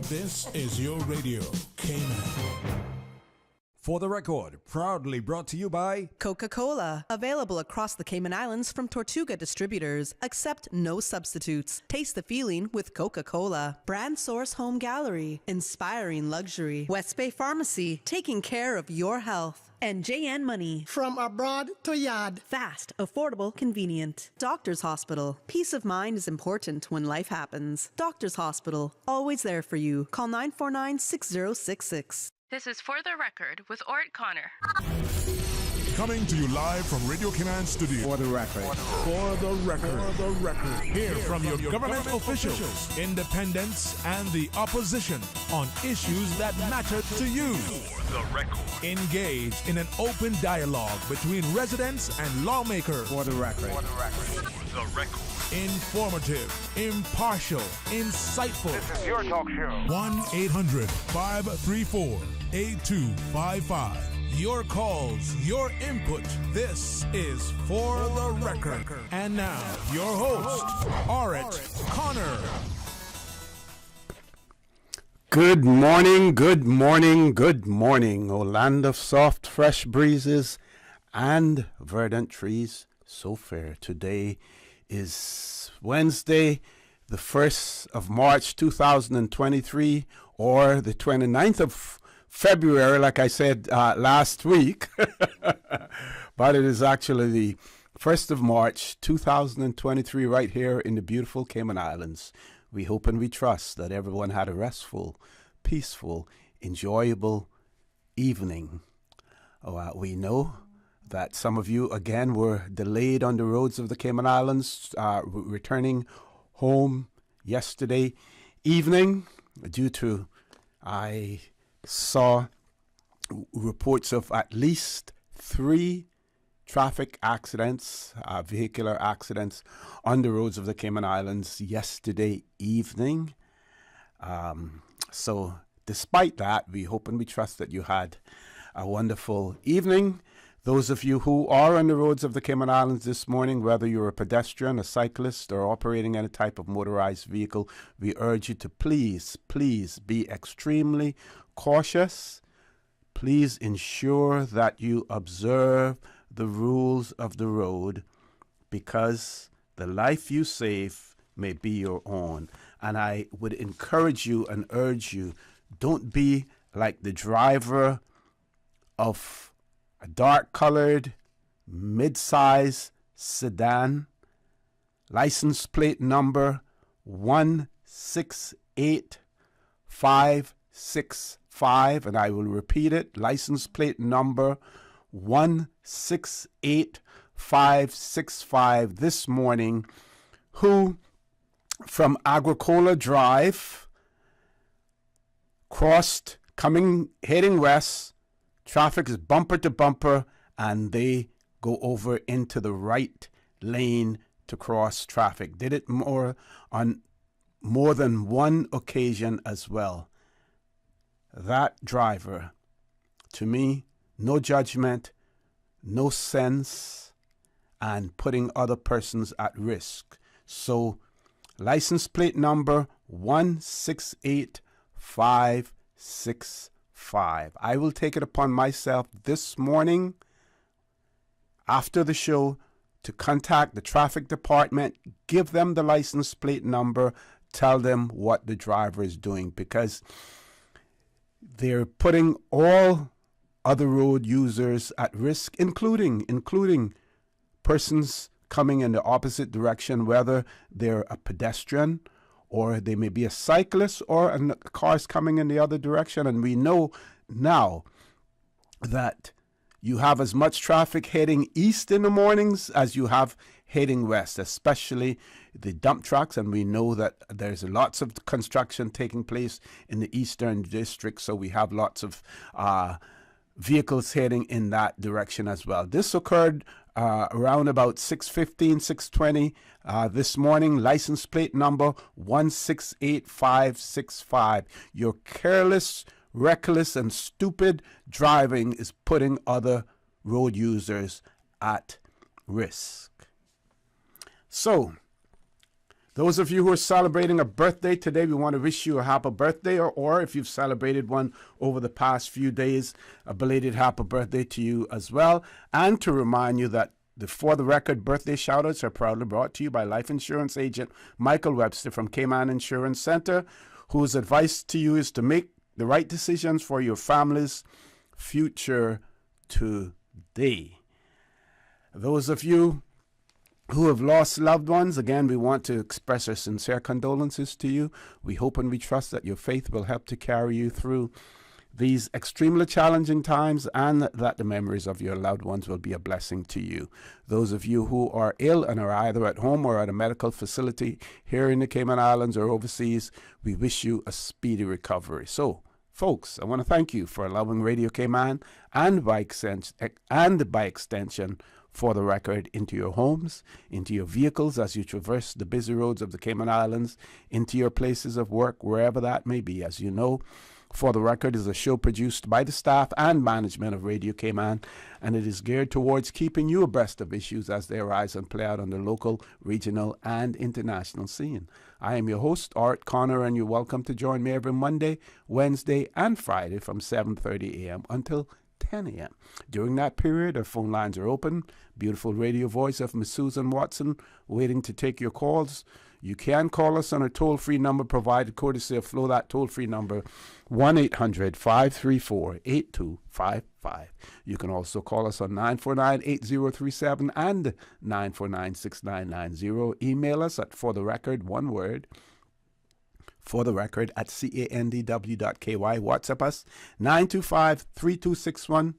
This is your radio, Cayman. For the record, proudly brought to you by Coca-Cola. Available across the Cayman Islands from Tortuga Distributors. Accept no substitutes. Taste the feeling with Coca-Cola. Brand Source Home Gallery. Inspiring luxury. West Bay Pharmacy. Taking care of your health. And JN Money. From abroad to yard. Fast, affordable, convenient. Doctor's Hospital. Peace of mind is important when life happens. Doctor's Hospital. Always there for you. Call 949-6066. This is For the Record with Orrett Connor. Coming to you live from Radio Cayman Studio. For the record. For the record. For the record. Hear from your government officials, independents, and the opposition on issues that matter to you. For the record. Engage in an open dialogue between residents and lawmakers. For the record. For the record. For the record. Informative, impartial, insightful. This is your talk show. 1-800-534-8255. Your calls, your input. This is For the Record. And now, your host, Orrett Connor. Good morning, good morning, good morning, O land of soft, fresh breezes and verdant trees so fair. Today is Wednesday, the 1st of March, 2023, or the 29th of February, like I said last week, but it is actually the 1st of March, 2023, right here in the beautiful Cayman Islands. We hope and we trust that everyone had a restful, peaceful, enjoyable evening. We know that some of you, again, were delayed on the roads of the Cayman Islands, returning home yesterday evening due to, I saw reports of at least 3 traffic accidents, vehicular accidents on the roads of the Cayman Islands yesterday evening. So despite that, we hope and we trust that you had a wonderful evening. Those of you who are on the roads of the Cayman Islands this morning, whether you're a pedestrian, a cyclist, or operating any type of motorized vehicle, we urge you to please be extremely cautious. Please ensure that you observe the rules of the road, because the life you save may be your own. And I would encourage you and urge you, don't be like the driver of a dark-colored, mid-size sedan, license plate number 168565, and I will repeat it, license plate number 168565 this morning, who from Agricola Drive crossed, heading west. Traffic is bumper to bumper, and they go over into the right lane to cross traffic. Did it on more than one occasion as well. That driver, to me, no judgment, no sense, and putting other persons at risk. So, license plate number 168565. I will take it upon myself this morning after the show to contact the traffic department, give them the license plate number, tell them what the driver is doing, because they're putting all other road users at risk, including persons coming in the opposite direction, whether they're a pedestrian or they may be a cyclist, or cars coming in the other direction. And we know now that you have as much traffic heading east in the mornings as you have heading west, especially the dump trucks. And we know that there's lots of construction taking place in the eastern district, so we have lots of vehicles heading in that direction as well. This occurred around about 6:15, 6:20 this morning. License plate number 168565. Your careless, reckless, and stupid driving is putting other road users at risk. So, Those of you who are celebrating a birthday today, we want to wish you a happy birthday, or if you've celebrated one over the past few days, a belated happy birthday to you as well. And to remind you that the For the Record birthday shoutouts are proudly brought to you by life insurance agent Michael Webster from Cayman Insurance Center, whose advice to you is to make the right decisions for your family's future today. Those of you who have lost loved ones, again, we want to express our sincere condolences to you. We hope and we trust that your faith will help to carry you through these extremely challenging times, and that the memories of your loved ones will be a blessing to you. Those of you who are ill and are either at home or at a medical facility here in the Cayman Islands or overseas, we wish you a speedy recovery. So, folks, I want to thank you for allowing Radio Cayman and by extension For the Record into your homes, into your vehicles as you traverse the busy roads of the Cayman Islands, into your places of work, wherever that may be. As you know, For the Record is a show produced by the staff and management of Radio Cayman, and it is geared towards keeping you abreast of issues as they arise and play out on the local, regional, and international scene. I am your host, Orrett Connor, and you're welcome to join me every Monday, Wednesday, and Friday from 7:30 a.m. until 10 a.m. During that period, our phone lines are open. Beautiful radio voice of Miss Susan Watson waiting to take your calls. You can call us on a toll-free number provided courtesy of Flow. That toll-free number, 1-800-534-8255. You can also call us on 949-8037 and 949-6990. Email us at fortherecord, one word, fortherecord at candw.ky. WhatsApp us, 925-3261.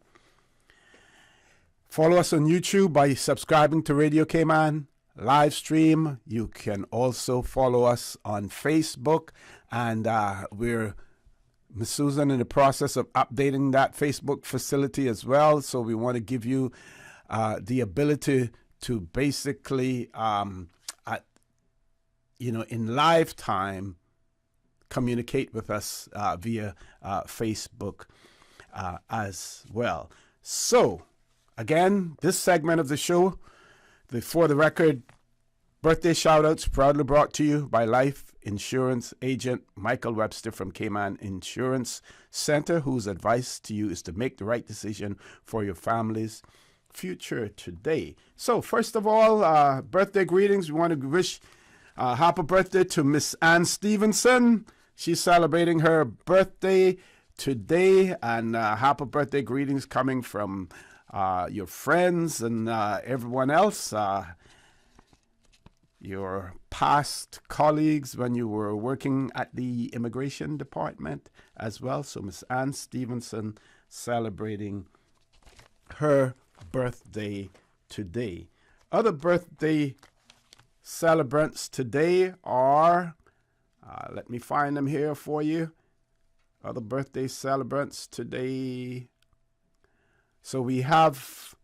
Follow us on YouTube by subscribing to Radio Cayman live stream. You can also follow us on Facebook, and we're Ms. Susan in the process of updating that Facebook facility as well. So we want to give you the ability to basically, in live time, communicate with us via Facebook as well. So, again, this segment of the show, the For the Record birthday shoutouts, proudly brought to you by life insurance agent Michael Webster from Cayman Insurance Center, whose advice to you is to make the right decision for your family's future today. So, first of all, birthday greetings. We want to wish happy birthday to Miss Ann Stevenson. She's celebrating her birthday today, and happy birthday greetings coming from your friends and everyone else, your past colleagues when you were working at the immigration department as well. So Miss Ann Stevenson celebrating her birthday today. Other birthday celebrants today are, let me find them here for you. Other birthday celebrants today. So we have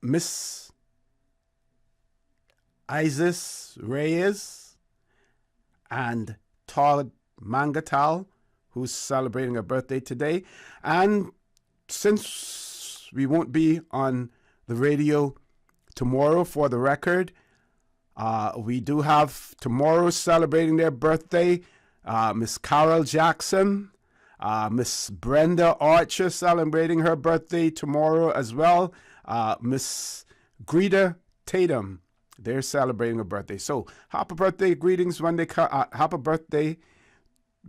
Miss Isis Reyes and Todd Mangatal, who's celebrating her birthday today. And since we won't be on the radio tomorrow for the record, we do have tomorrow celebrating their birthday, Miss Carol Jackson, Miss Brenda Archer celebrating her birthday tomorrow as well, Miss Greta Tatum, they're celebrating her birthday. So happy birthday greetings when they happy birthday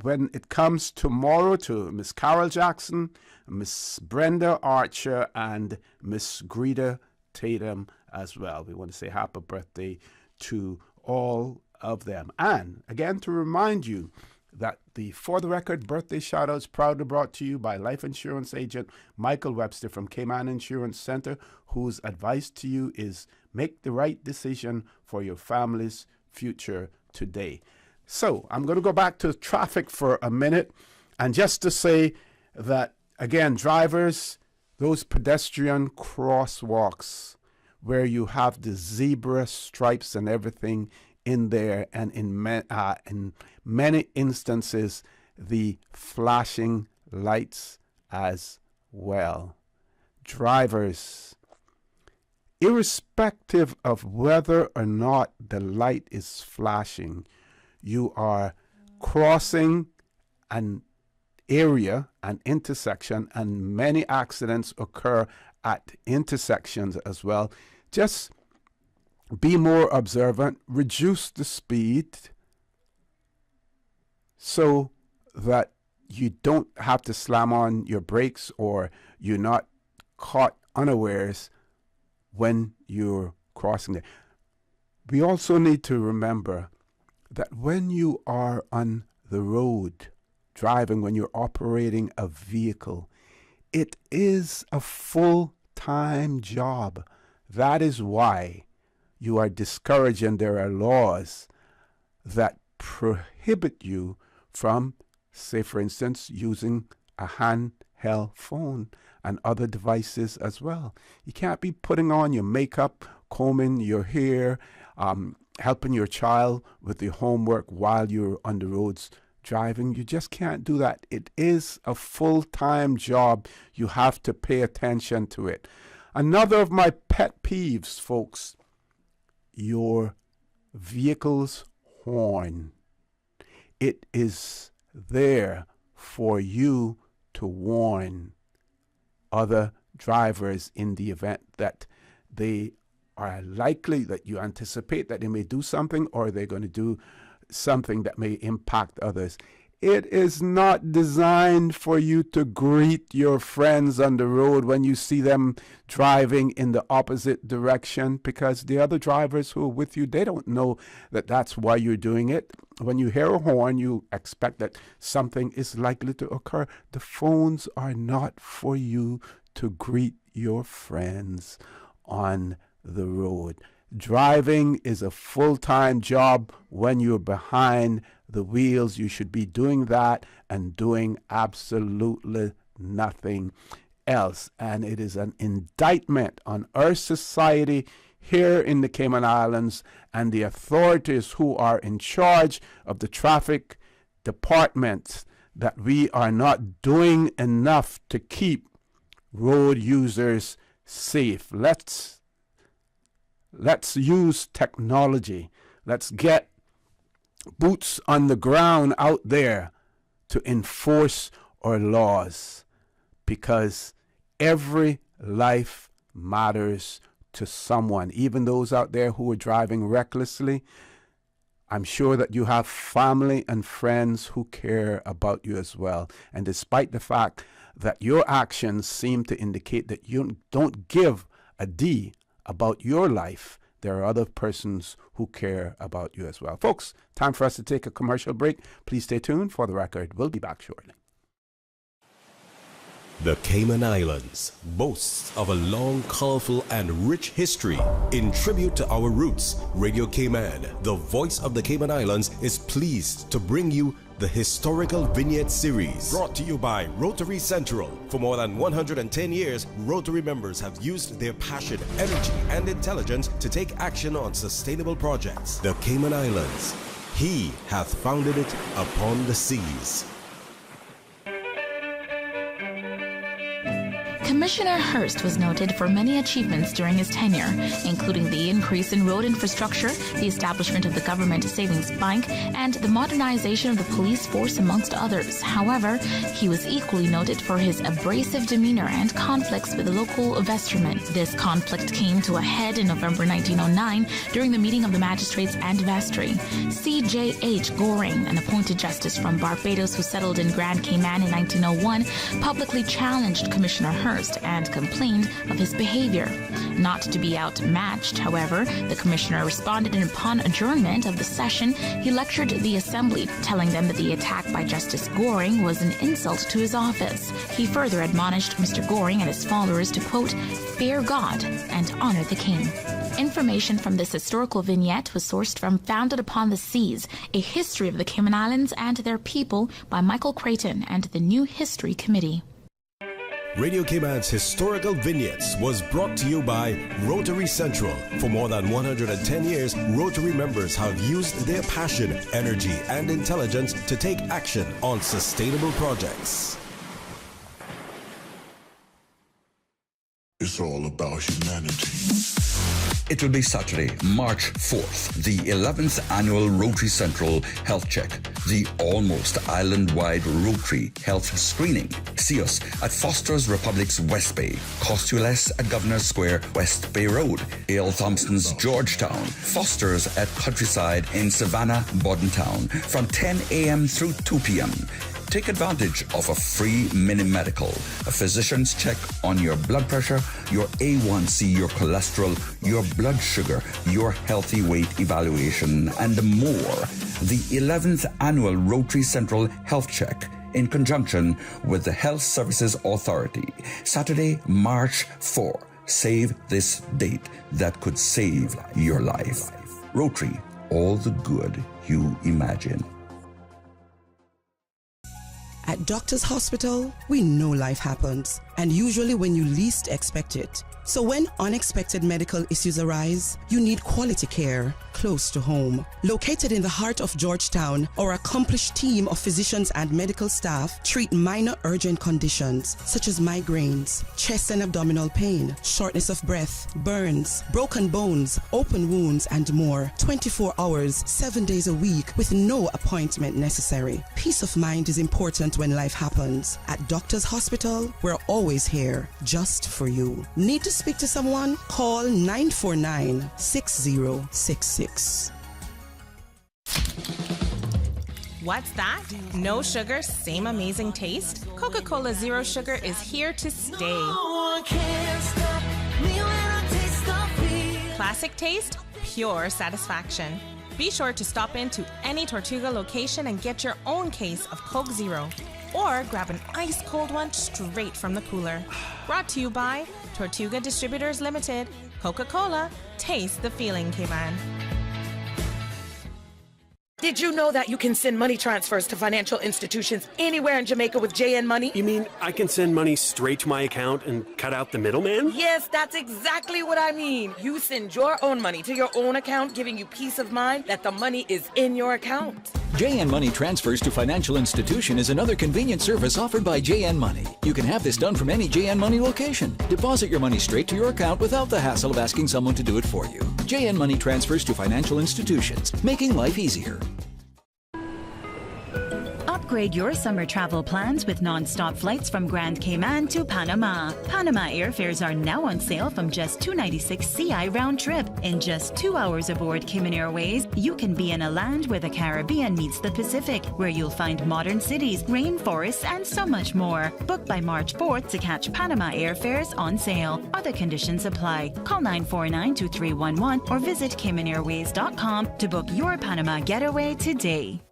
when it comes tomorrow to Miss Carol Jackson, Miss Brenda Archer, and Miss Greta Tatum as well. We want to say happy birthday to all of them. And again, to remind you that the For the Record birthday shoutouts proudly brought to you by life insurance agent Michael Webster from Cayman Insurance Center, whose advice to you is make the right decision for your family's future today. So I'm going to go back to traffic for a minute, and just to say that, again, drivers, those pedestrian crosswalks where you have the zebra stripes and everything in there, and in many instances, the flashing lights as well. drivers, irrespective of whether or not the light is flashing, you are crossing an area, an intersection, and many accidents occur at intersections as well. Just be more observant, reduce the speed so that you don't have to slam on your brakes or you're not caught unawares when you're crossing there. We also need to remember that when you are on the road driving, when you're operating a vehicle, it is a full-time job. That is why you are discouraged, and there are laws that prohibit you from, say for instance, using a handheld phone and other devices as well. You can't be putting on your makeup, combing your hair, helping your child with the homework while you're on the roads driving. You just can't do that. It is a full-time job. You have to pay attention to it. Another of my pet peeves, folks, your vehicle's horn. It is there for you to warn other drivers in the event that they are likely, that you anticipate that they may do something, or they're going to do something that may impact others. It is not designed for you to greet your friends on the road when you see them driving in the opposite direction, because the other drivers who are with you, they don't know that that's why you're doing it. When you hear a horn, you expect that something is likely to occur. The phones are not for you to greet your friends on the road. Driving is a full-time job. When you're behind the wheels, you should be doing that and doing absolutely nothing else. And it is an indictment on our society here in the Cayman Islands and the authorities who are in charge of the traffic departments that we are not doing enough to keep road users safe. Let's use technology. Let's get boots on the ground out there to enforce our laws, because every life matters to someone. Even those out there who are driving recklessly, I'm sure that you have family and friends who care about you as well. And despite the fact that your actions seem to indicate that you don't give a D about your life, there are other persons who care about you as well. Folks, time for us to take a commercial break. Please stay tuned. For the record, we'll be back shortly. The Cayman Islands boasts of a long, colorful, and rich history. In tribute to our roots, Radio Cayman, the voice of the Cayman Islands, is pleased to bring you the Historical Vignette Series, brought to you by Rotary Central. For more than 110 years, Rotary members have used their passion, energy, and intelligence to take action on sustainable projects. The Cayman Islands, He hath founded it upon the seas. Commissioner Hurst was noted for many achievements during his tenure, including the increase in road infrastructure, the establishment of the Government Savings Bank, and the modernization of the police force, amongst others. However, he was equally noted for his abrasive demeanor and conflicts with the local vestrymen. This conflict came to a head in November 1909 during the meeting of the magistrates and vestry. C.J.H. Goring, an appointed justice from Barbados who settled in Grand Cayman in 1901, publicly challenged Commissioner Hurst and complained of his behavior. Not to be outmatched, however, the commissioner responded, and upon adjournment of the session, he lectured the assembly, telling them that the attack by Justice Goring was an insult to his office. He further admonished Mr. Goring and his followers to, quote, fear God and honor the king. Information from this historical vignette was sourced from Founded Upon the Seas, A History of the Cayman Islands and Their People by Michael Creighton and the New History Committee. Radio Cayman's Historical Vignettes was brought to you by Rotary Central. For more than 110 years, Rotary members have used their passion, energy, and intelligence to take action on sustainable projects. It's all about humanity. It will be Saturday, March 4th, the 11th annual Rotary Central Health Check, the almost island-wide Rotary Health Screening. See us at Foster's Republic's West Bay, Cost You Less at Governor Square, West Bay Road, A.L. Thompson's Georgetown, Foster's at Countryside in Savannah, Bordentown, from 10 a.m. through 2 p.m. Take advantage of a free mini-medical, a physician's check on your blood pressure, your A1C, your cholesterol, your blood sugar, your healthy weight evaluation, and more. The 11th Annual Rotary Central Health Check in conjunction with the Health Services Authority. Saturday, March 4. Save this date that could save your life. Rotary, all the good you imagine. At Doctors Hospital, we know life happens, and usually when you least expect it. So when unexpected medical issues arise, you need quality care close to home. Located in the heart of Georgetown, our accomplished team of physicians and medical staff treat minor urgent conditions such as migraines, chest and abdominal pain, shortness of breath, burns, broken bones, open wounds, and more. 24 hours, 7 days a week with no appointment necessary. Peace of mind is important when life happens. At Doctors Hospital, we're always here just for you. Need to speak to someone? Call 949-6066. What's that? No sugar, same amazing taste? Coca-Cola Zero Sugar is here to stay. Classic taste, pure satisfaction. Be sure to stop into any Tortuga location and get your own case of Coke Zero. Or grab an ice cold one straight from the cooler. Brought to you by Tortuga Distributors Limited. Coca-Cola, taste the feeling, K-Man. Did you know that you can send money transfers to financial institutions anywhere in Jamaica with JN Money? You mean I can send money straight to my account and cut out the middleman? Yes, that's exactly what I mean. You send your own money to your own account, giving you peace of mind that the money is in your account. JN Money Transfers to Financial Institution is another convenient service offered by JN Money. You can have this done from any JN Money location. Deposit your money straight to your account without the hassle of asking someone to do it for you. JN Money Transfers to Financial Institutions, making life easier. Upgrade your summer travel plans with non-stop flights from Grand Cayman to Panama. Panama airfares are now on sale from just $296 CI round trip. In just 2 hours aboard Cayman Airways, you can be in a land where the Caribbean meets the Pacific, where you'll find modern cities, rainforests, and so much more. Book by March 4th to catch Panama airfares on sale. Other conditions apply. Call 949-2311 or visit CaymanAirways.com to book your Panama getaway today.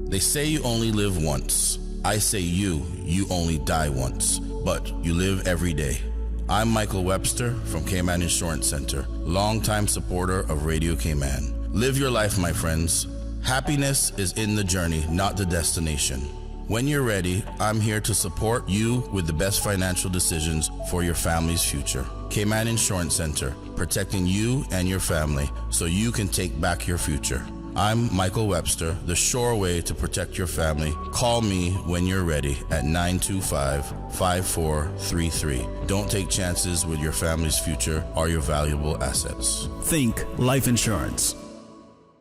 They say you only live once. I say you only die once, but you live every day. I'm Michael Webster from Cayman Insurance Center, longtime supporter of Radio Cayman. Live your life, my friends. Happiness is in the journey, not the destination. When you're ready, I'm here to support you with the best financial decisions for your family's future. Cayman Insurance Center, protecting you and your family so you can take back your future. I'm Michael Webster, the sure way to protect your family. Call me when you're ready at 925-5433. Don't take chances with your family's future or your valuable assets. Think life insurance.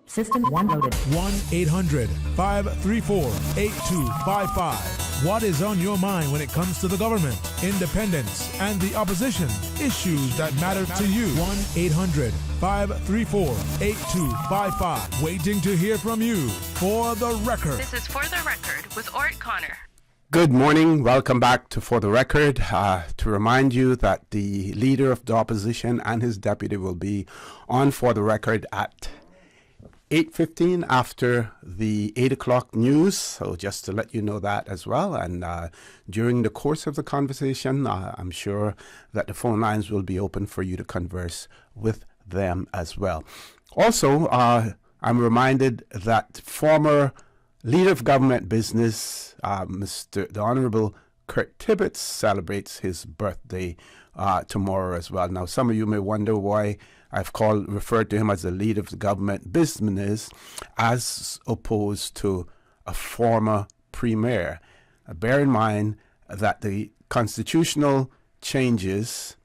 System 1 loaded. 1-800-534-8255. What is on your mind when it comes to the government, independence, and the opposition? Issues that matter to you. 1-800-534-8255. Waiting to hear from you. For the Record. This is For the Record with Orrett Connor. Good morning. Welcome back to For the Record. To remind you that the leader of the opposition and his deputy will be on For the Record at 8:15 after the 8 o'clock news. So just to let you know that as well. And during the course of the conversation, I'm sure that the phone lines will be open for you to converse with them as well. Also, I'm reminded that former leader of government business, the Honorable Kurt Tibbetts, celebrates his birthday tomorrow as well. Now, some of you may wonder why I've referred to him as the leader of the government business as opposed to a former premier. Bear in mind that the constitutional changes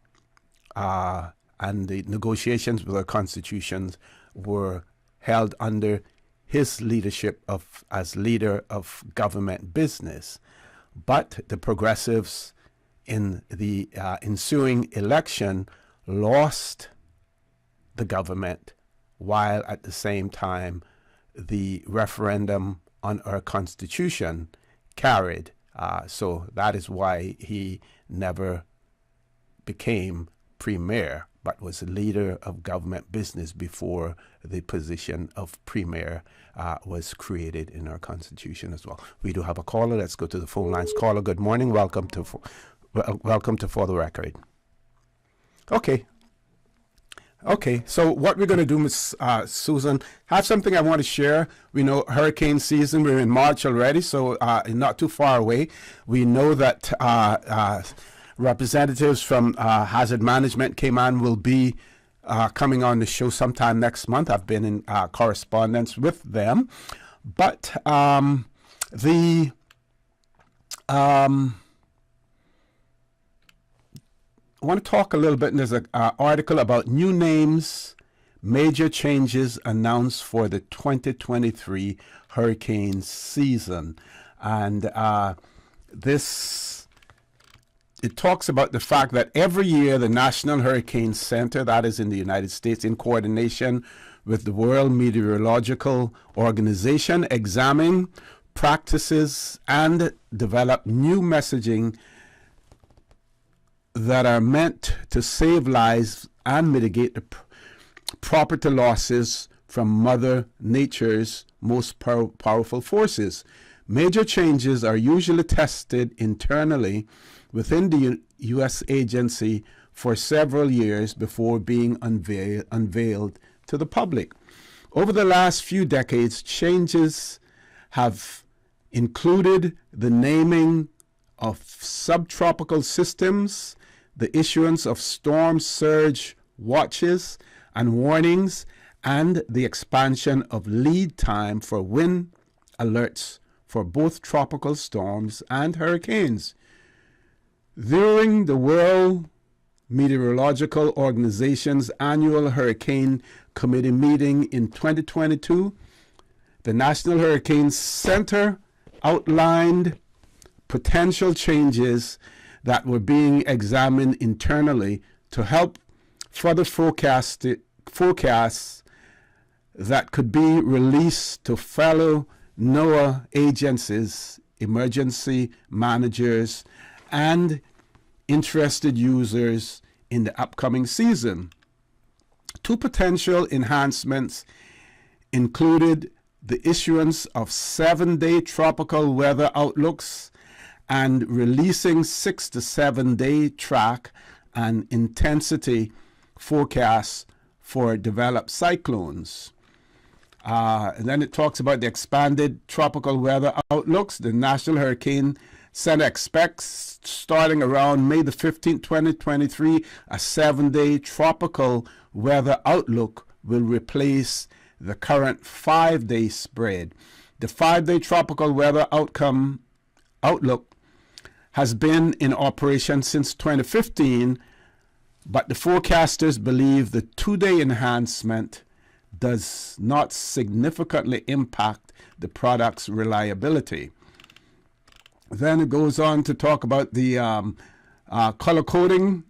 and the negotiations with our constitutions were held under his leadership as leader of government business. But the progressives in the ensuing election lost the government, while at the same time the referendum on our constitution carried. So that is why he never became premier, but was a leader of government business before the position of premier was created in our constitution as well. We do have a caller. Let's go to the phone lines. Caller, good morning. Welcome to For the Record. Okay, so what we're going to do, Miss Susan, have something I want to share. We know hurricane season, we're in March already, so not too far away. We know that representatives from Hazard Management Cayman will be coming on the show sometime next month. I've been in correspondence with them. But I want to talk a little bit, and there's an article about new names, major changes announced for the 2023 hurricane season. And it talks about the fact that every year the National Hurricane Center, that is in the United States, in coordination with the World Meteorological Organization, examine practices and develop new messaging that are meant to save lives and mitigate the property losses from Mother Nature's most powerful forces. Major changes are usually tested internally within the U.S. agency for several years before being unveiled to the public. Over the last few decades, changes have included the naming of subtropical systems, the issuance of storm surge watches and warnings, and the expansion of lead time for wind alerts for both tropical storms and hurricanes. During the World Meteorological Organization's annual Hurricane Committee meeting in 2022, the National Hurricane Center outlined potential changes that were being examined internally to help further forecasts that could be released to fellow NOAA agencies, emergency managers, and interested users in the upcoming season. Two potential enhancements included the issuance of 7-day tropical weather outlooks and releasing 6 to 7 day track and intensity forecasts for developed cyclones. And then it talks about the expanded tropical weather outlooks. The National Hurricane Center expects, starting around May the 15th, 2023, a 7-day tropical weather outlook will replace the current 5-day spread. The 5-day tropical weather outlook has been in operation since 2015, but the forecasters believe the 2-day enhancement does not significantly impact the product's reliability. Then it goes on to talk about the color coding.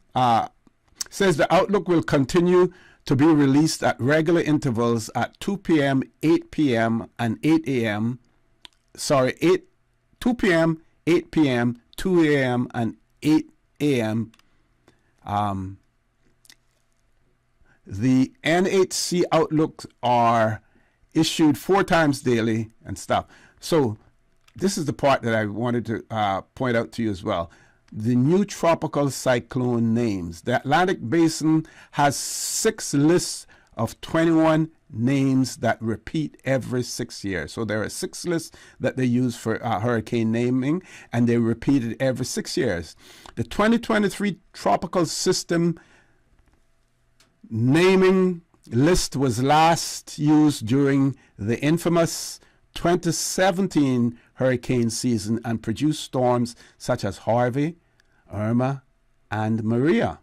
Says the outlook will continue to be released at regular intervals at 2 p.m., 8 p.m., and 8 a.m. 2 p.m., 8 p.m., 2 a.m., and 8 a.m. The NHC outlooks are issued 4 times daily and stuff. So this is the part that I wanted to point out to you as well. The new tropical cyclone names. The Atlantic Basin has 6 lists of 21 names that repeat every 6 years. So there are 6 lists that they use for hurricane naming, and they repeat it every 6 years. The 2023 tropical system naming list was last used during the infamous 2017 hurricane season and produced storms such as Harvey, Irma, and Maria.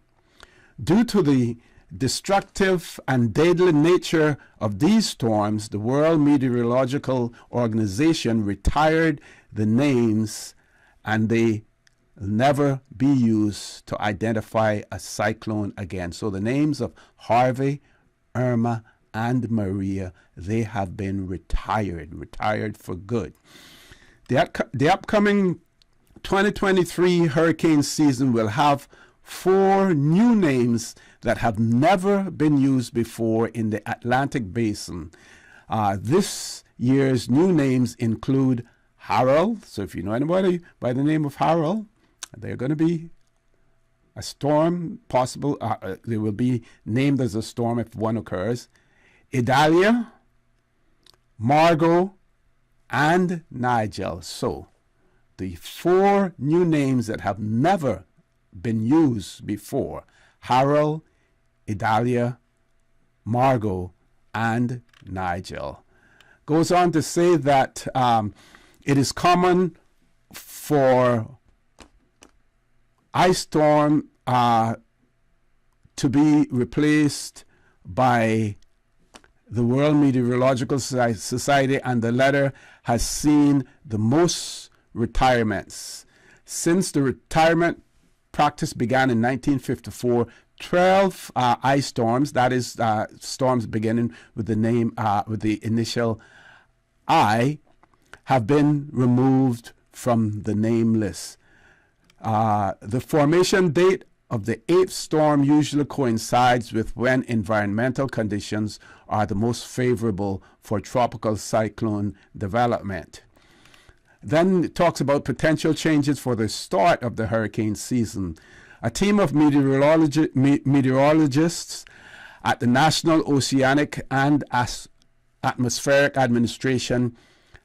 Due to the destructive and deadly nature of these storms, the World Meteorological Organization retired the names, and they will never be used to identify a cyclone again. So the names of Harvey, Irma, and Maria, they have been retired for good. The upcoming 2023 hurricane season will have 4 new names that have never been used before in the Atlantic Basin. This year's new names include Harold. So if you know anybody by the name of Harold, they're going to be a storm possible. They will be named as a storm if one occurs. Idalia, Margot, and Nigel. So the 4 new names that have never been used before: Harold, Idalia, Margot, and Nigel. Goes on to say that it is common for ice storm to be replaced by the World Meteorological Society, and the latter has seen the most retirements. Since the retirement practice began in 1954, 12 ice storms, that is storms beginning with the name, with the initial I, have been removed from the name list. The formation date of the 8th storm usually coincides with when environmental conditions are the most favorable for tropical cyclone development. Then it talks about potential changes for the start of the hurricane season. A team of meteorologists at the National Oceanic and Atmospheric Administration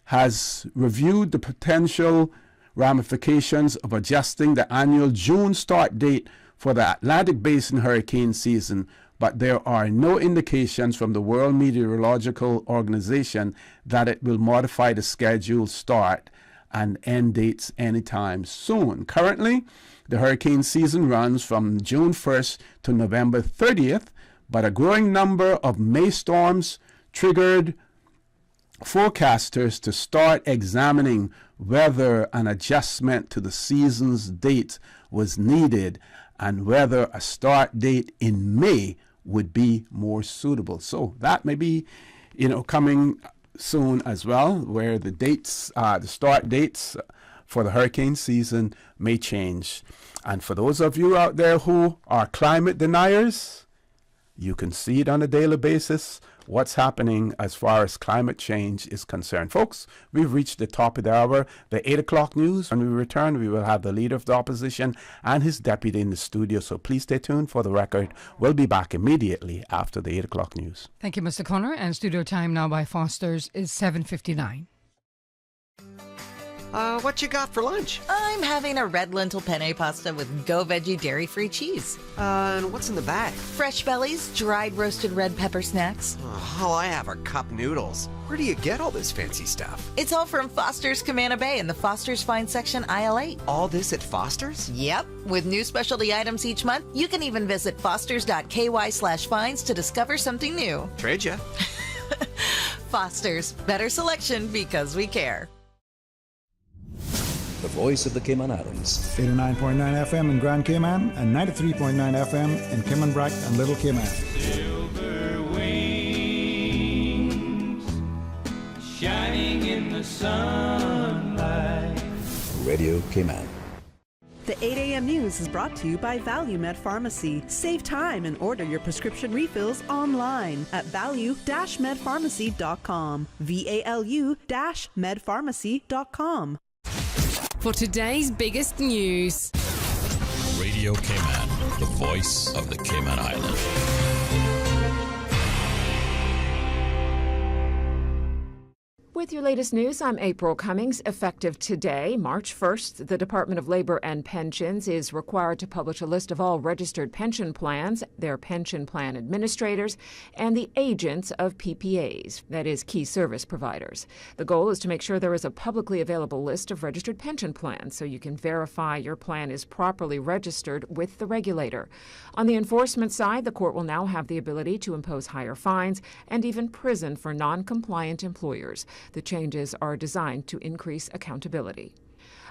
has reviewed the potential ramifications of adjusting the annual June start date for the Atlantic Basin hurricane season, but there are no indications from the World Meteorological Organization that it will modify the scheduled start and end dates anytime soon. Currently, the hurricane season runs from June 1st to November 30th, but a growing number of May storms triggered forecasters to start examining whether an adjustment to the season's date was needed and whether a start date in May would be more suitable. So that may be, coming soon as well, where the dates, the start dates for the hurricane season may change. And for those of you out there who are climate deniers, you can see it on a daily basis what's happening as far as climate change is concerned. Folks, we've reached the top of the hour, the 8 o'clock news. When we return, we will have the Leader of the Opposition and his deputy in the studio, so please stay tuned for the record. We'll be back immediately after the 8 o'clock news. Thank you, Mr. Connor, and studio time now by Foster's is 7:59. What you got for lunch? I'm having a red lentil penne pasta with Go Veggie dairy-free cheese. And what's in the bag? Fresh bellies, dried roasted red pepper snacks. All I have are cup noodles. Where do you get all this fancy stuff? It's all from Foster's Camana Bay in the Foster's Fine section, aisle 8. All this at Foster's? Yep. With new specialty items each month, you can even visit fosters.ky/finds to discover something new. Trade ya. Foster's. Better selection because we care. The voice of the Cayman Islands. 89.9 FM in Grand Cayman and 93.9 FM in Cayman Brac and Little Cayman. Silver wings shining in the sunlight. Radio Cayman. The 8 a.m. news is brought to you by ValueMed Pharmacy. Save time and order your prescription refills online at value-medpharmacy.com. VALU-medpharmacy.com. For today's biggest news. Radio Cayman, the voice of the Cayman Islands. With your latest news, I'm April Cummings. Effective today, March 1st, the Department of Labor and Pensions is required to publish a list of all registered pension plans, their pension plan administrators, and the agents of PPAs, that is, key service providers. The goal is to make sure there is a publicly available list of registered pension plans so you can verify your plan is properly registered with the regulator. On the enforcement side, the court will now have the ability to impose higher fines and even prison for non-compliant employers. The changes are designed to increase accountability.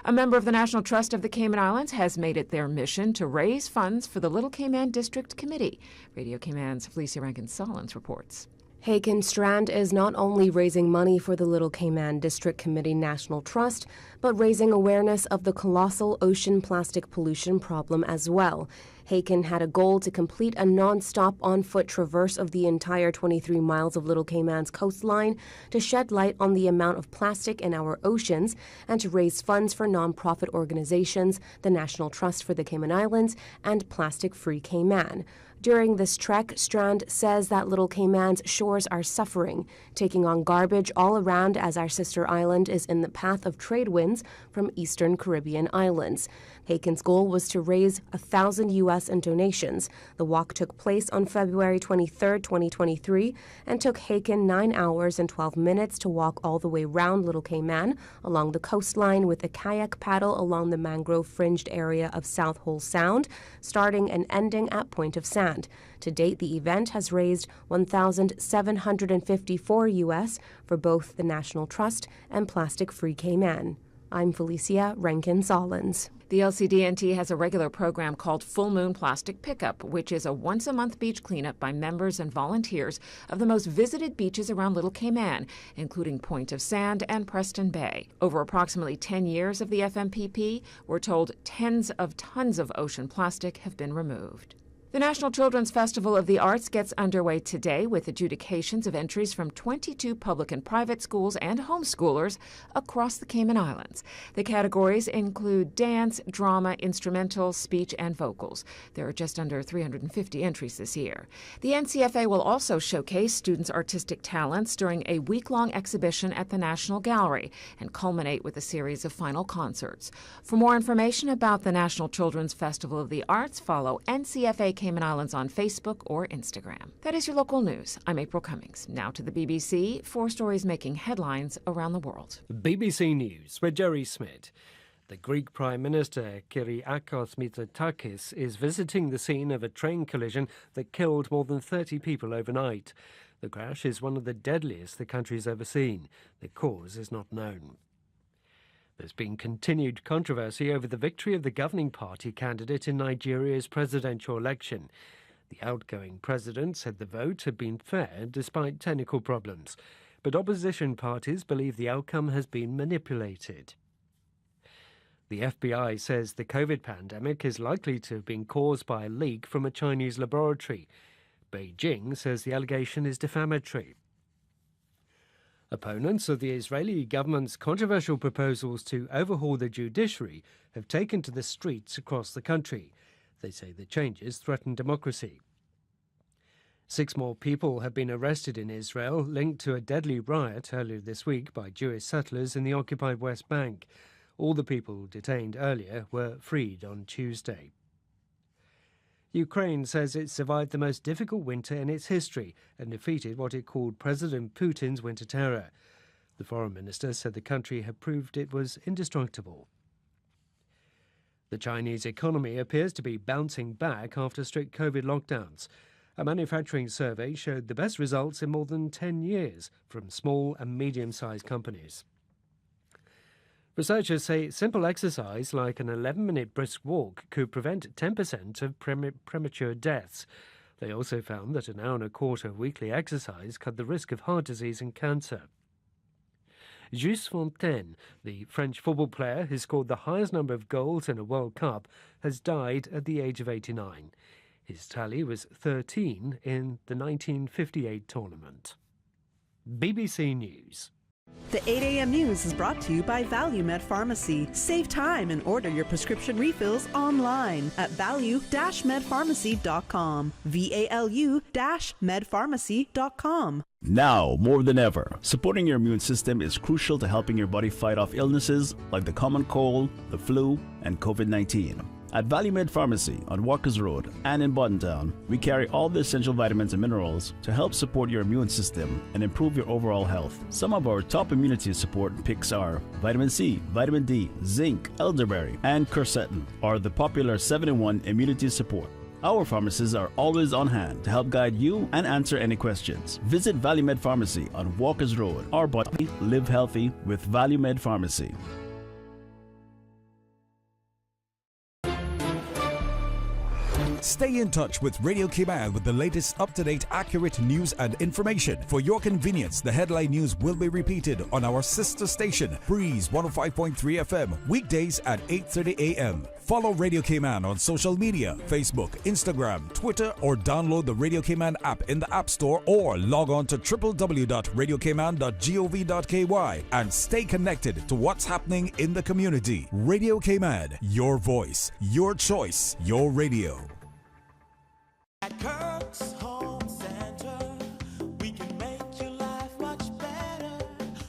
A member of the National Trust of the Cayman Islands has made it their mission to raise funds for the Little Cayman District Committee. Radio Cayman's Felicia Rankin-Solins reports. Haken Strand is not only raising money for the Little Cayman District Committee National Trust, but raising awareness of the colossal ocean plastic pollution problem as well. Haken had a goal to complete a non-stop on-foot traverse of the entire 23 miles of Little Cayman's coastline to shed light on the amount of plastic in our oceans and to raise funds for non-profit organizations, the National Trust for the Cayman Islands, and Plastic Free Cayman. During this trek, Strand says that Little Cayman's shores are suffering, taking on garbage all around as our sister island is in the path of trade winds from eastern Caribbean islands. Haken's goal was to raise $1,000 in donations. The walk took place on February 23, 2023, and took Haken 9 hours and 12 minutes to walk all the way round Little Cayman along the coastline with a kayak paddle along the mangrove-fringed area of South Hole Sound, starting and ending at Point of Sand. To date, the event has raised $1,754 for both the National Trust and Plastic Free Cayman. I'm Felicia Rankin-Solins. The LCDNT has a regular program called Full Moon Plastic Pickup, which is a once-a-month beach cleanup by members and volunteers of the most visited beaches around Little Cayman, including Point of Sand and Preston Bay. Over approximately 10 years of the FMPP, we're told tens of tons of ocean plastic have been removed. The National Children's Festival of the Arts gets underway today with adjudications of entries from 22 public and private schools and homeschoolers across the Cayman Islands. The categories include dance, drama, instrumental, speech, and vocals. There are just under 350 entries this year. The NCFA will also showcase students' artistic talents during a week-long exhibition at the National Gallery and culminate with a series of final concerts. For more information about the National Children's Festival of the Arts, follow NCFA Cayman Islands on Facebook or Instagram. That is your local news. I'm April Cummings. Now to the BBC, 4 stories making headlines around the world. BBC News with Jerry Smith. The Greek Prime Minister Kyriakos Mitsotakis is visiting the scene of a train collision that killed more than 30 people overnight. The crash is one of the deadliest the country's ever seen. The cause is not known. There's been continued controversy over the victory of the governing party candidate in Nigeria's presidential election. The outgoing president said the vote had been fair despite technical problems, but opposition parties believe the outcome has been manipulated. The FBI says the COVID pandemic is likely to have been caused by a leak from a Chinese laboratory. Beijing says the allegation is defamatory. Opponents of the Israeli government's controversial proposals to overhaul the judiciary have taken to the streets across the country. They say the changes threaten democracy. 6 more people have been arrested in Israel linked to a deadly riot earlier this week by Jewish settlers in the occupied West Bank. All the people detained earlier were freed on Tuesday. Ukraine says it survived the most difficult winter in its history and defeated what it called President Putin's winter terror. The foreign minister said the country had proved it was indestructible. The Chinese economy appears to be bouncing back after strict COVID lockdowns. A manufacturing survey showed the best results in more than 10 years from small and medium-sized companies. Researchers say simple exercise like an 11-minute brisk walk could prevent 10% of premature deaths. They also found that an hour and a quarter of weekly exercise cut the risk of heart disease and cancer. Jules Fontaine, the French football player who scored the highest number of goals in a World Cup, has died at the age of 89. His tally was 13 in the 1958 tournament. BBC News. The 8 a.m. news is brought to you by ValueMed Pharmacy. Save time and order your prescription refills online at value-medpharmacy.com. VALU-medpharmacy.com. Now, more than ever, supporting your immune system is crucial to helping your body fight off illnesses like the common cold, the flu, and COVID-19. At ValueMed Pharmacy on Walkers Road and in Buttontown, we carry all the essential vitamins and minerals to help support your immune system and improve your overall health. Some of our top immunity support picks are vitamin C, vitamin D, zinc, elderberry, and quercetin are the popular 7-in-1 immunity support. Our pharmacists are always on hand to help guide you and answer any questions. Visit ValueMed Pharmacy on Walkers Road or live healthy with ValueMed Pharmacy. Stay in touch with Radio Cayman with the latest up-to-date, accurate news and information. For your convenience, the headline news will be repeated on our sister station, Breeze 105.3 FM, weekdays at 8:30 a.m. Follow Radio Cayman on social media, Facebook, Instagram, Twitter, or download the Radio Cayman app in the App Store or log on to www.radiocayman.gov.ky and stay connected to what's happening in the community. Radio Cayman, your voice, your choice, your radio. At Kirk's Home Center, we can make your life much better.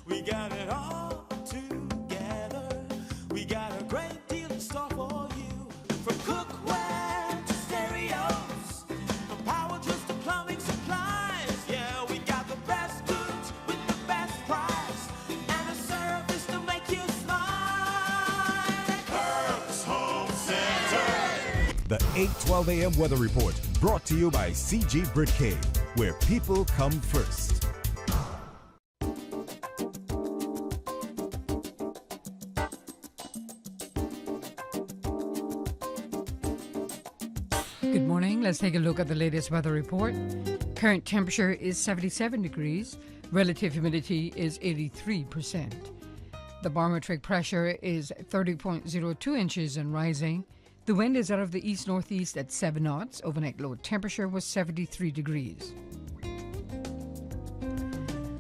We got it all together. We got a great deal in store for you. From cookware to stereos, from power tools to plumbing supplies. Yeah, we got the best goods with the best price and a service to make you smile. At Kirk's Home Center. The 8:12 a.m. weather report brought to you by CG Britcay, where people come first. Good morning. Let's take a look at the latest weather report. Current temperature is 77 degrees. Relative humidity is 83%. The barometric pressure is 30.02 inches and rising. The wind is out of the east-northeast at 7 knots. Overnight low temperature was 73 degrees.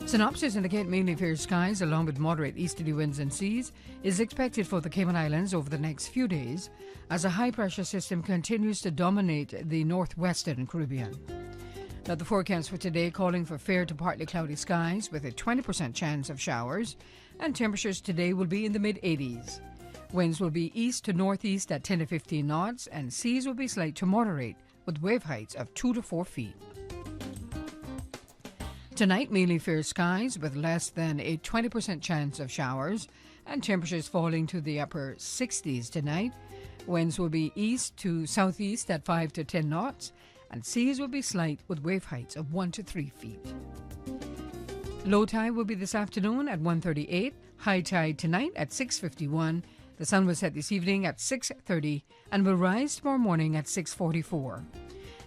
Synopsis indicate mainly fair skies along with moderate easterly winds and seas is expected for the Cayman Islands over the next few days as a high-pressure system continues to dominate the northwestern Caribbean. Now, the forecast for today calling for fair to partly cloudy skies with a 20% chance of showers, and temperatures today will be in the mid-80s. Winds will be east to northeast at 10 to 15 knots, and seas will be slight to moderate with wave heights of 2 to 4 feet. Tonight, mainly fair skies with less than a 20% chance of showers, and temperatures falling to the upper 60s tonight. Winds will be east to southeast at 5 to 10 knots, and seas will be slight with wave heights of 1 to 3 feet. Low tide will be this afternoon at 1:38, high tide tonight at 6:51. The sun will set this evening at 6:30 and will rise tomorrow morning at 6:44.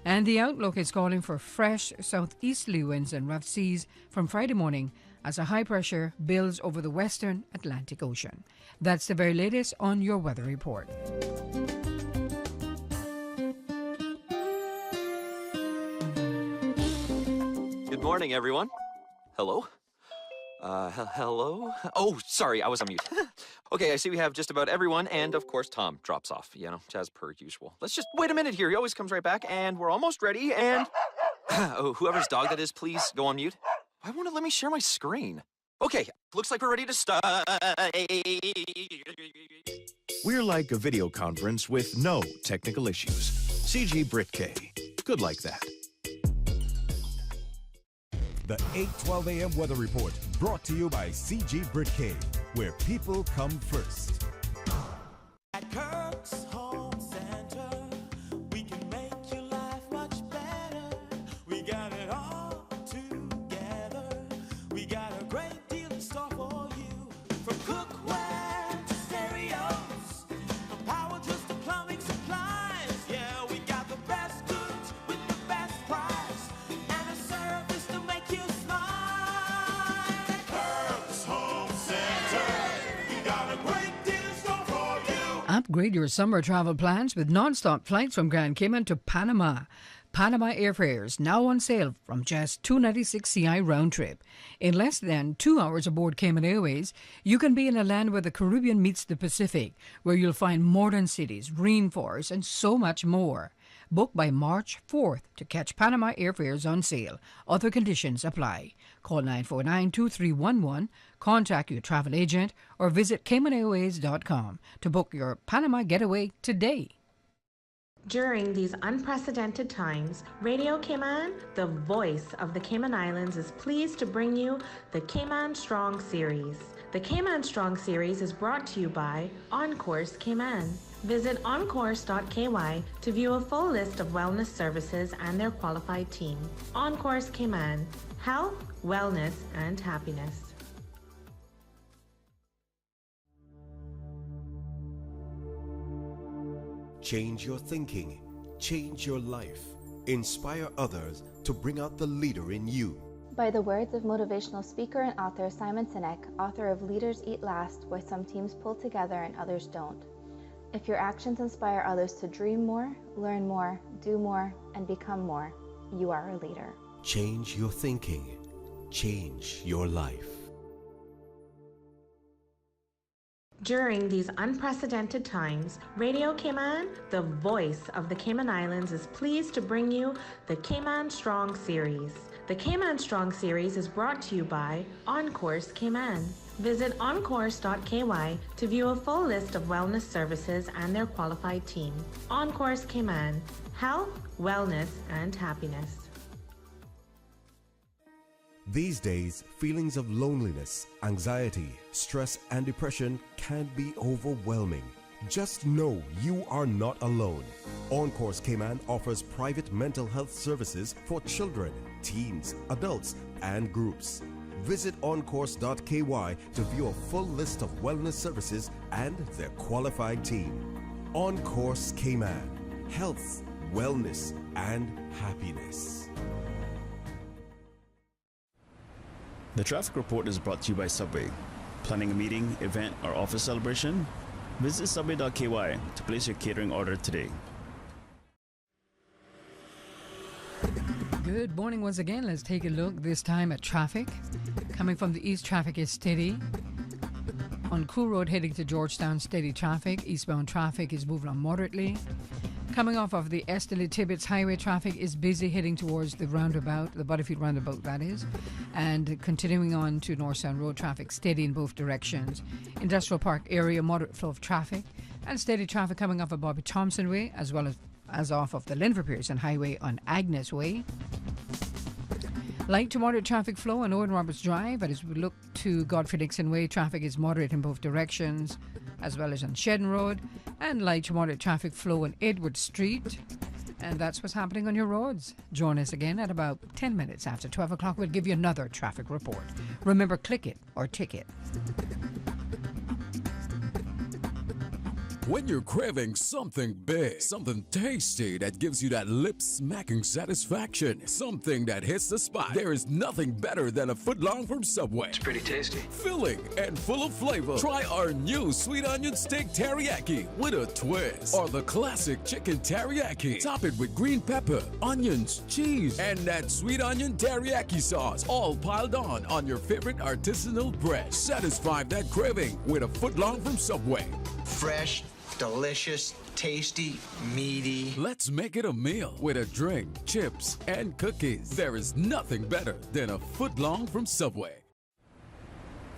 And the outlook is calling for fresh southeasterly winds and rough seas from Friday morning as a high pressure builds over the western Atlantic Ocean. That's the very latest on your weather report. Good morning, everyone. Hello? Hello? Oh, sorry, I was on mute. Okay, I see we have just about everyone, and of course Tom drops off, as per usual. Let's just wait a minute here. He always comes right back, and we're almost ready, and... oh, whoever's dog that is, please go on mute. Why won't it let me share my screen? Okay, looks like we're ready to start. We're like a video conference with no technical issues. CG Britcay. Good like that. The 8:12 a.m. weather report brought to you by CG Britcay, where people come first. At Kirk's Home Center, we can make your life much better. We got it all together. We got a great deal in store for you. From cookware to stereos, from power tools to plumbing supplies. Yeah, we got the best goods with the best price and a service to make you smile. At Kirk's Home Center, we got a great deal in store for you. Upgrade your summer travel plans with non-stop flights from Grand Cayman to Panama. Panama airfares now on sale from just $296 CI round trip. In less than 2 hours aboard Cayman Airways, you can be in a land where the Caribbean meets the Pacific, where you'll find modern cities, rainforests, and so much more. Book by March 4th to catch Panama airfares on sale. Other conditions apply. Call 949-2311, contact your travel agent, or visit CaymanAirways.com to book your Panama getaway today. During these unprecedented times, Radio Cayman, the voice of the Cayman Islands, is pleased to bring you the Cayman Strong Series. The Cayman Strong Series is brought to you by Encourse Cayman. Visit encourse.ky to view a full list of wellness services and their qualified team. Encourse Cayman, health, wellness, and happiness. Change your thinking, change your life, inspire others to bring out the leader in you. By the words of motivational speaker and author Simon Sinek, author of Leaders Eat Last, Why Some Teams Pull Together and Others Don't. If your actions inspire others to dream more, learn more, do more, and become more, you are a leader. Change your thinking, change your life. During these unprecedented times, Radio Cayman, the voice of the Cayman Islands, is pleased to bring you the Cayman Strong Series. The Cayman Strong Series is brought to you by Encourse Cayman. Visit encourse.ky to view a full list of wellness services and their qualified team. Encourse Cayman, health, wellness, and happiness. These days, feelings of loneliness, anxiety, stress, and depression can be overwhelming. Just know you are not alone. Encourse Cayman offers private mental health services for children, teens, adults, and groups. Visit encourse.ky to view a full list of wellness services and their qualified team. Encourse Cayman, health, wellness, and happiness. The traffic report is brought to you by Subway. Planning a meeting, event, or office celebration? Visit subway.ky to place your catering order today. Good morning once again. Let's take a look this time at traffic. Coming from the east, traffic is steady. On Cool Road heading to Georgetown, steady traffic. Eastbound traffic is moving on moderately. Coming off of the Esteli Tibbetts Highway, traffic is busy heading towards the roundabout, the Butterfield roundabout that is, and continuing on to North Sound Road, traffic steady in both directions. Industrial Park area, moderate flow of traffic, and steady traffic coming off of Bobby Thompson Way, as well as off of the Linford Pearson Highway on Agnes Way. Light to moderate traffic flow on Owen Roberts Drive, but as we look to Godfrey Dixon Way, traffic is moderate in both directions, as well as on Shedden Road, and light to moderate traffic flow on Edward Street. And that's what's happening on your roads. Join us again at about 10 minutes after 12 o'clock. We'll give you another traffic report. Remember, click it or ticket. When you're craving something big, something tasty that gives you that lip-smacking satisfaction, something that hits the spot, there is nothing better than a footlong from Subway. It's pretty tasty. Filling and full of flavor. Try our new sweet onion steak teriyaki with a twist, or the classic chicken teriyaki. Top it with green pepper, onions, cheese, and that sweet onion teriyaki sauce, all piled on your favorite artisanal bread. Satisfy that craving with a footlong from Subway. Fresh, delicious, tasty, meaty. Let's make it a meal with a drink, chips, and cookies. There is nothing better than a footlong from Subway.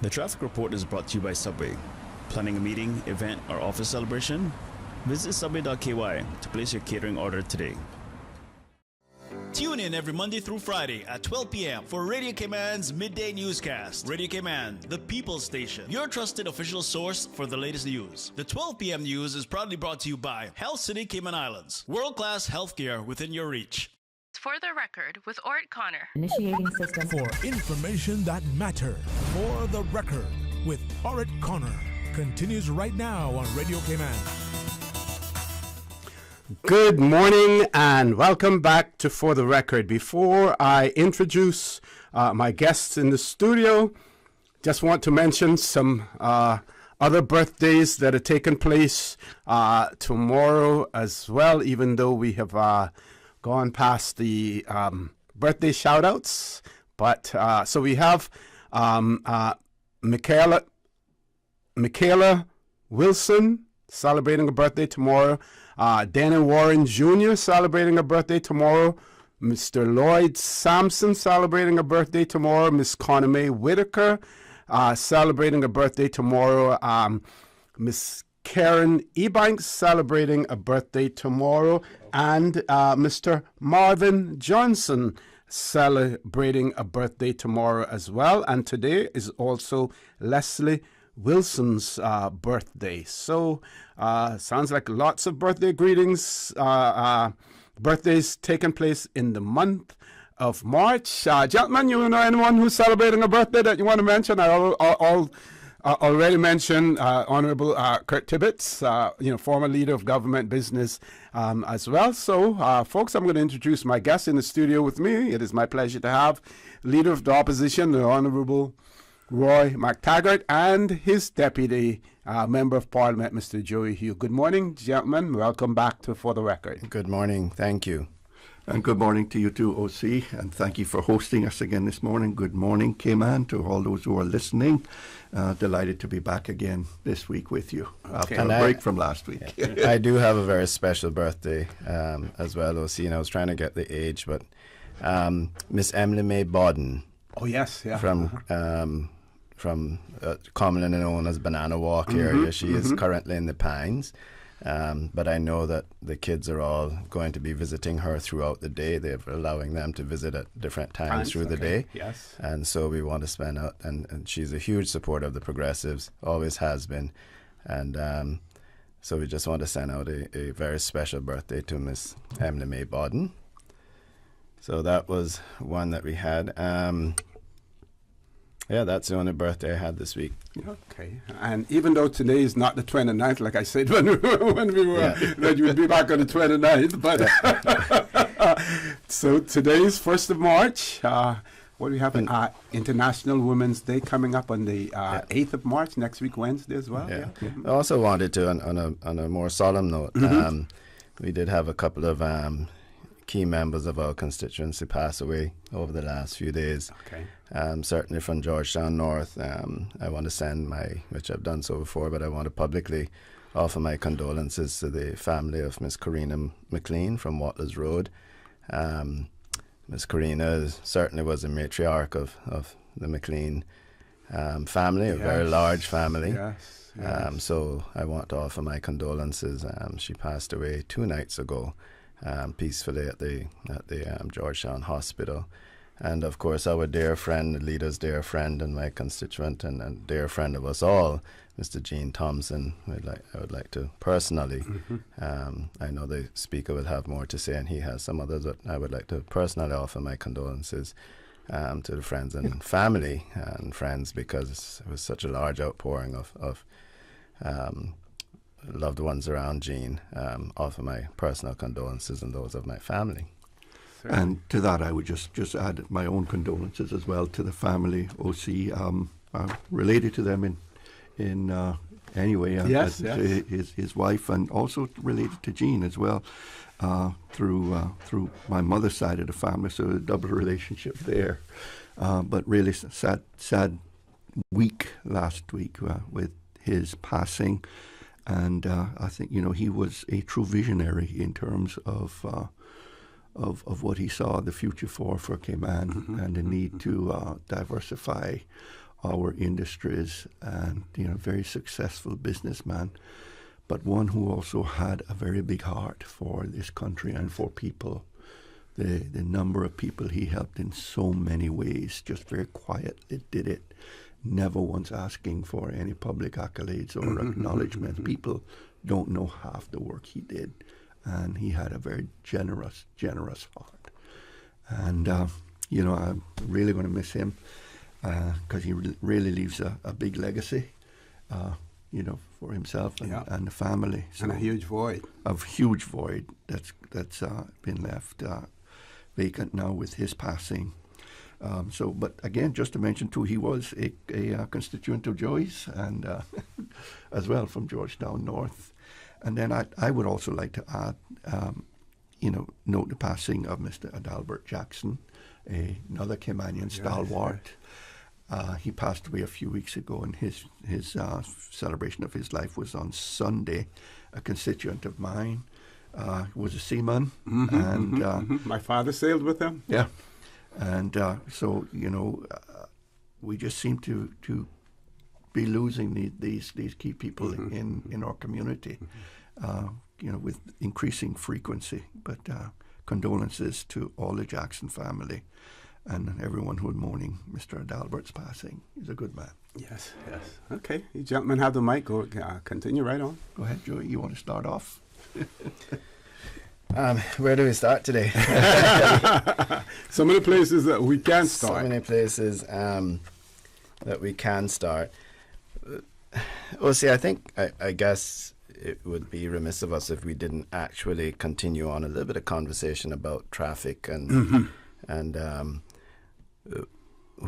The traffic report is brought to you by Subway. Planning a meeting, event, or office celebration? Visit subway.ky to place your catering order today. Tune in every Monday through Friday at 12 p.m. for Radio Cayman's Midday Newscast. Radio Cayman, the People's Station, your trusted official source for the latest news. The 12 p.m. news is proudly brought to you by Health City Cayman Islands. World-class healthcare within your reach. For the record, with Orrett Connor. Initiating system. For information that matter. For the record, with Orrett Connor. Continues right now on Radio Cayman. Good morning and welcome back to For the Record. Before I introduce my guests in the studio, just want to mention some other birthdays that are taking place tomorrow as well, even though we have gone gone past the birthday shout-outs. But so we have Michaela Wilson celebrating a birthday tomorrow. Dana Warren Jr. celebrating a birthday tomorrow. Mr. Lloyd Sampson celebrating a birthday tomorrow. Miss Connie Mae Whitaker celebrating a birthday tomorrow. Miss Karen Ebanks celebrating a birthday tomorrow. And Mr. Marvin Johnson celebrating a birthday tomorrow as well. And today is also Leslie Wilson's birthday. So sounds like lots of birthday greetings, birthdays taking place in the month of March. Gentlemen, you know anyone who's celebrating a birthday that you want to mention? I already mentioned Honorable Kurt Tibbetts, former leader of government business as well. So, folks, I'm going to introduce my guest in the studio with me. It is my pleasure to have Leader of the Opposition, the Honorable Roy McTaggart, and his deputy, Member of Parliament, Mr. Joey Hugh. Good morning, gentlemen. Welcome back to For the Record. Good morning. Thank you. And good morning to you too, OC, and thank you for hosting us again this morning. Good morning, Cayman, to all those who are listening. Delighted to be back again this week with you after a break from last week. I do have a very special birthday as well, OC, and I was trying to get the age, but Miss Emily Mae Bodden. Oh, yes, yeah. From commonly known as Banana Walk area. She is currently in the Pines. But I know that the kids are all going to be visiting her throughout the day. They're allowing them to visit at different times through the day. Yes. And so we want to spend out, and she's a huge supporter of the Progressives, always has been. And so we just want to send out a very special birthday to Miss Emily Mae Bodden. So that was one that we had. Yeah, that's the only birthday I had this week. Okay. And even though today is not the 29th, like I said when we were, that you would be back on the 29th, but so today is 1st of March. What do we have? International Women's Day coming up on the 8th of March, next week, Wednesday as well. Yeah. I also wanted to, on a more solemn note, we did have a couple of key members of our constituency pass away over the last few days. Okay. Certainly from Georgetown North, I want to send which I've done so before, but I want to publicly offer my condolences to the family of Miss Karina McLean from Watlers Road. Miss Karina certainly was a matriarch of the McLean family, a very large family. Yes. So I want to offer my condolences. She passed away 2 nights ago, peacefully at the Georgetown Hospital. And of course, our dear friend, the leader's dear friend, and my constituent, and dear friend of us all, Mr. Gene Thompson. I would like to personally. I know the speaker will have more to say, and he has some others. But I would like to personally offer my condolences to the friends and family and friends, because it was such a large outpouring of loved ones around Gene. Offer my personal condolences and those of my family. And to that, I would just add my own condolences as well to the family. OC, related to them in any way. Yes. His wife, and also related to Gene as well, through my mother's side of the family. So a double relationship there. But really sad week last week with his passing, and I think he was a true visionary in terms of what he saw the future for Cayman, and the need to diversify our industries, and very successful businessman, but one who also had a very big heart for this country and for people. The number of people he helped in so many ways, just very quietly did it, never once asking for any public accolades or acknowledgement. People don't know half the work he did. And he had a very generous heart. And, I'm really going to miss him, because he really leaves a big legacy, for himself and the family. So and a huge void. A huge void that's been left vacant now with his passing. But again, just to mention too, he was a constituent of Joey's, and as well from Georgetown North. And then I would also like to add, note the passing of Mr. Adalbert Jackson, another Caymanian stalwart. He passed away a few weeks ago, and his celebration of his life was on Sunday. A constituent of mine was a seaman, and my father sailed with him. Yeah, and so we just seem to be losing these key people in our community, with increasing frequency. But condolences to all the Jackson family and everyone who is mourning Mr. Adalbert's passing. He's a good man. Yes. Okay, you gentlemen have the mic. Go, continue right on. Go ahead, Joey. You want to start off? Where do we start today? Some of the places that we can start. So many places that we can start. Well, see, I guess it would be remiss of us if we didn't actually continue on a little bit of conversation about traffic and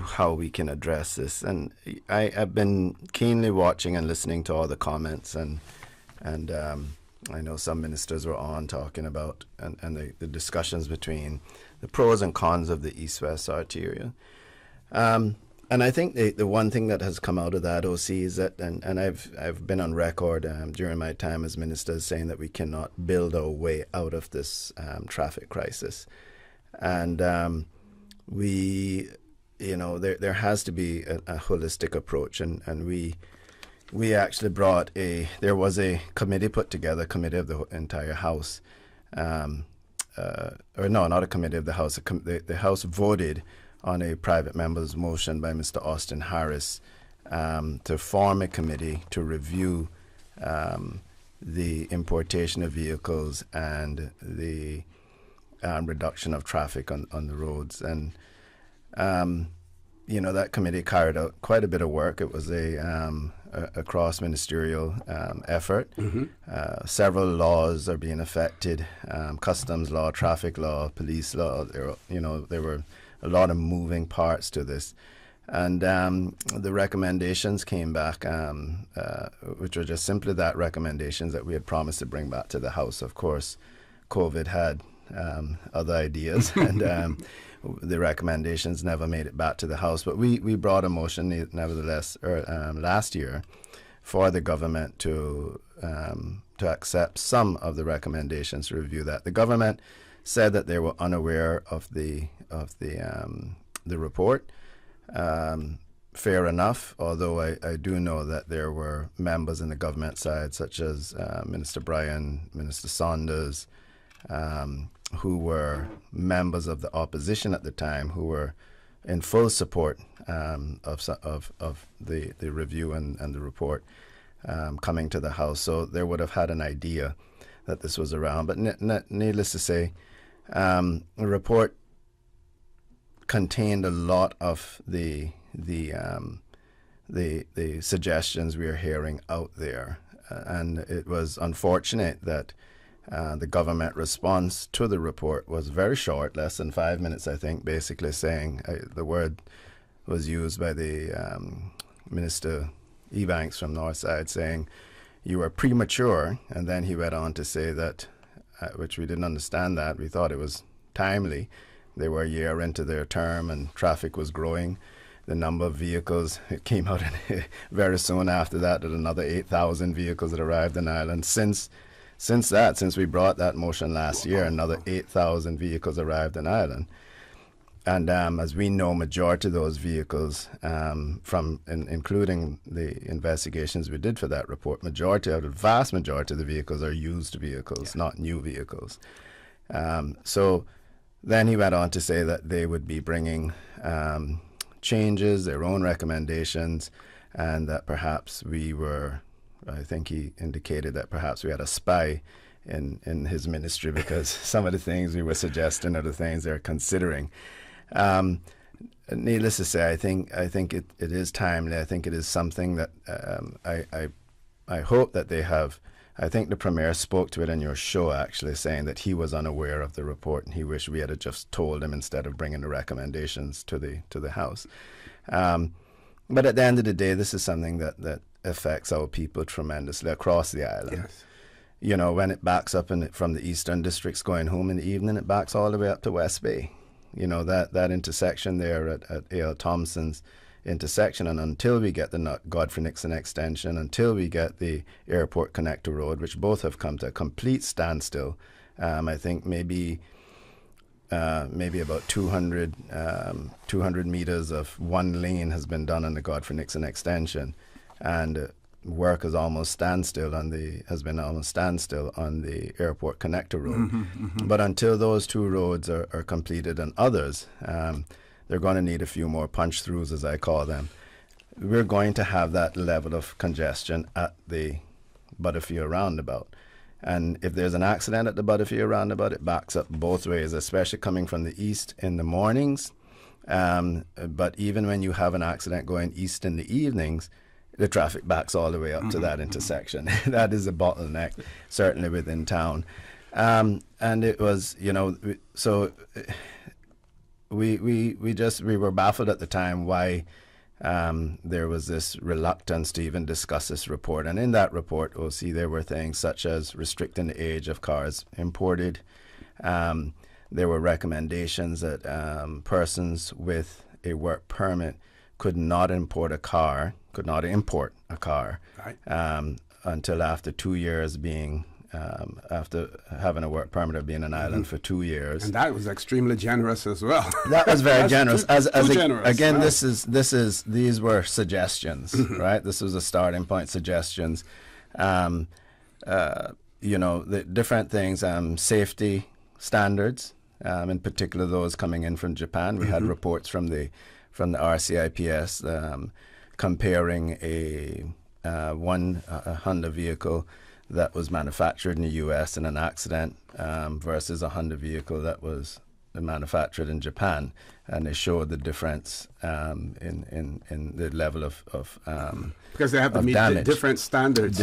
how we can address this. And I've been keenly watching and listening to all the comments, and I know some ministers were on talking about and the discussions between the pros and cons of the east-west arterial. And I think the one thing that has come out of that, OC, is that, and I've been on record during my time as minister saying that we cannot build our way out of this traffic crisis. And there has to be a holistic approach, and we actually there was a committee put together, a committee of the entire House, or no, not a committee of the House. The House voted on a private member's motion by Mr. Austin Harris to form a committee to review the importation of vehicles and the reduction of traffic on the roads. And that committee carried out quite a bit of work. It was a cross-ministerial effort. Several laws are being affected: customs law, traffic law, police law. There were a lot of moving parts to this, and the recommendations came back, which were just simply that, recommendations that we had promised to bring back to the House. Of course, COVID had other ideas, and the recommendations never made it back to the House. But we brought a motion, nevertheless, last year, for the government to accept some of the recommendations, to review that. The government said that they were unaware of the report. Fair enough, although I do know that there were members in the government side, such as Minister Bryan, Minister Saunders, who were members of the opposition at the time, who were in full support of the review and the report coming to the House. So they would have had an idea that this was around. But needless to say, the report contained a lot of the suggestions we are hearing out there, and it was unfortunate that the government response to the report was very short, less than 5 minutes, I think, basically saying, the word was used by the Minister Ebanks from Northside, saying, "You were premature," and then he went on to say that, which we didn't understand that. We thought it was timely. They were a year into their term and traffic was growing. The number of vehicles, it came out very soon after that another 8,000 vehicles had arrived in Ireland. Since we brought that motion last year, another 8,000 vehicles arrived in Ireland. And as we know, majority of those vehicles, including the investigations we did for that report, vast majority of the vehicles are used vehicles, not new vehicles. So then he went on to say that they would be bringing changes, their own recommendations, and that perhaps I think he indicated that perhaps we had a spy in his ministry, because some of the things we were suggesting are the things they're considering. Needless to say, I think it is timely. I think it is something that I hope that they have. I think the Premier spoke to it in your show, actually, saying that he was unaware of the report and he wished we had just told him instead of bringing the recommendations to the House. But at the end of the day, this is something that affects our people tremendously across the island. when it backs up from the eastern districts going home in the evening, it backs all the way up to West Bay. That intersection there at A.L. Thompson's intersection, and until we get the Godfrey-Nixon extension, until we get the Airport Connector Road, which both have come to a complete standstill, I think maybe about 200 meters of one lane has been done on the Godfrey-Nixon extension, and work is almost standstill on the Airport Connector Road. But until those two roads are completed and others, they're going to need a few more punch throughs, as I call them. We're going to have that level of congestion at the Butterfield roundabout. And if there's an accident at the Butterfield roundabout, it backs up both ways, especially coming from the east in the mornings. But even when you have an accident going east in the evenings, the traffic backs all the way up to that intersection. That is a bottleneck, certainly within town. And it was, so we were baffled at the time why there was this reluctance to even discuss this report. And in that report, we'll see there were things such as restricting the age of cars imported. There were recommendations that persons with a work permit could not import a car right. Until after 2 years being after having a work permit or being an island for 2 years. And that was extremely generous as well. That was very generous. Generous. Again, right. These were suggestions, right? This was a starting point, suggestions. The different things, safety standards, in particular those coming in from Japan. We had reports from the RCIPS comparing a Honda vehicle that was manufactured in the U.S. in an accident versus a Honda vehicle that was manufactured in Japan, and they showed the difference in the level of because they have to meet different standards.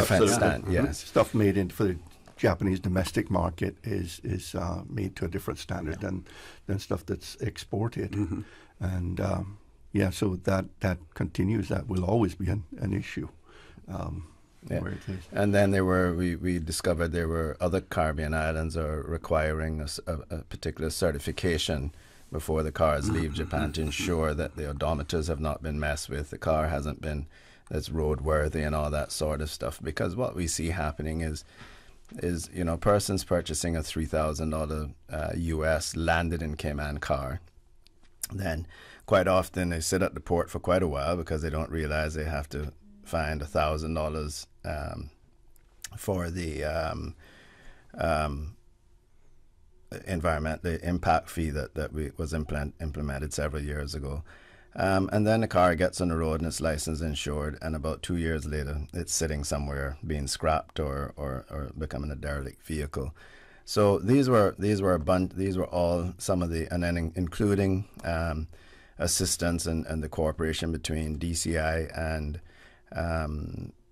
Yes. Stuff made for the Japanese domestic market is made to a different standard than stuff that's exported, and so that continues. That will always be an issue. And then we discovered there were other Caribbean islands are requiring a particular certification before the cars leave Japan to ensure that the odometers have not been messed with, the car hasn't been, that's roadworthy and all that sort of stuff. Because what we see happening is persons purchasing a $3,000 US landed in Cayman car, then quite often they sit at the port for quite a while because they don't realize they have to find $1,000 for the the impact fee that was implemented several years ago. And then the car gets on the road and it's licensed, insured, and about 2 years later it's sitting somewhere being scrapped or becoming a derelict vehicle. So these were all some of the, and then including assistance and the cooperation between DCI and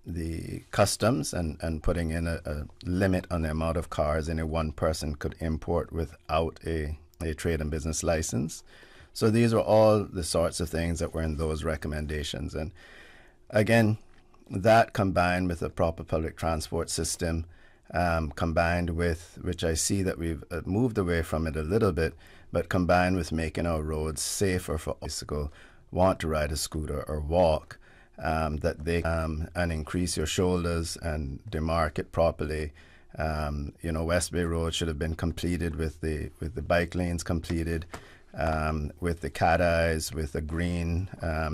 the customs and putting in a limit on the amount of cars any one person could import without a trade and business license. So these were all the sorts of things that were in those recommendations. And again, that combined with a proper public transport system, combined with, which I see that we've moved away from it a little bit, but combined with making our roads safer for bicycle, want to ride a scooter or walk, that they and increase your shoulders and demark it properly. West Bay Road should have been completed with the bike lanes completed, with the cat eyes, with a green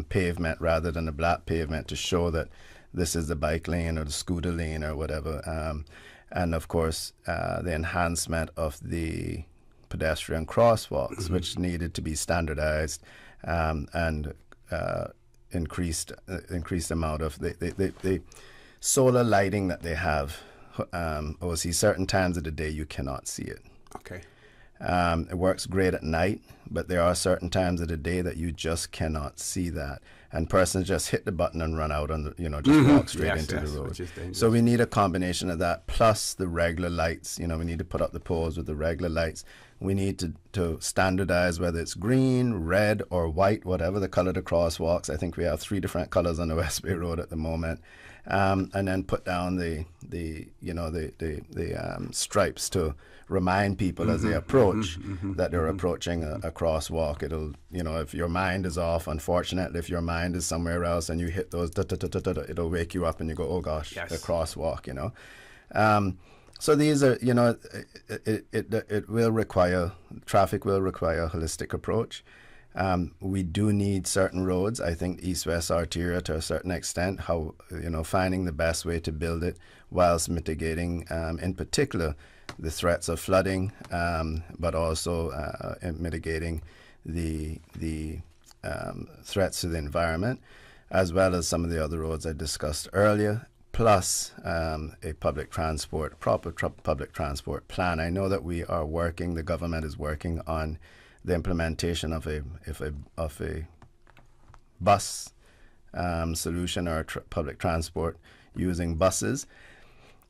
pavement rather than a black pavement to show that this is the bike lane or the scooter lane or whatever. And of course, the enhancement of the pedestrian crosswalks, which needed to be standardized and increased amount of the solar lighting that they have. Obviously, certain times of the day you cannot see it. Okay. It works great at night, but there are certain times of the day that you just cannot see that. And persons just hit the button and run out on just walk straight into the road. So we need a combination of that plus the regular lights. We need to put up the poles with the regular lights. We need to standardize whether it's green, red, or white, whatever the color the crosswalks. I think we have 3 different colors on the West Bay Road at the moment. And then put down the stripes to remind people as they approach that they're approaching a crosswalk. It'll, if your mind is off, unfortunately, if your mind is somewhere else and you hit those, it'll wake you up and you go, oh gosh, the crosswalk, So these are, it will require, traffic will require a holistic approach. We do need certain roads. I think east-west arteria to a certain extent, finding the best way to build it whilst mitigating, in particular, the threats of flooding, but also mitigating the threats to the environment, as well as some of the other roads I discussed earlier, plus a public transport, proper public transport plan. I know that the government is working on the implementation of a bus solution or public transport using buses.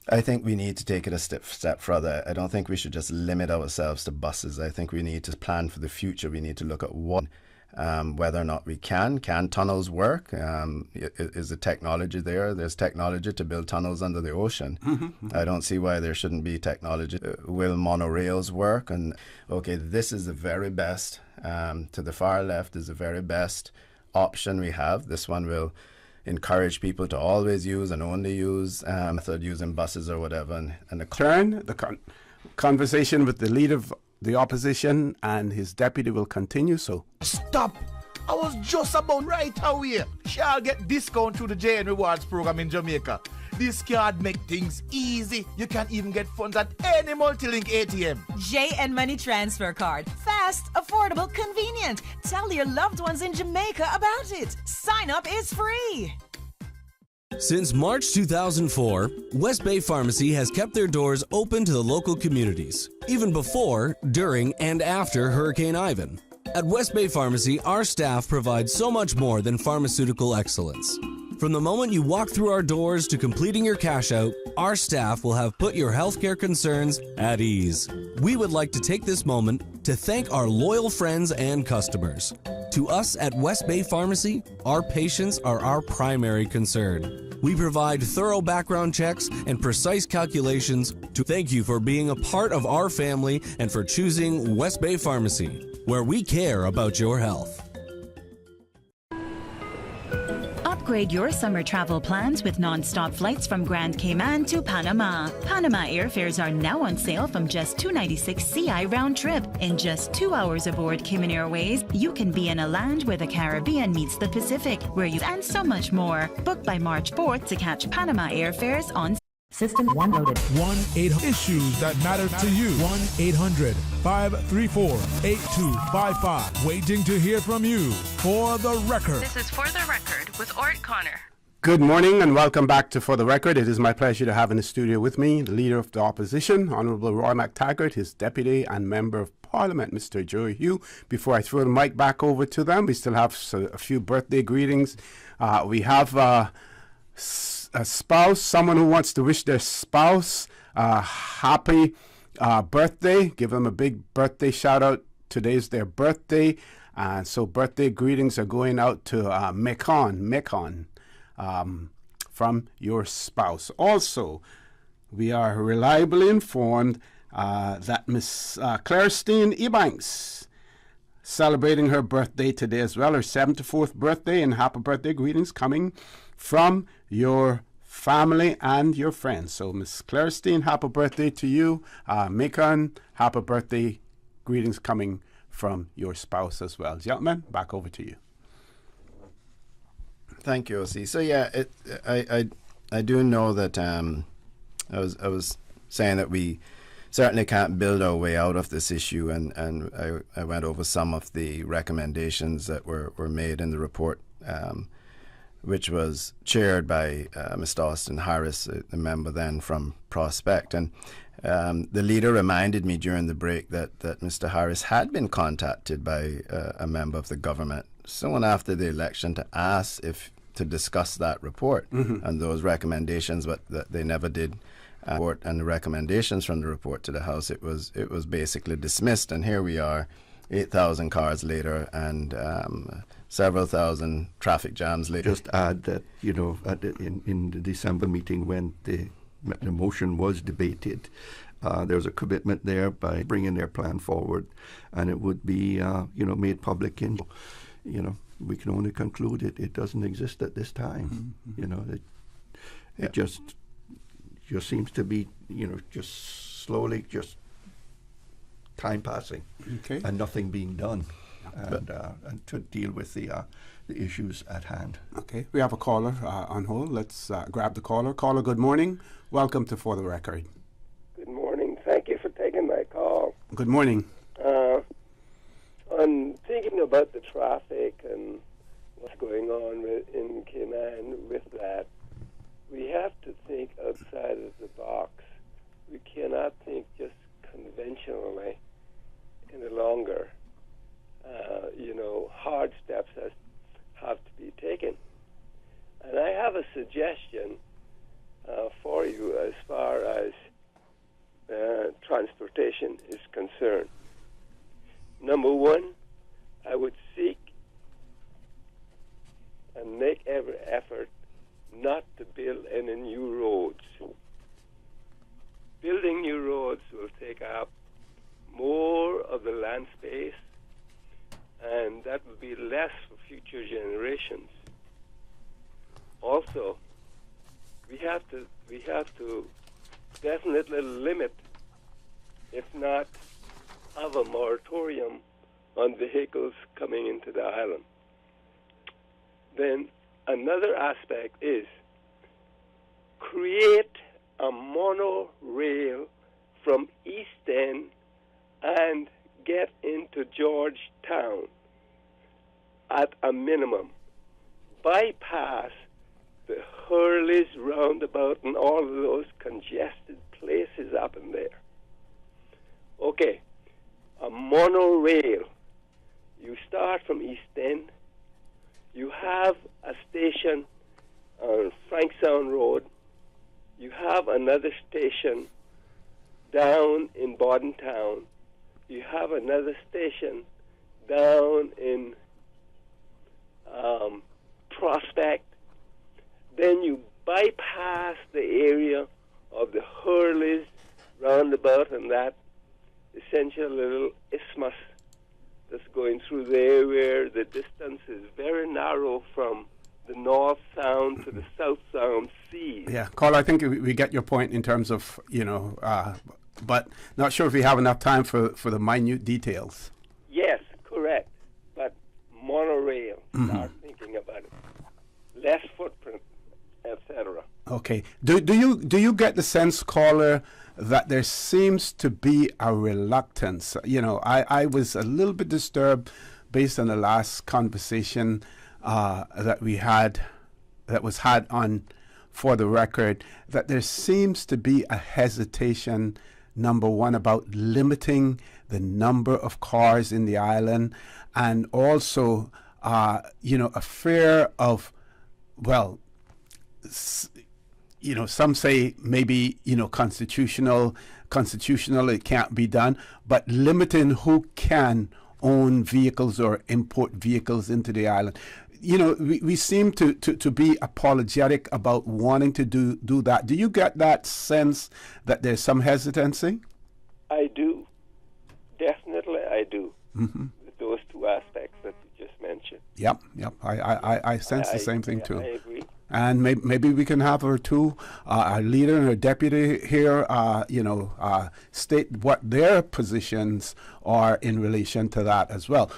I think we need to take it a step further. I don't think we should just limit ourselves to buses. I think we need to plan for the future. We need to look at whether or not we can tunnels work? Is the technology there? There's technology to build tunnels under the ocean. I don't see why there shouldn't be technology. Will monorails work? And okay, this is the very best. To the far left is the very best option we have. This one will encourage people to always use and only use method using buses or whatever. And the conversation with the leader of the opposition and his deputy will continue. So stop. I was just about right away. Shall get discount through the JN Rewards program in Jamaica. This card make things easy. You can even get funds at any multi-link ATM. JN Money Transfer Card. Fast, affordable, convenient. Tell your loved ones in Jamaica about it. Sign up is free. Since March 2004, West Bay Pharmacy has kept their doors open to the local communities, even before, during, and after Hurricane Ivan. At West Bay Pharmacy, our staff provides so much more than pharmaceutical excellence. From the moment you walk through our doors to completing your cash out, our staff will have put your healthcare concerns at ease. We would like to take this moment to thank our loyal friends and customers. To us at West Bay Pharmacy, our patients are our primary concern. We provide thorough background checks and precise calculations to thank you for being a part of our family and for choosing West Bay Pharmacy, where we care about your health. Upgrade your summer travel plans with non-stop flights from Grand Cayman to Panama. Panama airfares are now on sale from just $296 CI round trip. In just 2 hours aboard Cayman Airways, you can be in a land where the Caribbean meets the Pacific, and so much more. Book by March 4th to catch Panama airfares on System 1 loaded. 1-800 issues that matter to you. 1-800-534-8255. Waiting to hear from you. For the Record. This is For the Record with Orrett Connor. good morning and welcome back to For the Record. It is my pleasure to have in the studio with me the Leader of the Opposition, Honourable Roy McTaggart, his Deputy and Member of Parliament, Mr. Joe Hugh. Before I throw the mic back over to them, we still have a few birthday greetings. We have a spouse, someone who wants to wish their spouse a happy birthday. Give them a big birthday shout out. Today's their birthday. And so birthday greetings are going out to Mekon, from your spouse. Also, we are reliably informed that Miss Claristine Ebanks celebrating her birthday today as well, her 74th birthday, and happy birthday greetings coming from your family and your friends. So Miss Claristine, happy birthday to you. Mekon, happy birthday greetings coming from your spouse as well. Gentlemen, back over to you. Thank you, O.C. So yeah, I do know that I was saying that we certainly can't build our way out of this issue, and I went over some of the recommendations that were made in the report, which was chaired by Mr. Austin Harris, the member then from Prospect. And the leader reminded me during the break that Mr. Harris had been contacted by a member of the government soon after the election to ask to discuss that report and those recommendations, but that they never did and the recommendations from the report to the House, it was basically dismissed. And here we are, 8,000 cars later, and several thousand traffic jams later. Just add that, in the December meeting when the motion was debated, there was a commitment there by bringing their plan forward, and it would be, made public. We can only conclude it doesn't exist at this time. Mm-hmm. It just seems to be, just slowly, just time passing, and nothing being done, and to deal with the issues at hand. Okay, we have a caller on hold. Let's grab the caller. Caller, good morning. Welcome to For the Record. Good morning. Thank you for taking my call. Good morning. I'm thinking about the traffic and what's going on in Cayman with that. We have to think outside of the box. We cannot think just conventionally any longer. Hard steps have to be taken. And I have a suggestion for you as far as transportation is concerned. Number one, I would seek and make every effort not to build any new roads. Building new roads will take up more of the land space, and that will be less for future generations. Also, we have to definitely limit, if not have a moratorium on vehicles coming into the island. Then another aspect is create a monorail from East End and get into Georgetown at a minimum. Bypass the Hurley's roundabout and all of those congested places up in there. Okay, a monorail. You start from East End. You have a station on Frankstown Road. You have another station down in Bordentown. You have another station down in Prospect. Then you bypass the area of the Hurley's roundabout and that essential little isthmus that's going through there where the distance is very narrow from the North Sound to the South Sound seas. Yeah, Carl, I think we get your point in terms of, but not sure if we have enough time for the minute details. Yes, correct. But monorail, start thinking about it. Less footprint, etc. Okay. Do you get the sense, caller, that there seems to be a reluctance? I was a little bit disturbed based on the last conversation that was had on For the Record, that there seems to be a hesitation, number one, about limiting the number of cars in the island, and also, a fear of, some say maybe, constitutional, it can't be done, but limiting who can own vehicles or import vehicles into the island. We seem to be apologetic about wanting to do that. Do you get that sense that there's some hesitancy? I do. Definitely I do. Mm-hmm. With those two aspects that you just mentioned. Yep. I sense the same thing too. I agree. And maybe we can have her too, a leader and a deputy here, state what their positions are in relation to that as well.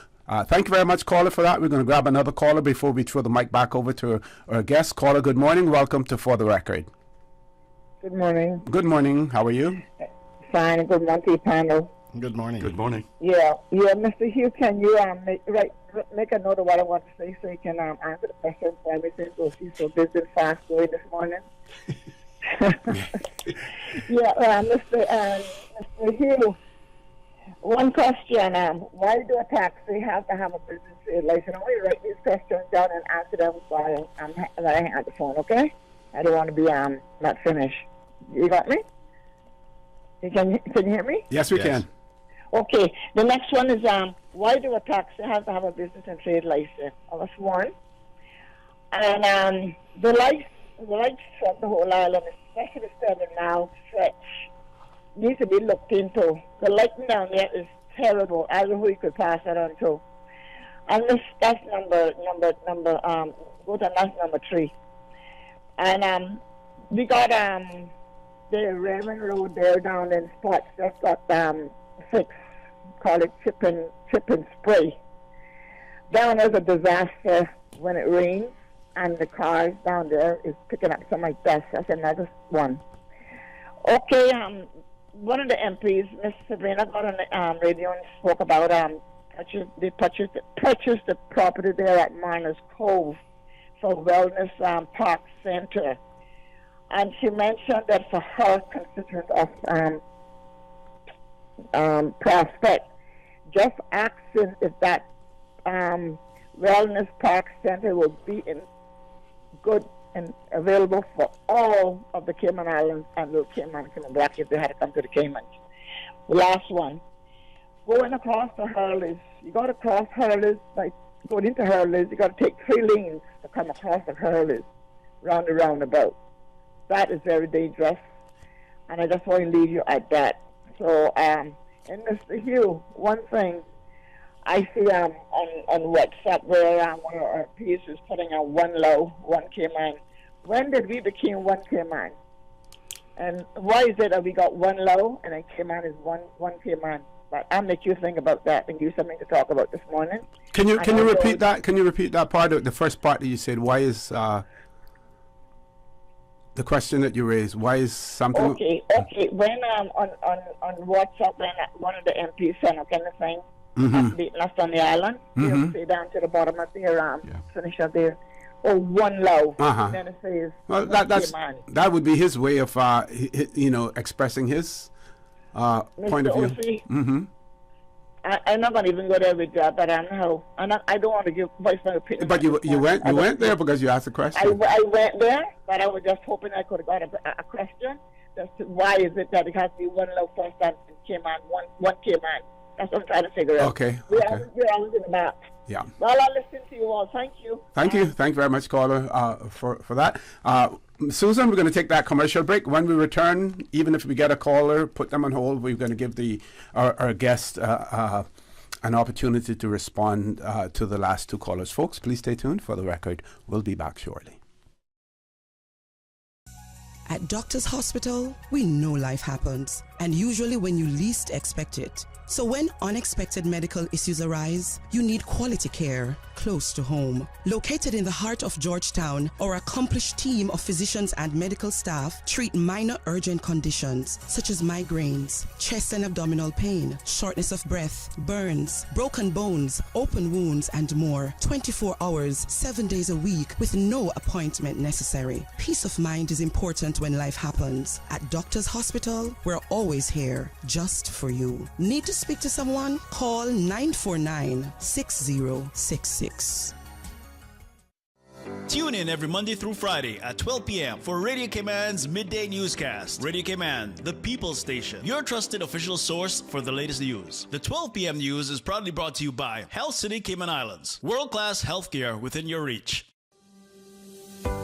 Thank you very much, caller, for that. We're going to grab another caller before we throw the mic back over to our guest. Caller, good morning. Welcome to For the Record. Good morning. Good morning. How are you? Fine. Good morning, panel. Good morning. Good morning. Yeah, Mr. Hugh, can you make a note of what I want to say so you can answer the question for me, since she's so busy and fast going this morning? Mr. Hugh, one question. Why do a taxi have to have a business license? I want you to write these questions down and answer them while I hang on the phone, okay? I don't want to be not finished. You got me? Can you hear me? Yes, we can. Okay. The next one is why do a taxi have to have a business and trade license? I was one. And the lights throughout the whole island, especially Southern now stretch, needs to be looked into. The lighting down there is terrible. I don't know who you could pass that on to. And that's number go to that's number 3. And we got the Raymond Road there down in spots that's got fixed, call it chip and spray. Down there's a disaster when it rains, and the cars down there is picking up some like dust. That's another one. Okay, one of the MPs, Miss Sabrina, got on the radio and spoke about they purchased the property there at Marner's Cove for Wellness Park Center. And she mentioned that for her constituent of Prospect, just asking if that Wellness Park Center will be in good and available for all of the Cayman Islands and Little Cayman and Black if they had to come to the Caymans. The last one. Going across the Hurleys, you got to cross Hurleys, by going into Hurleys, you got to take 3 lanes to come across the Hurleys, round the roundabout. That is very dangerous, and I just want to leave you at that. So, and Mr. Hugh, one thing I see on WhatsApp where one of our peers is putting on 1 low, 1 Cayman. When did we become 1 Cayman? And why is it that we got 1 low and then Cayman is 1 Cayman? But I'll make you think about that and give you something to talk about this morning. Can you repeat that? Can you repeat that part of the first part that you said? Why is the question that you raised? Why is something? Okay. When on WhatsApp, when one of the MPs sent a kind of thing, beating us on the island, they'll say down to the bottom of their finish up there. Or 1 low. Then it says. Well, that would be his way of expressing his point of view. I'm not going to even go there with that, but I know. I don't want to give voice my opinion. But you went there because you asked a question. I went there, but I was just hoping I could have got a question. As to why is it that it has to be 1 low first and Cayman, one Cayman? That's what I'm trying to figure out. Okay. We're always in the back. Yeah. Well, I'll listen to you all. Thank you. Thank you very much, caller, for that. Susan, we're going to take that commercial break. When we return, even if we get a caller, put them on hold. We're going to give our guest an opportunity to respond to the last 2 callers. Folks, please stay tuned. For the record, we'll be back shortly. At Doctors Hospital, we know life happens, and usually when you least expect it. So when unexpected medical issues arise, you need quality care close to home. Located in the heart of Georgetown, our accomplished team of physicians and medical staff treat minor urgent conditions such as migraines, chest and abdominal pain, shortness of breath, burns, broken bones, open wounds, and more. 24 hours, 7 days a week with no appointment necessary. Peace of mind is important when life happens. At Doctors Hospital, we're always here just for you. Need to speak to someone? Call 949-6066. Tune in every Monday through Friday at 12 p.m. for Radio Cayman's Midday Newscast. Radio Cayman, the people's station. Your trusted official source for the latest news. The 12 p.m. news is proudly brought to you by Health City Cayman Islands. World-class healthcare within your reach.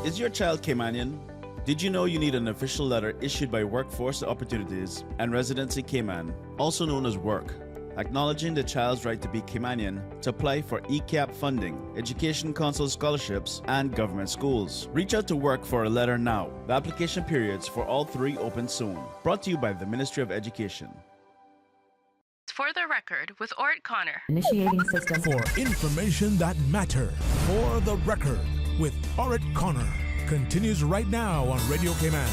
Is your child Caymanian? Did you know you need an official letter issued by Workforce Opportunities and Residency Cayman, also known as WORK, acknowledging the child's right to be Caymanian to apply for ECAP funding, Education Council scholarships, and government schools? Reach out to WORK for a letter now. The application periods for all 3 open soon. Brought to you by the Ministry of Education. For the record, with Orrett Connor. Initiating system. For information that matter. For the record, with Orrett Connor. Continues right now on Radio Cayman.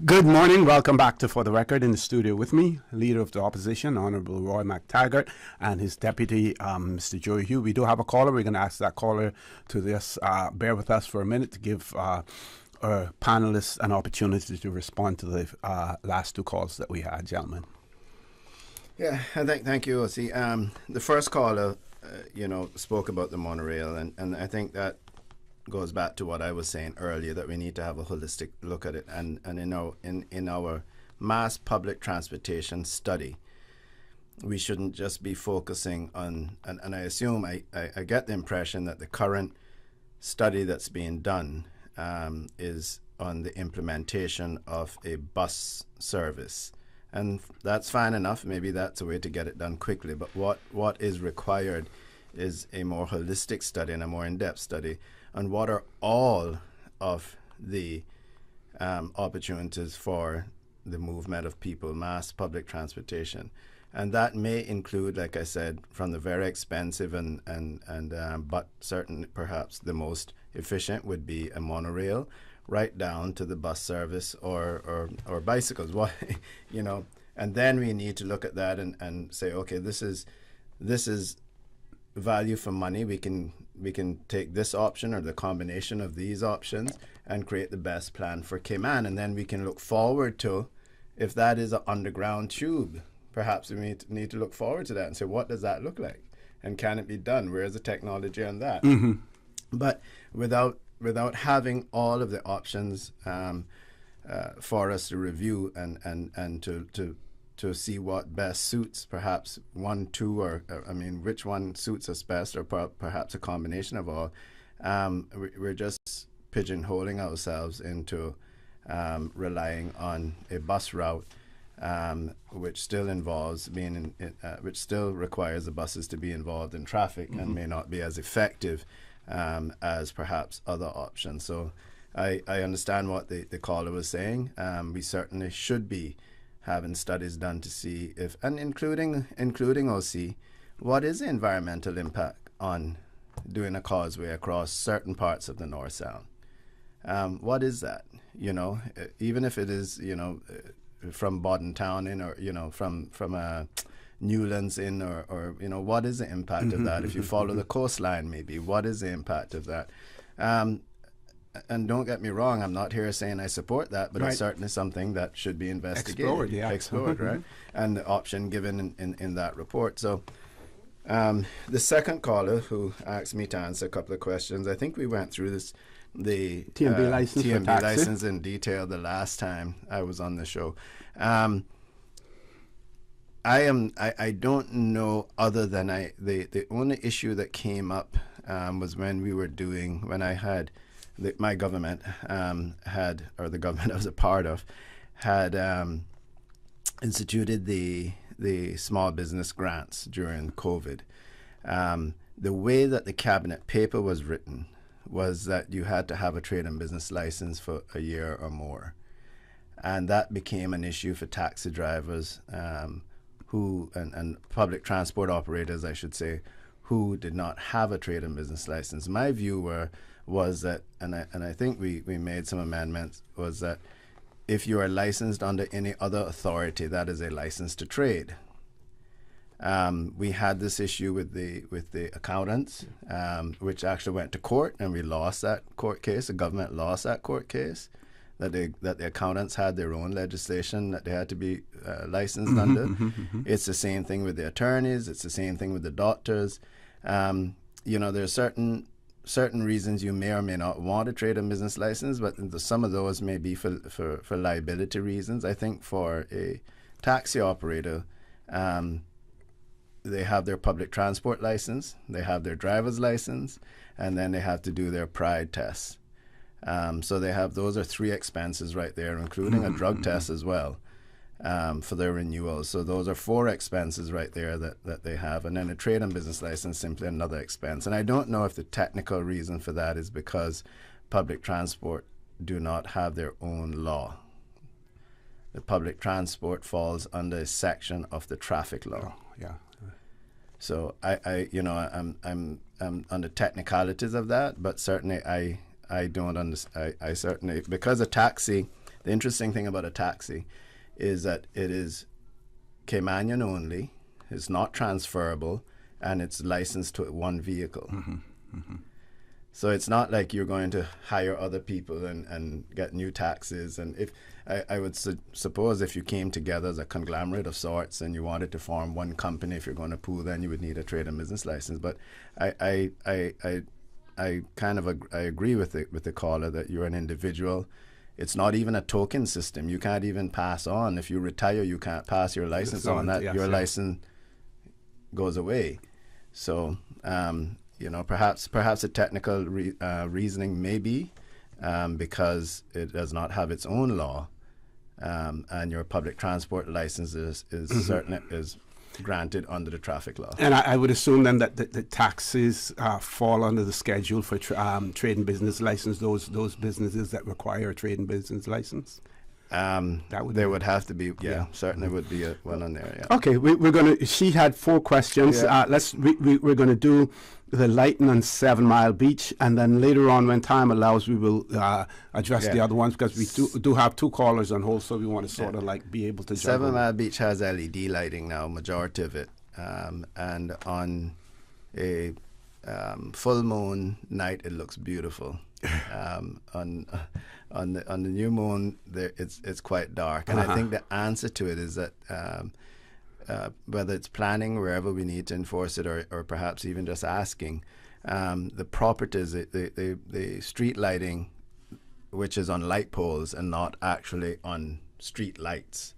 Good morning. Welcome back to For the Record. In the studio with me, Leader of the Opposition, Honourable Roy McTaggart, and his Deputy, Mr. Joey Hugh. We do have a caller. We're going to ask that caller to just bear with us for a minute to give our panelists an opportunity to respond to the last 2 calls that we had, gentlemen. Yeah, thank you, O.C. The first caller, spoke about the monorail, and I think that goes back to what I was saying earlier, that we need to have a holistic look at it. And in our mass public transportation study, we shouldn't just be focusing on, and I assume, I get the impression that the current study that's being done is on the implementation of a bus service. And that's fine enough. Maybe that's a way to get it done quickly. But what is required is a more holistic study and a more in-depth study on what are all of the opportunities for the movement of people, mass public transportation. And that may include, like I said, from the very expensive but certainly perhaps the most efficient would be a monorail, right down to the bus service or bicycles. And then we need to look at that and say, okay, this is value for money. We can take this option or the combination of these options and create the best plan for Cayman, and then we can look forward to, if that is an underground tube, perhaps we need to look forward to that and say, what does that look like? And can it be done? Where's the technology on that? Mm-hmm. But without having all of the options for us to review and to see what best suits, perhaps one, two, or which one suits us best, or perhaps a combination of all, we're just pigeonholing ourselves into relying on a bus route, which still involves which still requires the buses to be involved in traffic, mm-hmm. and may not be as effective as perhaps other options. So I understand what the caller was saying. We certainly should be having studies done to see if, and including OC, what is the environmental impact on doing a causeway across certain parts of the North Sound. What is that? Even if it is, from Bodden Town in, or, from Newlands in, or what is the impact of that? If you follow the coastline, maybe, what is the impact of that? And don't get me wrong, I'm not here saying I support that, but It's certainly something that should be investigated. Explored, right? And the option given in that report. So the second caller who asked me to answer a couple of questions, I think we went through the TMB license in detail the last time I was on the show. I don't know, other than the only issue that came up was when I had my government or the government I was a part of had instituted the small business grants during COVID. The way that the cabinet paper was written was that you had to have a trade and business license for a year or more. And that became an issue for taxi drivers and public transport operators, I should say, who did not have a trade and business license. My view was that, and I think we made some amendments, was that if you are licensed under any other authority, that is a license to trade. We had this issue with the accountants, which actually went to court, and we lost that court case. The government lost that court case, that the accountants had their own legislation that they had to be licensed under. It's the same thing with the attorneys. It's the same thing with the doctors. There's certain reasons you may or may not want a trade and business license, but some of those may be for liability reasons. I think for a taxi operator, they have their public transport license, they have their driver's license, and then they have to do their pride tests. So those are 3 expenses right there, including a drug test as well, for their renewal. So those are 4 expenses right there that they have. And then a trade and business license, simply another expense. And I don't know if the technical reason for that is because public transport do not have their own law. The public transport falls under a section of the traffic law. Yeah. So I'm on the technicalities of that, but certainly I don't understand. I certainly, because a taxi, the interesting thing about a taxi is that it is Caymanian only, it's not transferable, and it's licensed to one vehicle. So it's not like you're going to hire other people and get new taxes. And if I would suppose if you came together as a conglomerate of sorts and you wanted to form one company, if you're going to pool, then you would need a trade and business license. But I I agree with the caller that you're an individual. It's not even a token system. You can't even pass on. If you retire, you can't pass your license on. That your license goes away. So perhaps a technical reasoning may be because it does not have its own law, and your public transport license is certainly is granted under the traffic law. And I would assume then that the taxes fall under the schedule for trade and business license, those businesses that require a trade and business license. There would have to be, certainly would be one on there. Yeah. Okay, we're going to. She had 4 questions. Yeah. We're going to do the lighting on 7 Mile Beach, and then later on, when time allows, we will address the other ones, because we do have 2 callers on hold, so we want to sort of like be able to. 7 Mile Beach has LED lighting now, majority of it, and on a full moon night, it looks beautiful. On the new moon, it's quite dark, and I think the answer to it is that whether it's planning wherever we need to enforce it, or perhaps even just asking the properties, the street lighting, which is on light poles and not actually on street lights.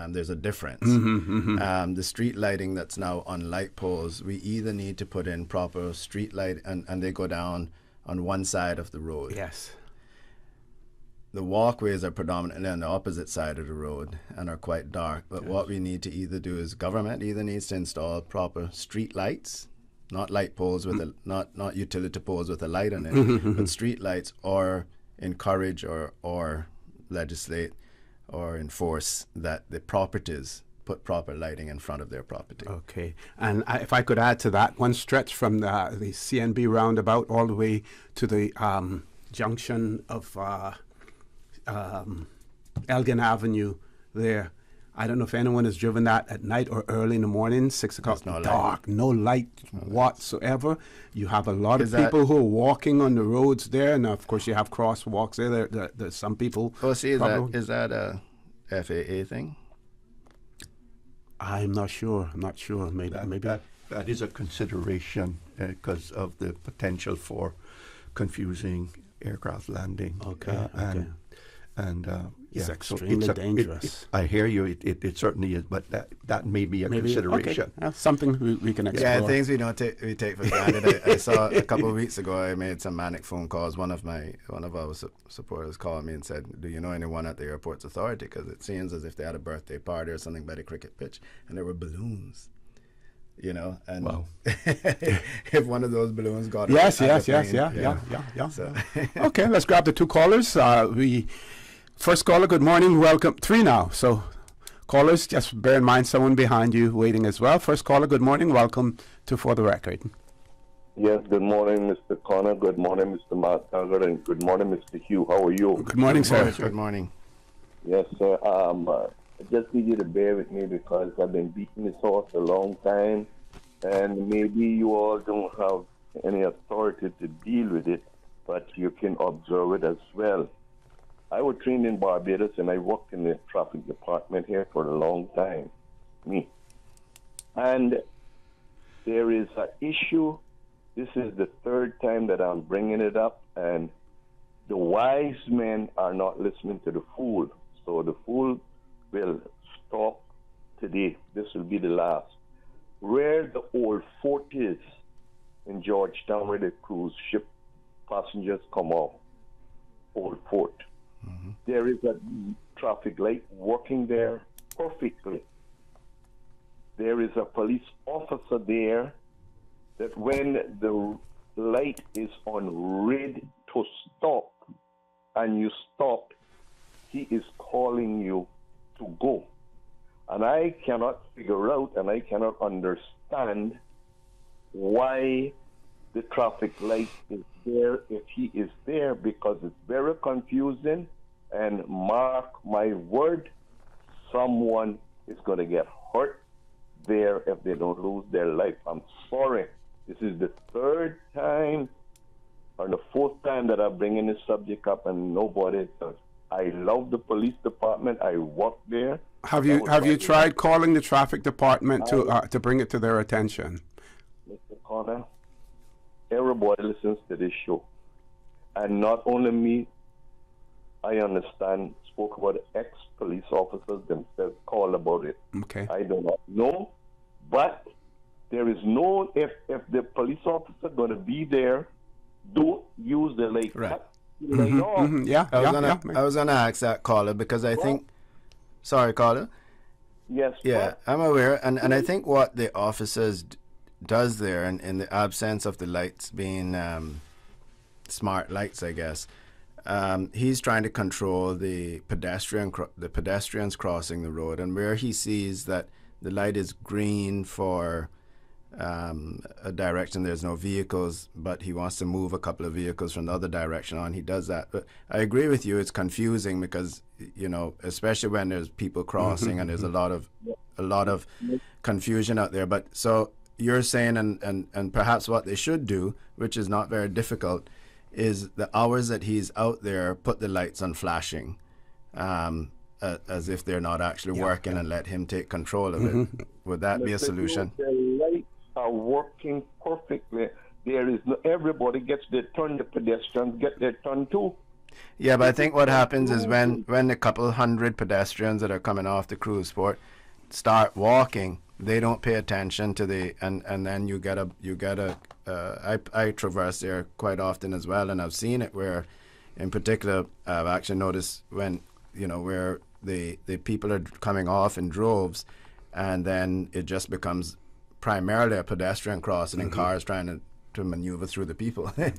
There's a difference. The street lighting that's now on light poles, we either need to put in proper street light, and they go down on one side of the road. Yes. The walkways are predominantly on the opposite side of the road and are quite dark. But what we need to either do is government either needs to install proper street lights, not light poles with not utility poles with a light on it, but street lights, or encourage or legislate or enforce that the properties put proper lighting in front of their property. Okay, and if I could add to that, one stretch from the CNB roundabout all the way to the junction of Elgin Avenue there. I don't know if anyone has driven that at night or early in the morning, 6 o'clock, dark, no light whatsoever. You have a lot of people who are walking on the roads there, and of course you have crosswalks there. There's some people. Oh, see, is that a FAA thing? I'm not sure. Maybe that is a consideration because of the potential for confusing aircraft landing. It's extremely dangerous. I hear you. It certainly is, but that may be a consideration. Okay. Something we can explore. Yeah, things we take for granted. I saw a couple of weeks ago. I made some manic phone calls. One of our supporters called me and said, "Do you know anyone at the airport's authority? Because it seems as if they had a birthday party or something by the cricket pitch, and there were balloons." And wow. If one of those balloons got yeah. So. Okay, let's grab the 2 callers. First caller, good morning, welcome. 3 now, so callers, just bear in mind someone behind you waiting as well. First caller, good morning, welcome to For the Record. Yes, good morning, Mr. Connor. Good morning, Mr. McTaggart, and good morning, Mr. Hugh. How are you? Good morning, sir. Good morning. Yes, sir. I just need you to bear with me because I've been beating this horse a long time, and maybe you all don't have any authority to deal with it, but you can observe it as well. I was trained in Barbados, and I worked in the traffic department here for a long time. And there is an issue. This is the 3rd time that I'm bringing it up, and the wise men are not listening to the fool. So the fool will stop today. This will be the last. Where the old fort is in Georgetown, where the cruise ship passengers come off, old fort. There is a traffic light working there perfectly. There is a police officer there that when the light is on red to stop and you stop, he is calling you to go. And I cannot figure out and I cannot understand why the traffic light is there if he is there, because it's very confusing. And mark my word, someone is going to get hurt there if they don't lose their life. I'm sorry. This is the 3rd time or the 4th time that I'm bringing this subject up, and nobody does. I love the police department. I work there. Have you tried calling the traffic department to bring it to their attention? Mr. Connor, everybody listens to this show. And not only me, I understand, spoke about ex-police officers themselves, called about it. Okay. I do not know, but there is no, if the police officer going to be there, don't use the lake. Right. Yeah, I was gonna ask that, caller, because I think. Sorry, caller. Yes. Yeah, I'm aware, and I think what the officers does there, in the absence of the lights being smart lights, I guess, he's trying to control the pedestrians crossing the road, and where he sees that the light is green for a direction, there's no vehicles, but he wants to move a couple of vehicles from the other direction on, he does that. But I agree with you, it's confusing because, especially when there's people crossing and there's a lot of confusion out there. But so you're saying, and perhaps what they should do, which is not very difficult, is the hours that he's out there, put the lights on flashing, as if they're not actually working, and let him take control of it. Would that be a solution? The lights are working perfectly. There is no, everybody gets their turn, the pedestrians get their turn too. Yeah, but I think what happens is when a couple hundred pedestrians that are coming off the cruise port start walking, they don't pay attention to and then you get a I traverse there quite often as well, and I've seen it where, in particular, I've actually noticed when, where the people are coming off in droves, and then it just becomes primarily a pedestrian crossing and cars trying to maneuver through the people. But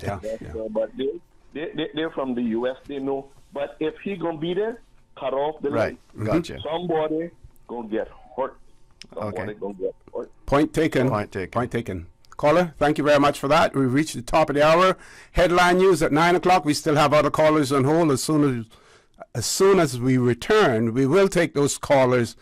they're from the U.S., they know. But if he going to be there, cut off the light. Gotcha. Somebody going to get hurt. Somebody going to get hurt. Point taken. Caller, thank you very much for that. We've reached the top of the hour. Headline news at 9 o'clock. We still have other callers on hold. As soon as we return, we will take those callers.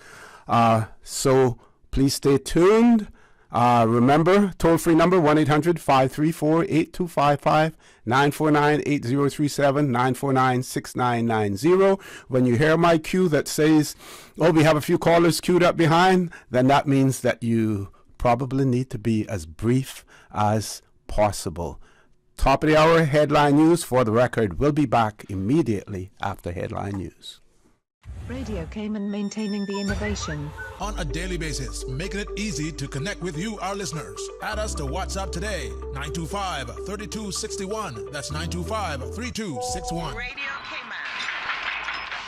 So please stay tuned. Remember, toll-free number 1-800-534-8255, 949-8037, 949-6990. When you hear my cue that says, oh, we have a few callers queued up behind, then that means that you probably need to be as brief as possible. Top of the hour, headline news for the record. We'll be back immediately after headline news. Radio Cayman, maintaining the innovation. On a daily basis, making it easy to connect with you, our listeners. Add us to WhatsApp today, 925-3261. That's 925-3261. Radio Cayman.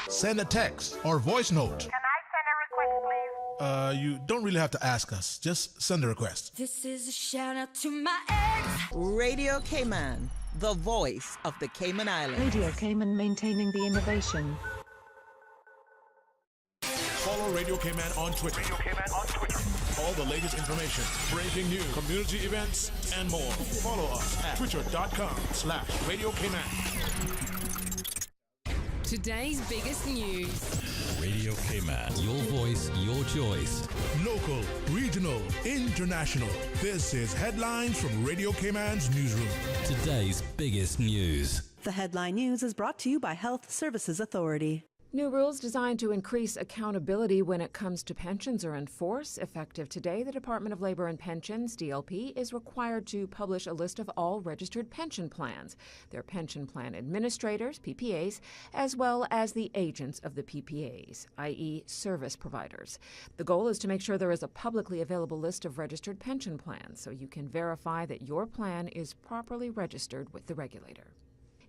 Send a text or voice note. Can I send a request, please? You don't really have to ask us. Just send a request. This is a shout out to my ex. Radio Cayman, the voice of the Cayman Islands. Radio Cayman, maintaining the innovation. Follow Radio Cayman on Twitter. All the latest information, breaking news, community events, and more. Follow us at twitter.com/Radio Cayman. Today's biggest news. Radio Cayman, your voice, your choice. Local, regional, international. This is Headlines from Radio Cayman's newsroom. Today's biggest news. The Headline News is brought to you by Health Services Authority. New rules designed to increase accountability when it comes to pensions are in force. Effective today, the Department of Labor and Pensions, DLP, is required to publish a list of all registered pension plans, their pension plan administrators, PPAs, as well as the agents of the PPAs, i.e. service providers. The goal is to make sure there is a publicly available list of registered pension plans so you can verify that your plan is properly registered with the regulator.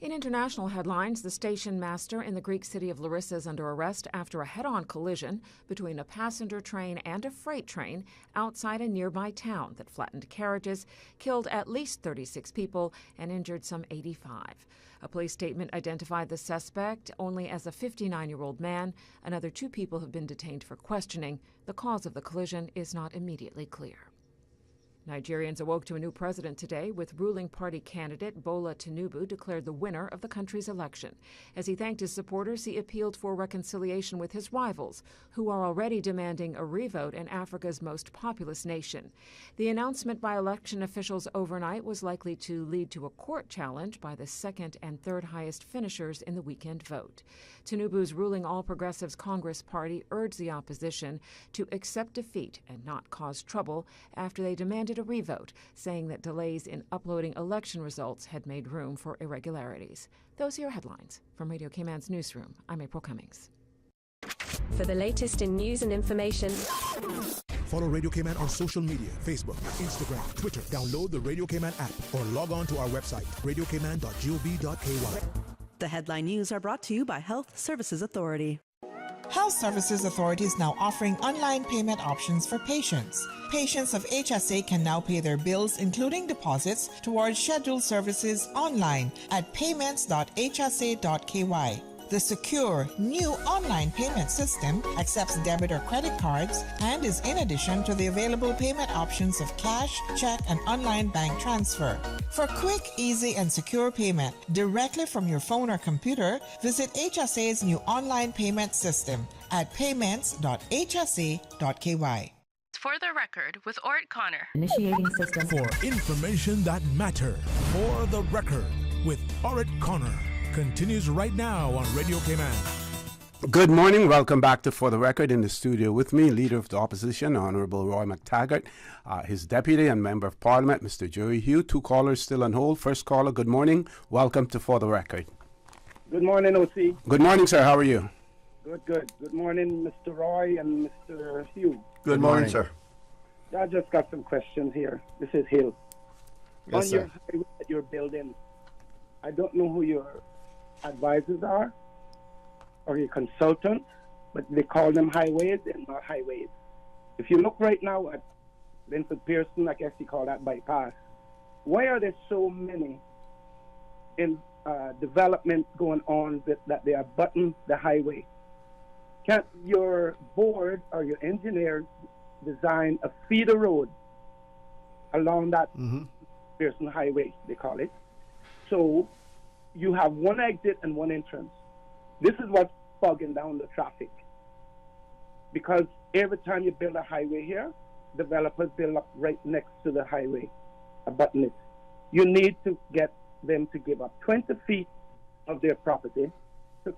In international headlines, the station master in the Greek city of Larissa is under arrest after a head-on collision between a passenger train and a freight train outside a nearby town that flattened carriages, killed at least 36 people, and injured some 85. A police statement identified the suspect only as a 59-year-old man. Another 2 people have been detained for questioning. The cause of the collision is not immediately clear. Nigerians awoke to a new president today, with ruling party candidate Bola Tinubu declared the winner of the country's election. As he thanked his supporters, he appealed for reconciliation with his rivals, who are already demanding a revote in Africa's most populous nation. The announcement by election officials overnight was likely to lead to a court challenge by the second and third highest finishers in the weekend vote. Tinubu's ruling All Progressives Congress Party urged the opposition to accept defeat and not cause trouble after they demanded demanded a revote, saying that delays in uploading election results had made room for irregularities. Those are your headlines. From Radio Cayman's newsroom, I'm April Cummings. For the latest in news and information, follow Radio Cayman on social media, Facebook, Instagram, Twitter. Download the Radio Cayman app or log on to our website, radiocayman.gov.ky. The headline news are brought to you by Health Services Authority. Health Services Authority is now offering online payment options for patients. Patients of HSA can now pay their bills, including deposits, towards scheduled services online at payments.hsa.ky. The secure, new online payment system accepts debit or credit cards and is in addition to the available payment options of cash, check, and online bank transfer. For quick, easy, and secure payment directly from your phone or computer, visit HSA's new online payment system at payments.hsa.ky. For the record, with Orrett Connor. Initiating system. For information that matters. For the record, with Orrett Connor. Continues right now on Radio Cayman. Good morning. Welcome back to For the Record. In the studio with me, Leader of the Opposition, Honorable Roy McTaggart, his Deputy and Member of Parliament, Mr. Joey Hugh. Two callers still on hold. First caller, good morning. Welcome to For the Record. Good morning, OC. Good morning, sir. How are you? Good, good. Good morning, Mr. Roy and Mr. Hugh. Good morning, sir. I just got some questions here. This is Hill. Yes, on sir. your highway that you're building, I don't know who your advisors are or your consultants, but they call them highways and not highways. If you look right now at Linford Pearson, I guess you call that bypass, why are there so many in development going on that they are button the highway? Can't your board or your engineers design a feeder road along that Pearson highway, they call it, so you have one exit and one entrance? This is what's bogging down the traffic. Because every time you build a highway here, developers build up right next to the highway, abutting it. You need to get them to give up 20 feet of their property to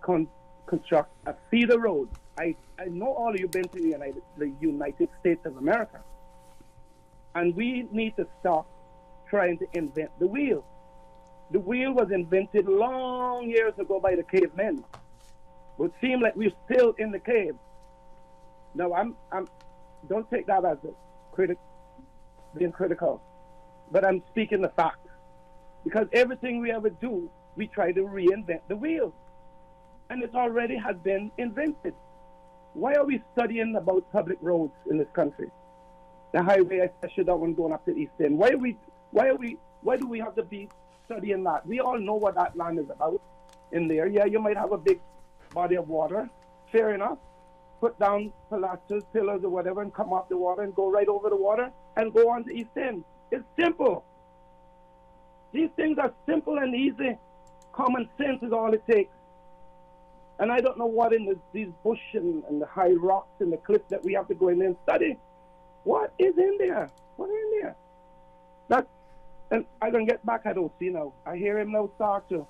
construct a feeder road. I know all of you been to the United States of America. And we need to stop trying to invent the wheel. The wheel was invented long years ago by the cavemen. But it seems like we're still in the cave. Now, I'm don't take that as being critical, but I'm speaking the facts. Because everything we ever do, we try to reinvent the wheel. And it already has been invented. Why are we studying about public roads in this country? The highway, especially that one going up to East End. Why do we have to be studying that? We all know what that land is about in there. Yeah, you might have a big body of water. Fair enough. Put down pilasters, pillars, or whatever, and come off the water and go right over the water and go on to East End. It's simple. These things are simple and easy. Common sense is all it takes. And I don't know what in these bush and the high rocks and the cliffs that we have to go in there and study. What is in there? What is in there? And I can get back at OC now. I hear him now start to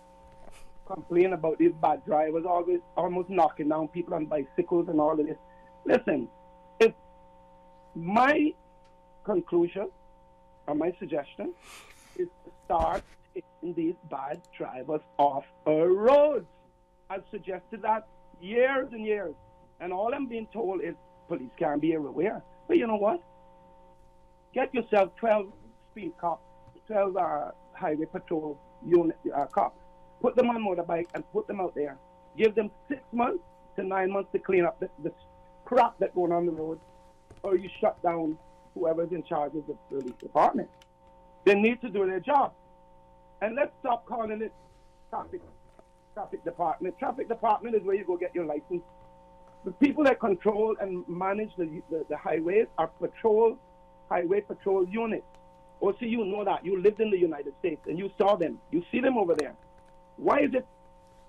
complain about these bad drivers always almost knocking down people on bicycles and all of this. Listen, if my conclusion or my suggestion is to start taking these bad drivers off our roads. I've suggested that years and years. And all I'm being told is police can't be everywhere. But you know what? Get yourself 12 speed cops, 12 highway patrol unit cops. Put them on motorbike and put them out there. Give them 6 months to 9 months to clean up the crap that's going on the road, or you shut down whoever's in charge of the police department. They need to do their job. And let's stop calling it traffic department. Traffic department is where you go get your license. The people that control and manage the highways are highway patrol units. Also, you know that. You lived in the United States and you saw them. You see them over there. Why is it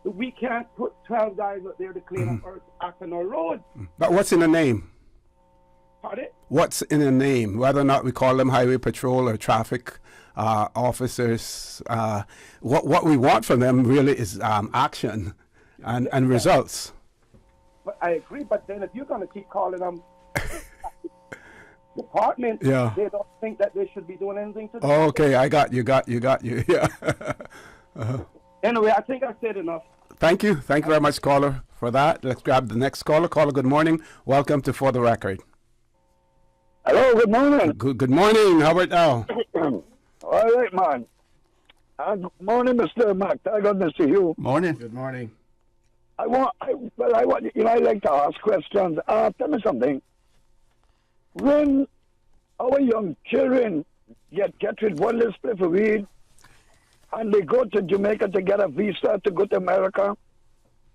that we can't put 12 guys out there to clean up our roads? But what's in the name? Pardon? What's in the name? Whether or not we call them highway patrol or traffic officers, what we want from them really is action and results. But I agree, but then if you're going to keep calling them department, Yeah. they don't think that they should be doing anything to them. Okay, I got you. Yeah. Anyway, I think I said enough. Thank you very much, caller, for that. Let's grab the next caller. Caller, good morning. Welcome to For the Record. Hello, good morning. Good morning. How about now? All right, man. Good morning, Mr. McTaggart, Mr. Hugh. Morning. Good morning. I like to ask questions. Tell me something. When our young children get with one little spliff of weed, and they go to Jamaica to get a visa to go to America,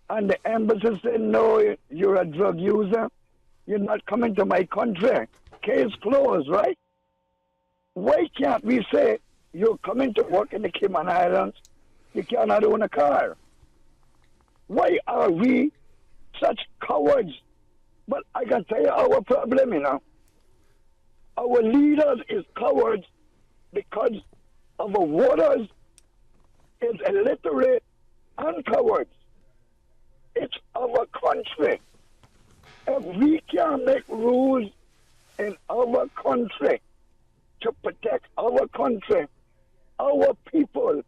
and the embassy say, no, you're a drug user, you're not coming to my country. Case closed, right? Why can't we say, you're coming to work in the Cayman Islands, you cannot own a car? Why are we such cowards? But I can tell you our problem, Our leaders is cowards because our voters is illiterate and cowards. It's our country. If we can make rules in our country to protect our country, our people,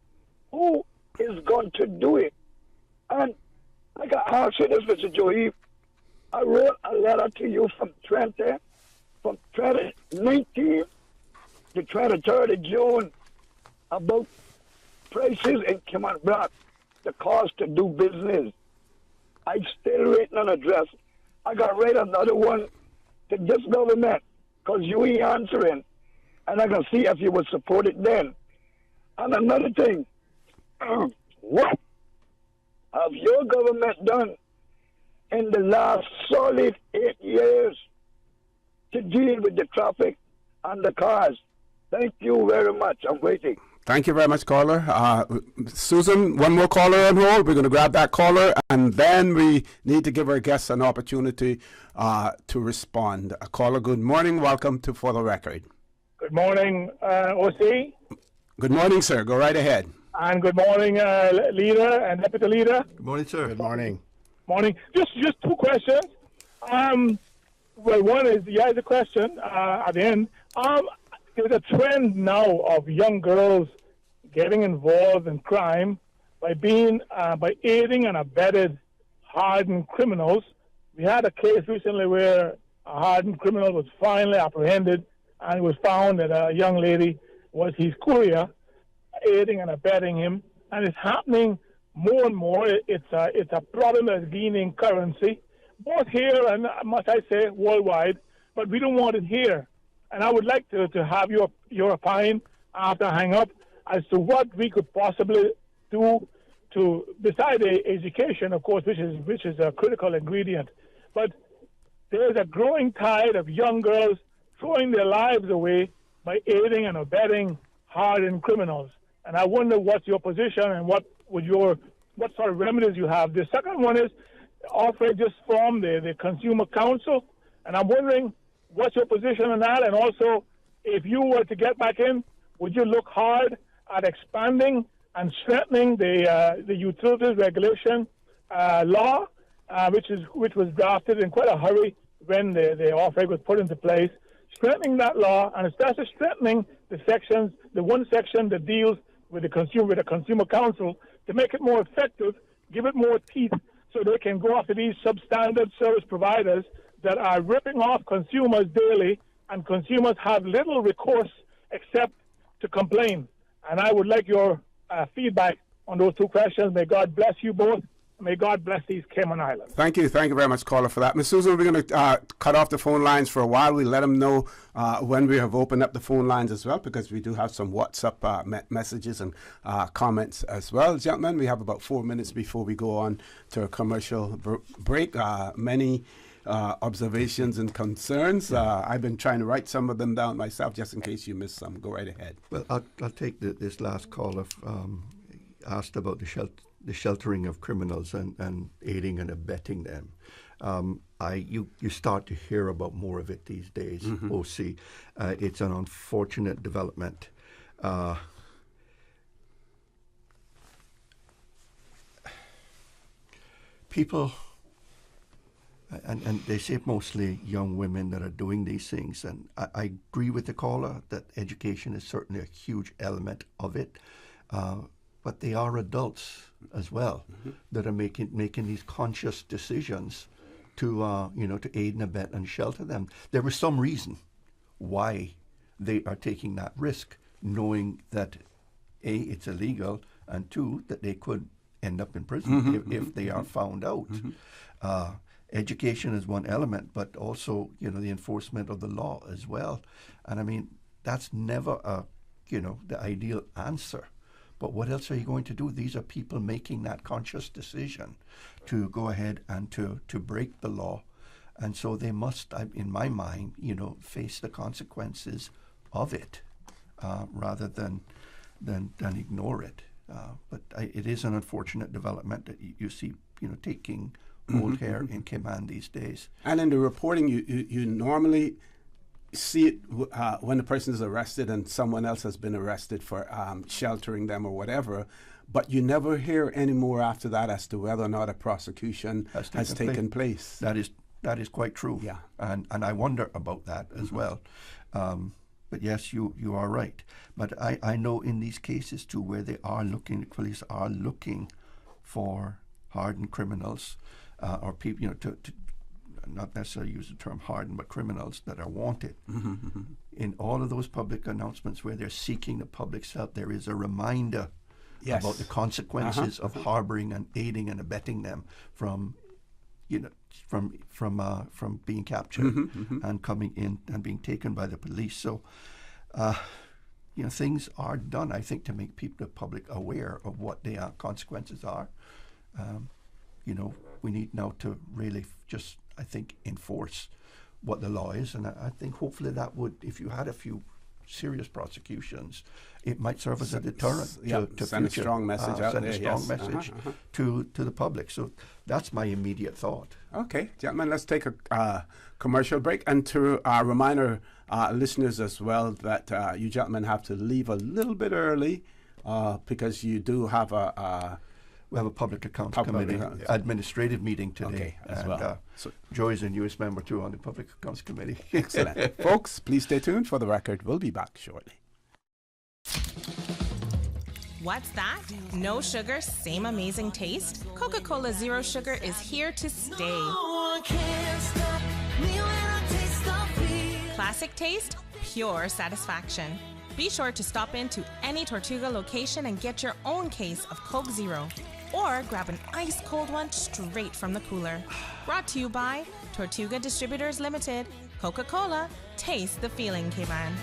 who is going to do it? And I got to ask you this, Mr. Joey. I wrote a letter to you from 2019 to 23rd of June about prices in Cayman Block, the cost to do business. I still waiting on address. I got to write another one to this government because you ain't answering. And I can see if you would support it then. And another thing, what have your government done in the last solid 8 years to deal with the traffic and the cars? Thank you very much. I'm waiting. Thank you very much, caller. Susan, one more caller on hold. We're going to grab that caller, and then we need to give our guests an opportunity to respond. Caller, good morning. Welcome to For the Record. Good morning, OC. Good morning, sir. Go right ahead. And good morning, leader and deputy leader. Good morning, sir. Good morning. Morning. Just two questions. Well, one is, the question at the end. There's a trend now of young girls getting involved in crime by aiding and abetting hardened criminals. We had a case recently where a hardened criminal was finally apprehended, and it was found that a young lady was his courier, aiding and abetting him. And it's happening more and more. It's a problem that's gaining currency, both here and, must I say, worldwide. But we don't want it here. And I would like to have your opinion after I hang up as to what we could possibly do to, beside the education, of course, which is a critical ingredient. But there's a growing tide of young girls throwing their lives away by aiding and abetting hardened criminals. And I wonder what's your position and what sort of remedies you have. The second one is, Orrett just formed the Consumer Council, and I'm wondering what's your position on that? And also, if you were to get back in, would you look hard at expanding and strengthening the utilities regulation law, which was drafted in quite a hurry when the Orrett was put into place? Strengthening that law, and especially strengthening the one section that deals with the Consumer Council, to make it more effective, give it more teeth, so they can go after these substandard service providers that are ripping off consumers daily, and consumers have little recourse except to complain. And I would like your feedback on those two questions. May God bless you both. May God bless these Cayman Islands. Thank you very much, caller, for that. Ms. Susan, we're going to cut off the phone lines for a while. We'll let them know when we have opened up the phone lines as well, because we do have some WhatsApp messages and comments as well. Gentlemen, we have about 4 minutes before we go on to a commercial break. Many observations and concerns. I've been trying to write some of them down myself just in case you missed some. Go right ahead. Well, I'll take this last caller asked about the sheltering of criminals and aiding and abetting them. You start to hear about more of it these days, OC. It's an unfortunate development. People, and they say mostly young women that are doing these things. And I agree with the caller that education is certainly a huge element of it. But they are adults as well that are making these conscious decisions to to aid and abet and shelter them. There is some reason why they are taking that risk, knowing that A, it's illegal, and two, that they could end up in prison if they are found out. Education is one element, but also the enforcement of the law as well. And I mean, that's never the ideal answer. But what else are you going to do? These are people making that conscious decision to go ahead and to break the law. And so they must, in my mind, face the consequences of it rather than ignore it. But it is an unfortunate development that you see, taking old hair in Cayman these days. And in the reporting, you normally see it when the person is arrested and someone else has been arrested for sheltering them or whatever, but you never hear any more after that as to whether or not a prosecution has taken place. That is quite true. Yeah. And I wonder about that as well. But yes, you are right. But I know in these cases too, where the police are looking for hardened criminals or people, to not necessarily use the term hardened, but criminals that are wanted. In all of those public announcements where they're seeking the public's help, there is a reminder about the consequences of harboring and aiding and abetting them from being captured and coming in and being taken by the police. So, things are done, I think, to make the public aware of what the consequences are. We need now to really just, I think, enforce what the law is. And I think hopefully that would, if you had a few serious prosecutions, it might serve as a deterrent to send future, a strong message out send there. a strong message to the public. So that's my immediate thought. Okay, gentlemen, let's take a commercial break. And to remind our listeners as well that you gentlemen have to leave a little bit early because you do have we have a public accounts committee administrative meeting today. As well. So Joy is a newest member too on the public accounts committee. Excellent. Folks, please stay tuned for the record. We'll be back shortly. What's that? No sugar, same amazing taste? Coca-Cola Zero Sugar is here to stay. Classic taste, pure satisfaction. Be sure to stop into any Tortuga location and get your own case of Coke Zero. Or grab an ice-cold one straight from the cooler. Brought to you by Tortuga Distributors Limited. Coca-Cola, taste the feeling, Cayman.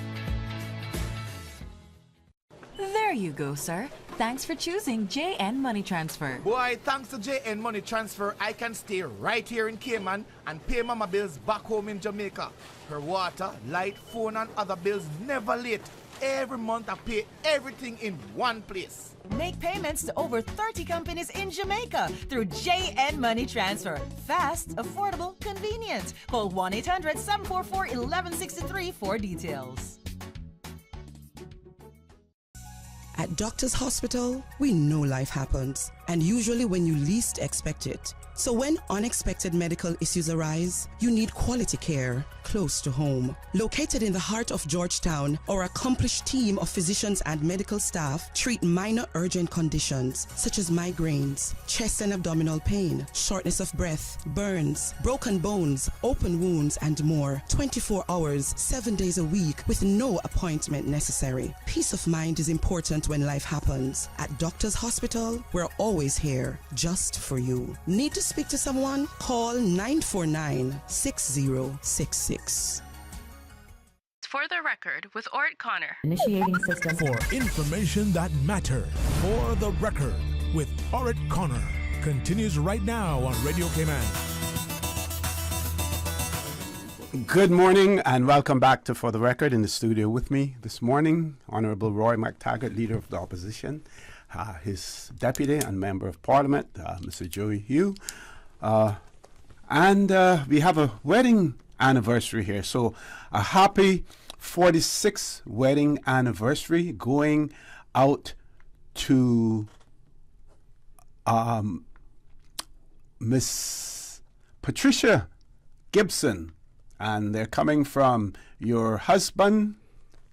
There you go, sir. Thanks for choosing JN Money Transfer. Boy, thanks to JN Money Transfer, I can stay right here in Cayman and pay mama bills back home in Jamaica. Her water, light, phone, and other bills never late. Every month I pay everything in one place. Make payments to over 30 companies in Jamaica through JN Money Transfer. Fast, affordable, convenient. Call 1-800-744-1163 for details. At Doctors Hospital, we know life happens, and usually when you least expect it. So when unexpected medical issues arise, you need quality care close to home. Located in the heart of Georgetown, our accomplished team of physicians and medical staff treat minor urgent conditions such as migraines, chest and abdominal pain, shortness of breath, burns, broken bones, open wounds, and more. 24 hours, 7 days a week with no appointment necessary. Peace of mind is important when life happens. At Doctors Hospital, we're always here just for you. Need to speak to someone? Call 949-6066. For the record, with Orrett Connor. Initiating system. For information that matters. For the record, with Orrett Connor. Continues right now on Radio Cayman. Good morning and welcome back to For the Record. In the studio with me this morning, Honorable Roy McTaggart, Leader of the Opposition, his Deputy and Member of Parliament, Mr. Joey Hugh. And we have a wedding anniversary here. So a happy 46th wedding anniversary going out to Miss Patricia Gibson. And they're coming from your husband,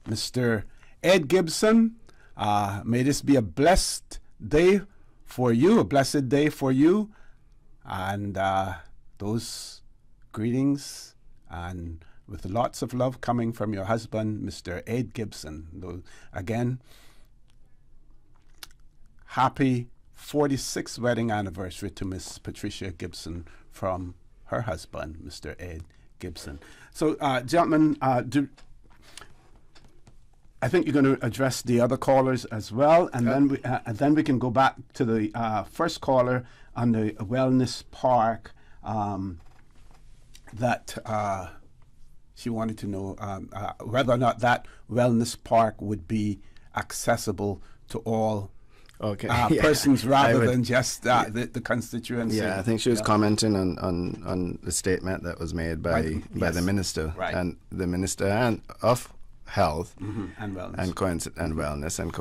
Mr. Ed Gibson. May this be a blessed day for you, a blessed day for you. And those greetings, and with lots of love coming from your husband, Mr. Ed Gibson. Again, happy 46th wedding anniversary to Miss Patricia Gibson from her husband, Mr. Ed Gibson. So, gentlemen, I think you're going to address the other callers as well, and then we can go back to the first caller on the wellness park that she wanted to know whether or not that wellness park would be accessible to all persons rather than just the constituency. Yeah, I think she was commenting on the statement that was made by the minister, and the minister of health and wellness and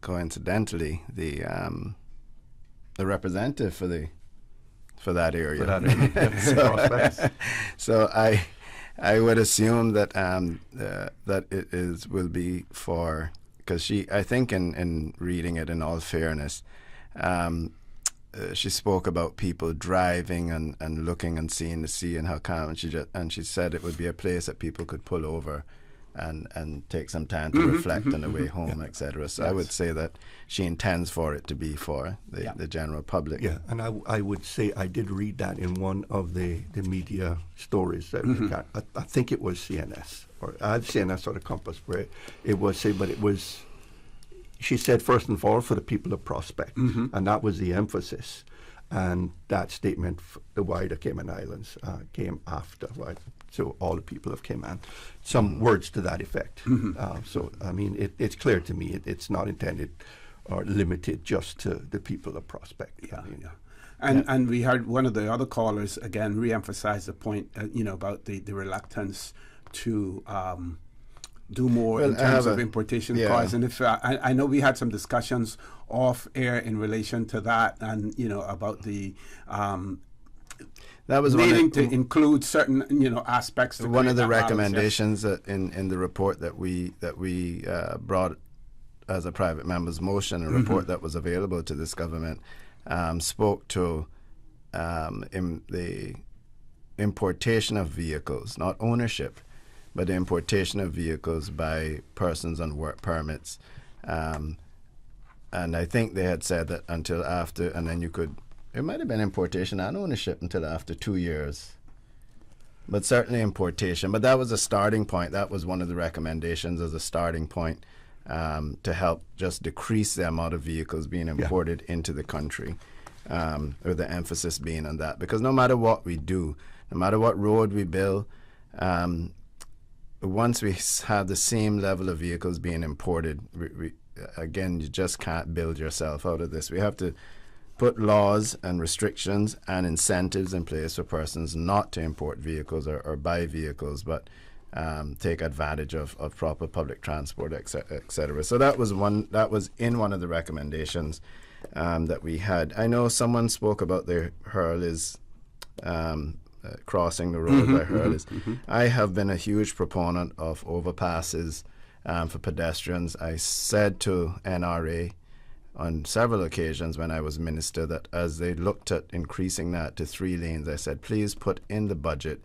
coincidentally the representative for that area. So I would assume that that it will be for, because I think in reading it, in all fairness, she spoke about people driving and looking and seeing the sea and how calm, and she said it would be a place that people could pull over and take some time to reflect on the way home, etc. So I would say that she intends for it to be for the general public. Yeah, and I would say I did read that in one of the media stories that I think it was CNS or CNS or the Compass, where it was she said first and foremost for the people of Prospect, and that was the emphasis. And that statement, the wider Cayman Islands, came after, right? So all the people of Cayman, some words to that effect. So, I mean, it's clear to me it's not intended or limited just to the people of Prospect. And we heard one of the other callers, again, re-emphasize the point, about the reluctance to do more in terms of importation cars. And if I know we had some discussions off air in relation to that, and about the that was needing to include certain aspects. To one of the recommendations in the report that we brought as a private member's motion, a report that was available to this government, spoke to the importation of vehicles, not ownership, but the importation of vehicles by persons on work permits. And I think they had said that until after, and then it might have been importation and ownership until after 2 years. But certainly importation. But that was a starting point. That was one of the recommendations as a starting point to help just decrease the amount of vehicles being imported into the country, with the emphasis being on that. Because no matter what we do, no matter what road we build, once we have the same level of vehicles being imported, again, you just can't build yourself out of this. We have to put laws and restrictions and incentives in place for persons not to import vehicles or buy vehicles, but take advantage of proper public transport, etc. So that was in one of the recommendations that we had. I know someone spoke about the Hurleys crossing the road by Hurleys. I have been a huge proponent of overpasses for pedestrians. I said to NRA on several occasions when I was minister that as they looked at increasing that to 3 lanes, I said, please put in the budget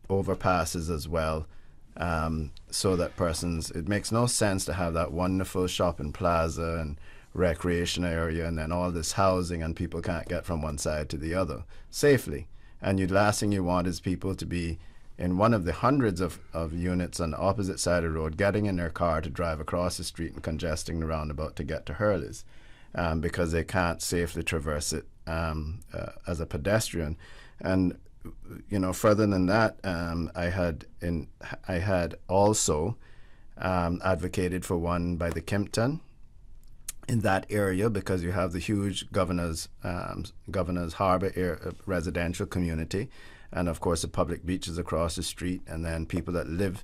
overpasses as well, so that it makes no sense to have that wonderful shopping plaza and recreation area and then all this housing and people can't get from one side to the other safely. And the last thing you want is people to be in one of the hundreds of units on the opposite side of the road, getting in their car to drive across the street and congesting the roundabout to get to Hurleys, because they can't safely traverse it as a pedestrian. And further than that, I had also advocated for one by the Kimpton in that area, because you have the huge Governor's Harbour residential community, and of course the public beaches across the street, and then people that live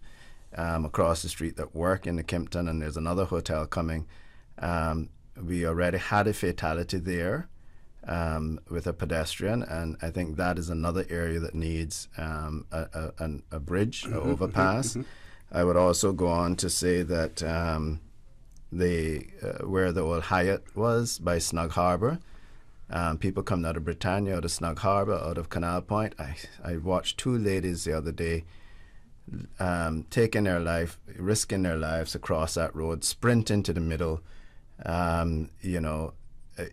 across the street that work in the Kimpton, and there's another hotel coming. We already had a fatality there with a pedestrian, and I think that is another area that needs a bridge, an overpass. I would also go on to say that where the old Hyatt was by Snug Harbour, people coming out of Britannia, out of Snug Harbour, out of Canal Point. I watched two ladies the other day risking their lives across that road, sprint into the middle.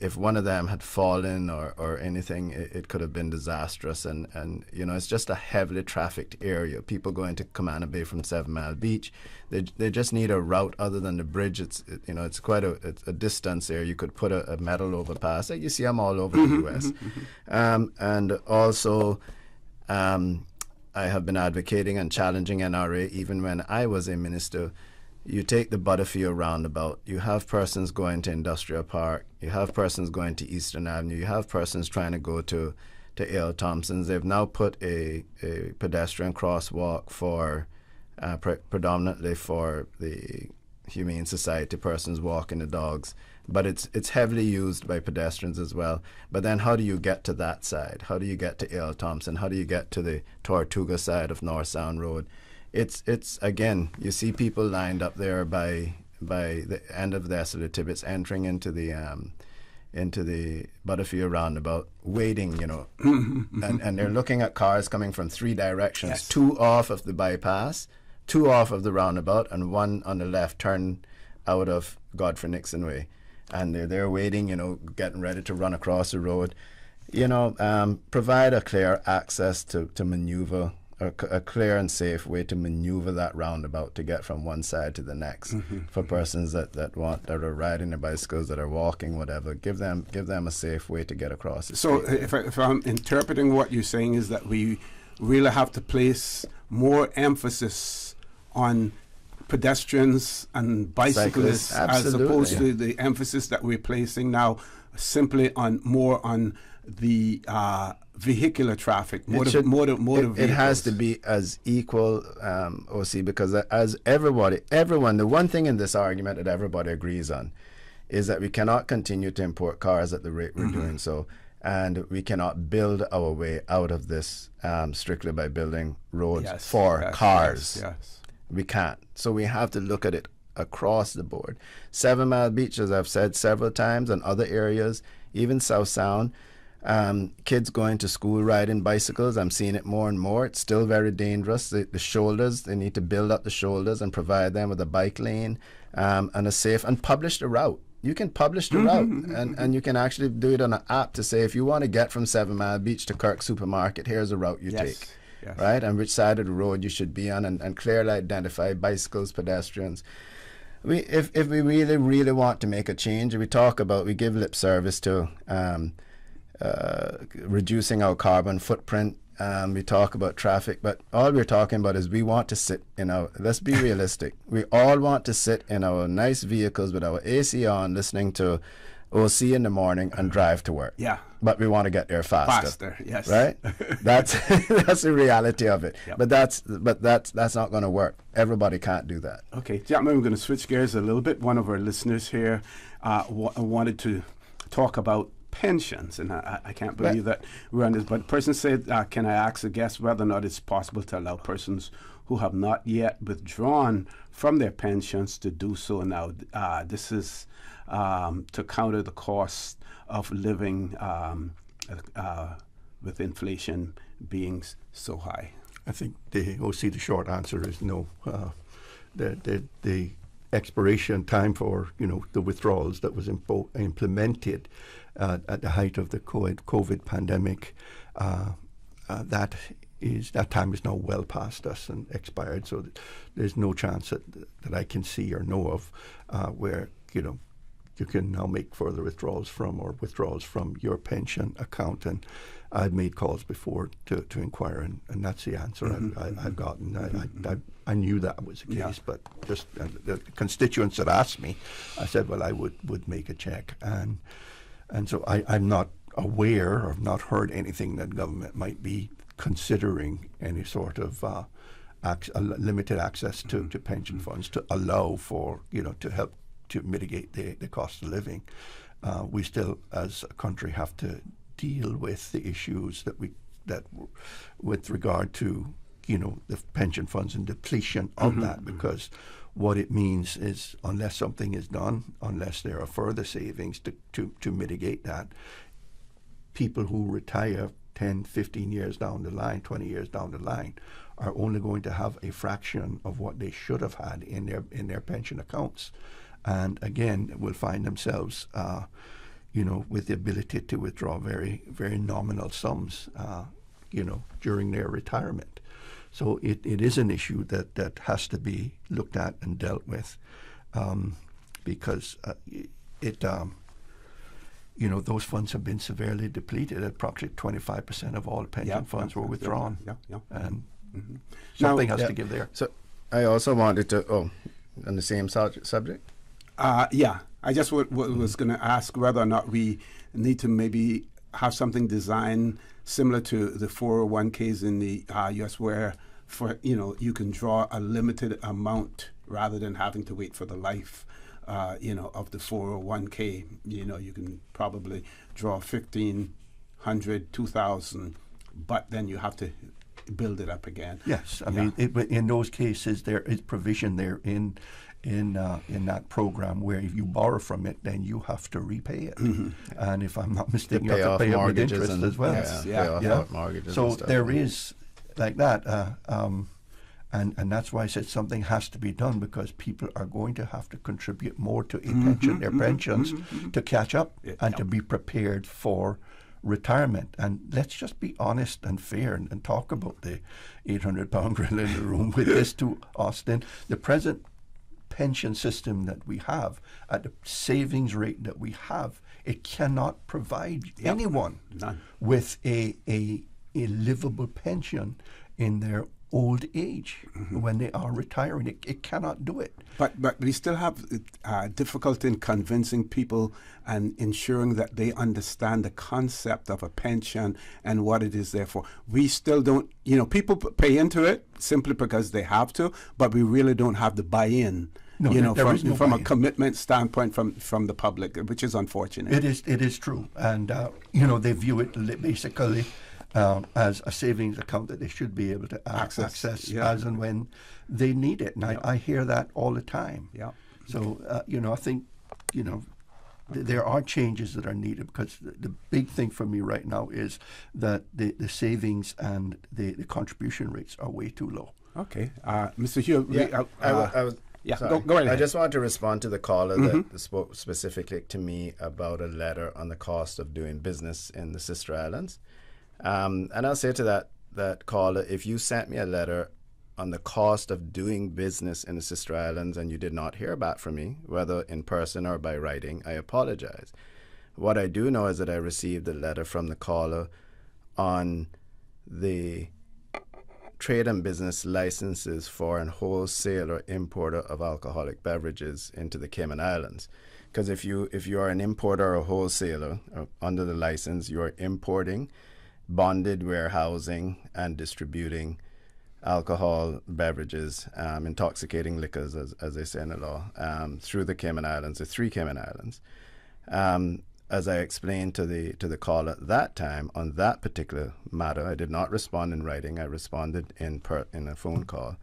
If one of them had fallen or anything, it could have been disastrous. And it's just a heavily trafficked area. People going to Commander Bay from 7 Mile Beach, they just need a route other than the bridge. It's quite a distance there. You could put a metal overpass. You see them all over the U.S. And also, I have been advocating and challenging NRA even when I was a minister. You take the Butterfield roundabout, you have persons going to Industrial Park, you have persons going to Eastern Avenue, you have persons trying to go to A.L. Thompson's. They've now put a pedestrian crosswalk for predominantly for the Humane Society persons walking the dogs. But it's heavily used by pedestrians as well. But then how do you get to that side? How do you get to A.L. Thompson? How do you get to the Tortuga side of North Sound Road? It's again, you see people lined up there by the end of the Tibbetts entering into the Butterfield roundabout, waiting, and they're looking at cars coming from three directions, yes. 2 off of the bypass, 2 off of the roundabout, and 1 on the left turn out of Godfrey Nixon Way. And they're there waiting, getting ready to run across the road. Provide a clear access to maneuver, a clear and safe way to maneuver that roundabout to get from one side to the next for persons that are riding their bicycles, that are walking, whatever. Give them a safe way to get across. So if I'm interpreting what you're saying is that we really have to place more emphasis on pedestrians and bicyclists as opposed to the emphasis that we're placing now simply on the vehicular traffic, motor vehicles. It has to be as equal, OC, because as everyone, the one thing in this argument that everybody agrees on is that we cannot continue to import cars at the rate we're doing so, and we cannot build our way out of this strictly by building roads for cars. Yes. We can't. So we have to look at it across the board. 7 Mile Beach, as I've said several times, and other areas, even South Sound, kids going to school riding bicycles. I'm seeing it more and more. It's still very dangerous. The shoulders, they need to build up the shoulders and provide them with a bike lane and a safe, and publish the route. You can publish the route, and you can actually do it on an app to say, if you want to get from 7 Mile Beach to Kirk Supermarket, here's a route you take. Yes. Right, and which side of the road you should be on, and clearly identify bicycles, pedestrians. If we really want to make a change, we give lip service to reducing our carbon footprint. We talk about traffic, but all we're talking about is we want to sit let's be realistic. We all want to sit in our nice vehicles with our AC on, listening to OC in the morning and drive to work. Yeah. But we want to get there faster. Yes. Right? That's the reality of it. Yep. But that's not going to work. Everybody can't do that. Okay, gentlemen, we're going to switch gears a little bit. One of our listeners here wanted to talk about pensions, and I can't believe that we're on this. But the person said, can I ask a guest whether or not it's possible to allow persons who have not yet withdrawn from their pensions to do so now? This is to counter the cost of living with inflation being so high. I think the short answer is no. The expiration time for the withdrawals that was implemented at the height of the COVID pandemic, that time is now well past us and expired. So there's no chance that I can see or know of where you can now make further withdrawals from your pension account. And I've made calls before to inquire, and that's the answer I've gotten. I knew that was the case, but just the constituents that asked me, I said, well, I would make a check. And so I'm not aware, or have not heard anything that government might be considering any sort of limited access to pension funds to allow for, to help to mitigate the cost of living. we still, as a country, have to deal with the issues with regard to, the pension funds and depletion of that, because what it means is, unless something is done, unless there are further savings to mitigate that, people who retire 10, 15 years down the line, 20 years down the line, are only going to have a fraction of what they should have had in their pension accounts. And again, will find themselves, with the ability to withdraw very, very nominal sums, during their retirement. So it is an issue that has to be looked at and dealt with, because those funds have been severely depleted. Approximately 25% of all pension funds were withdrawn. And something has to give there. So I also wanted to, on the same subject? I just was going to ask whether or not we need to maybe have something designed similar to the 401ks in the U.S. where, you can draw a limited amount rather than having to wait for the life, of the 401k. You can probably draw $1,500, $2,000, but then you have to build it up again. Yes, I mean, in those cases, there is provision there in that program where if you borrow from it, then you have to repay it. And if I'm not mistaken, you have to pay up with interest as well. Mortgages. So there is like that, and that's why I said something has to be done, because people are going to have to contribute more to their pensions to catch up and to be prepared for retirement. And let's just be honest and fair and talk about the 800-pound gorilla in the room with this to Austin. The present pension system that we have, at the savings rate that we have, it cannot provide anyone with a livable pension in their old age when they are retiring. It cannot do it. But we still have difficulty in convincing people and ensuring that they understand the concept of a pension and what it is there for. We still don't, people pay into it simply because they have to, but we really don't have the buy-in. From a commitment standpoint from the public, which is unfortunate. It is true, and they view it basically as a savings account that they should be able to access as and when they need it. And I hear that all the time. So I think there are changes that are needed, because the big thing for me right now is that the savings and the contribution rates are way too low. Okay, Mr. Hugh. I was. Go right ahead. I just want to respond to the caller that spoke specifically to me about a letter on the cost of doing business in the Sister Islands. And I'll say to that caller, if you sent me a letter on the cost of doing business in the Sister Islands and you did not hear back from me, whether in person or by writing, I apologize. What I do know is that I received a letter from the caller on the trade and business licenses for an wholesale or importer of alcoholic beverages into the Cayman Islands. Because if you are an importer or wholesaler under the license, you are importing, bonded warehousing, and distributing alcohol beverages, intoxicating liquors, as they say in the law, through the Cayman Islands, the 3 Cayman Islands. As I explained to the caller at that time on that particular matter, I did not respond in writing. I responded in a phone call.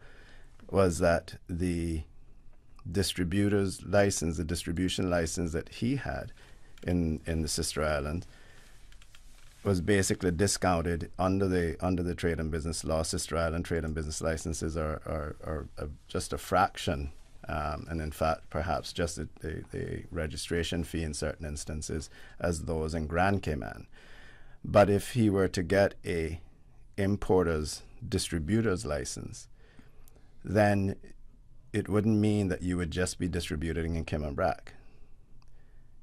Was that the distributor's license, the distribution license that he had in the Sister Islands, was basically discounted under the trade and business law. Sister Island trade and business licenses are just a fraction. And in fact, perhaps just the registration fee in certain instances as those in Grand Cayman. But if he were to get a importer's distributor's license, then it wouldn't mean that you would just be distributing in Cayman Brac.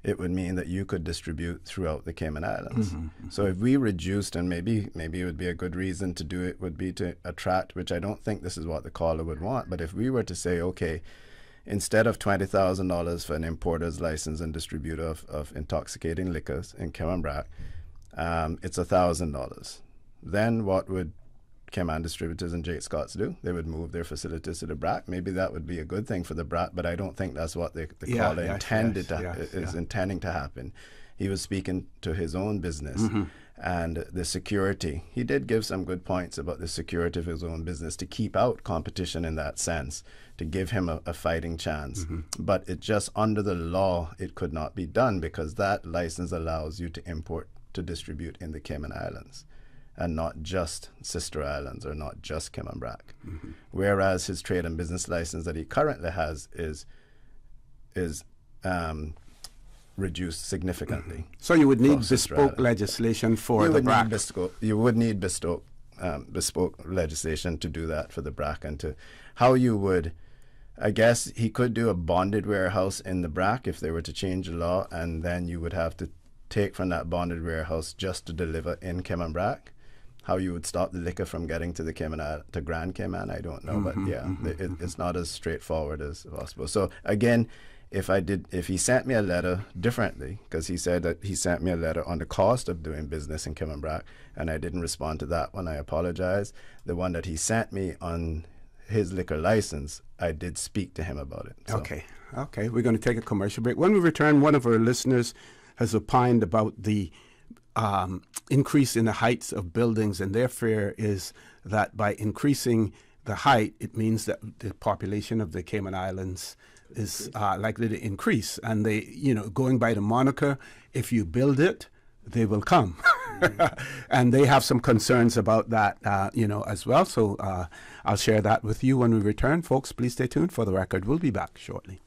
It would mean that you could distribute throughout the Cayman Islands. So if we reduced, and maybe it would be a good reason to do it, would be to attract, which I don't think this is what the caller would want, but if we were to say, okay, instead of $20,000 for an importer's license and distributor of intoxicating liquors in Cayman Brac, it's $1,000. Then what would Cayman distributors and Jake Scotts do. They would move their facilities to the BRAC. Maybe that would be a good thing for the BRAC, but I don't think that's what the caller intending to happen. He was speaking to his own business and the security. He did give some good points about the security of his own business to keep out competition in that sense, to give him a fighting chance. But it just, under the law, it could not be done because that license allows you to import to distribute in the Cayman Islands and not just sister islands or not just Cayman BRAC. Whereas his trade and business license that he currently has is reduced significantly. So you would need bespoke legislation for the BRAC. You would need bespoke legislation to do that for the BRAC, and to how you would, I guess he could do a bonded warehouse in the BRAC if they were to change the law, and then you would have to take from that bonded warehouse just to deliver in Cayman BRAC. How you would stop the liquor from getting to the to Grand Cayman, I don't know, but it's not as straightforward as possible. So again, if he sent me a letter differently, because he said that he sent me a letter on the cost of doing business in Cayman BRAC, and I didn't respond to that one, I apologize. The one that he sent me on his liquor license, I did speak to him about it. So. Okay, we're going to take a commercial break. When we return, one of our listeners has opined about the increase in the heights of buildings, and their fear is that by increasing the height, it means that the population of the Cayman Islands is likely to increase. And they, going by the moniker, if you build it, they will come. And they have some concerns about that, as well. So I'll share that with you when we return. Folks, please stay tuned. For the record, we'll be back shortly.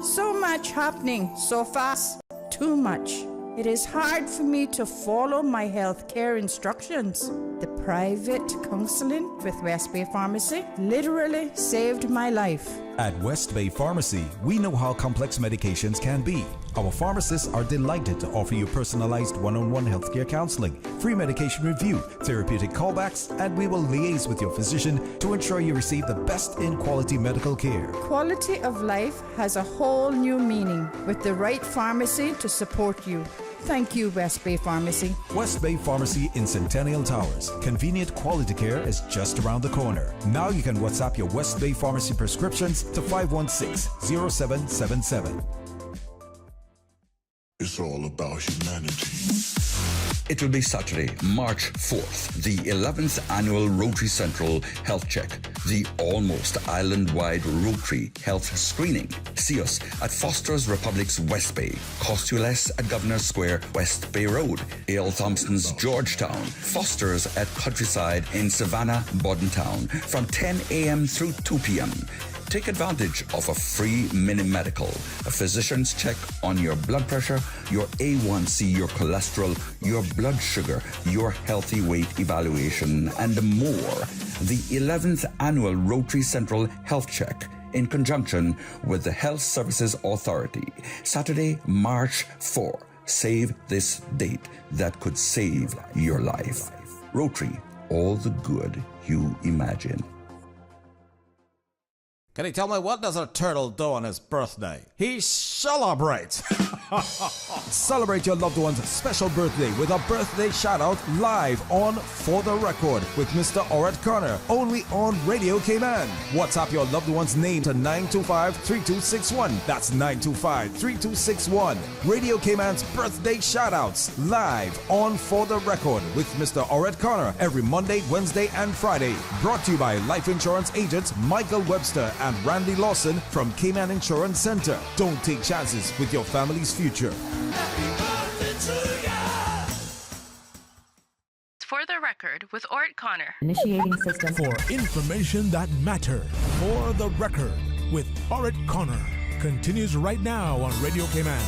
So much happening so fast, too much. It is hard for me to follow my health care instructions. The private counseling with West Bay Pharmacy literally saved my life. At West Bay Pharmacy, we know how complex medications can be. Our pharmacists are delighted to offer you personalized one-on-one healthcare counseling, free medication review, therapeutic callbacks, and we will liaise with your physician to ensure you receive the best in quality medical care. Quality of life has a whole new meaning with the right pharmacy to support you. Thank you, West Bay Pharmacy. West Bay Pharmacy in Centennial Towers. Convenient quality care is just around the corner. Now you can WhatsApp your West Bay Pharmacy prescriptions to 516-0777. It's all about humanity. It will be Saturday, March 4th, the 11th annual Rotary Central Health Check, the almost island-wide Rotary Health Screening. See us at Foster's Republic's West Bay, cost you less at Governors Square, West Bay Road, A.L. Thompson's Georgetown, Foster's at Countryside in Savannah, Bordentown, from 10 a.m. through 2 p.m. Take advantage of a free mini medical, a physician's check on your blood pressure, your A1C, your cholesterol, your blood sugar, your healthy weight evaluation, and more. The 11th annual Rotary Central Health Check in conjunction with the Health Services Authority. Saturday, March 4. Save this date that could save your life. Rotary, all the good you imagine. Can you tell me what does a turtle do on his birthday? He celebrates! Celebrate your loved one's special birthday with a birthday shout-out live on For the Record with Mr. Orrett Connor, only on Radio Cayman. WhatsApp your loved one's name to 925-3261. That's 925-3261. Radio Cayman's birthday shout-outs live on For the Record with Mr. Orrett Connor every Monday, Wednesday, and Friday. Brought to you by life insurance agents Michael Webster and Randy Lawson from Cayman Insurance Center. Don't take chances with your family's future. For the Record with Orrett Connor. Initiating system. For information that matters. For the Record with Orrett Connor. Continues right now on Radio Cayman.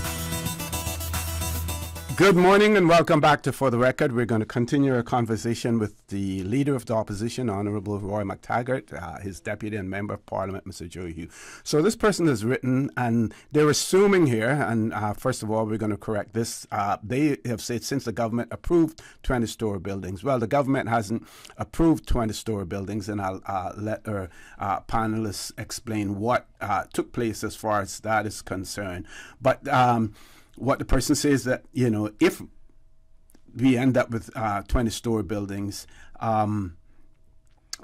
Good morning and welcome back to For the Record. We're going to continue our conversation with the Leader of the Opposition, Honourable Roy McTaggart, his Deputy and Member of Parliament, Mr. Joe Hugh. So this person has written, and they're assuming here, and first of all, we're going to correct this. They have said since the government approved 20-storey buildings. Well, the government hasn't approved 20-storey buildings, and I'll let our panelists explain what took place as far as that is concerned. But what the person says that, if we end up with 20-storey buildings,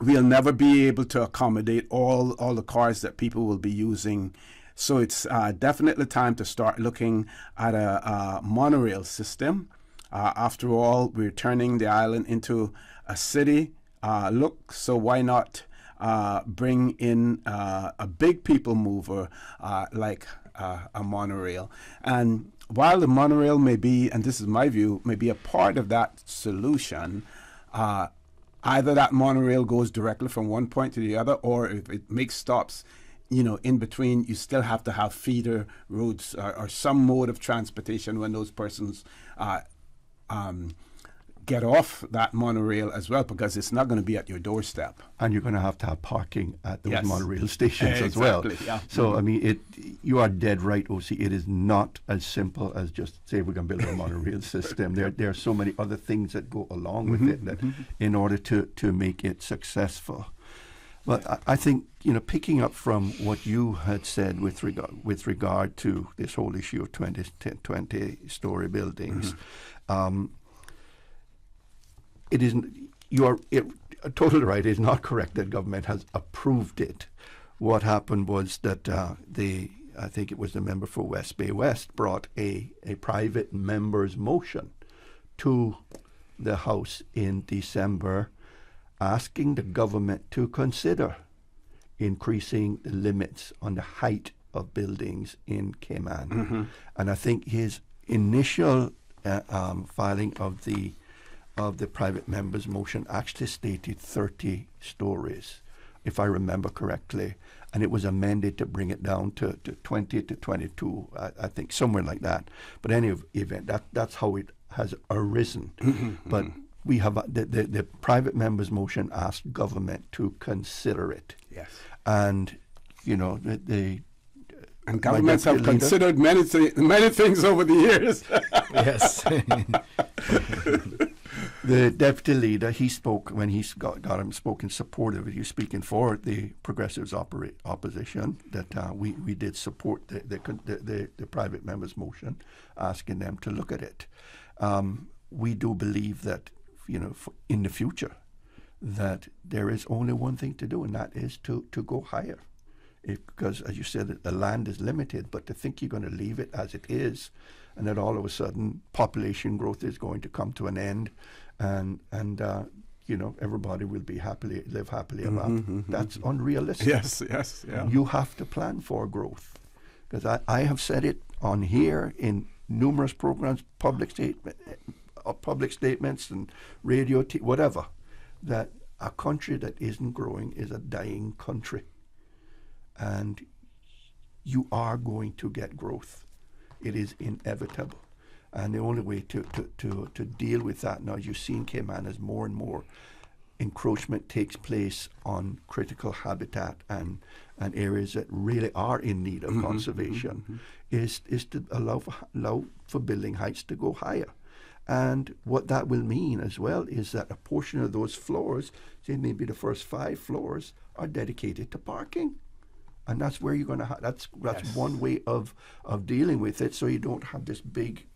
we'll never be able to accommodate all the cars that people will be using. So it's definitely time to start looking at a monorail system. After all, we're turning the island into a city. So why not bring in a big people mover like a monorail? And while the monorail may be, and this is my view, may be a part of that solution, either that monorail goes directly from one point to the other, or if it makes stops, in between, you still have to have feeder roads or some mode of transportation when those persons get off that monorail as well, because it's not going to be at your doorstep. And you're going to have parking at those Yes. monorail stations as Exactly, well. yeah. So, I mean, you are dead right, OC. It is not as simple as just say we're going to build a monorail system. There are so many other things that go along with it that in order to make it successful. But I think, picking up from what you had said with regard to this whole issue of 20-story buildings, it isn't. You are totally right. It is not correct that government has approved it. What happened was that I think it was the member for West Bay West brought a private member's motion to the House in December, asking the government to consider increasing the limits on the height of buildings in Cayman. And I think his initial filing of the private member's motion actually stated 30 stories, if I remember correctly, and it was amended to bring it down to 20 to 22, I think, somewhere like that. But any event, that's how it has arisen. But we have the private member's motion asked government to consider it. Yes. And, and governments have considered many things over the years. Yes. The deputy leader, he spoke when he got him spoke in support of it. He was speaking for the Progressives opposition, that we did support the private members' motion, asking them to look at it. We do believe that, in the future, that there is only one thing to do, and that is to go higher. Because, as you said, the land is limited, but to think you're going to leave it as it is, and that all of a sudden population growth is going to come to an end, and everybody will live happily ever after. That's unrealistic. Yes, yeah. You have to plan for growth, because I have said it on here in numerous programs, public statements and radio, whatever, that a country that isn't growing is a dying country. And you are going to get growth. It is inevitable. And the only way to deal with that now, you've seen Cayman, as more and more encroachment takes place on critical habitat and areas that really are in need of conservation, is to allow for building heights to go higher. And what that will mean as well is that a portion of those floors, say maybe the first 5 floors, are dedicated to parking. And that's where you're going to have, that's yes. one way of dealing with it, so you don't have this big,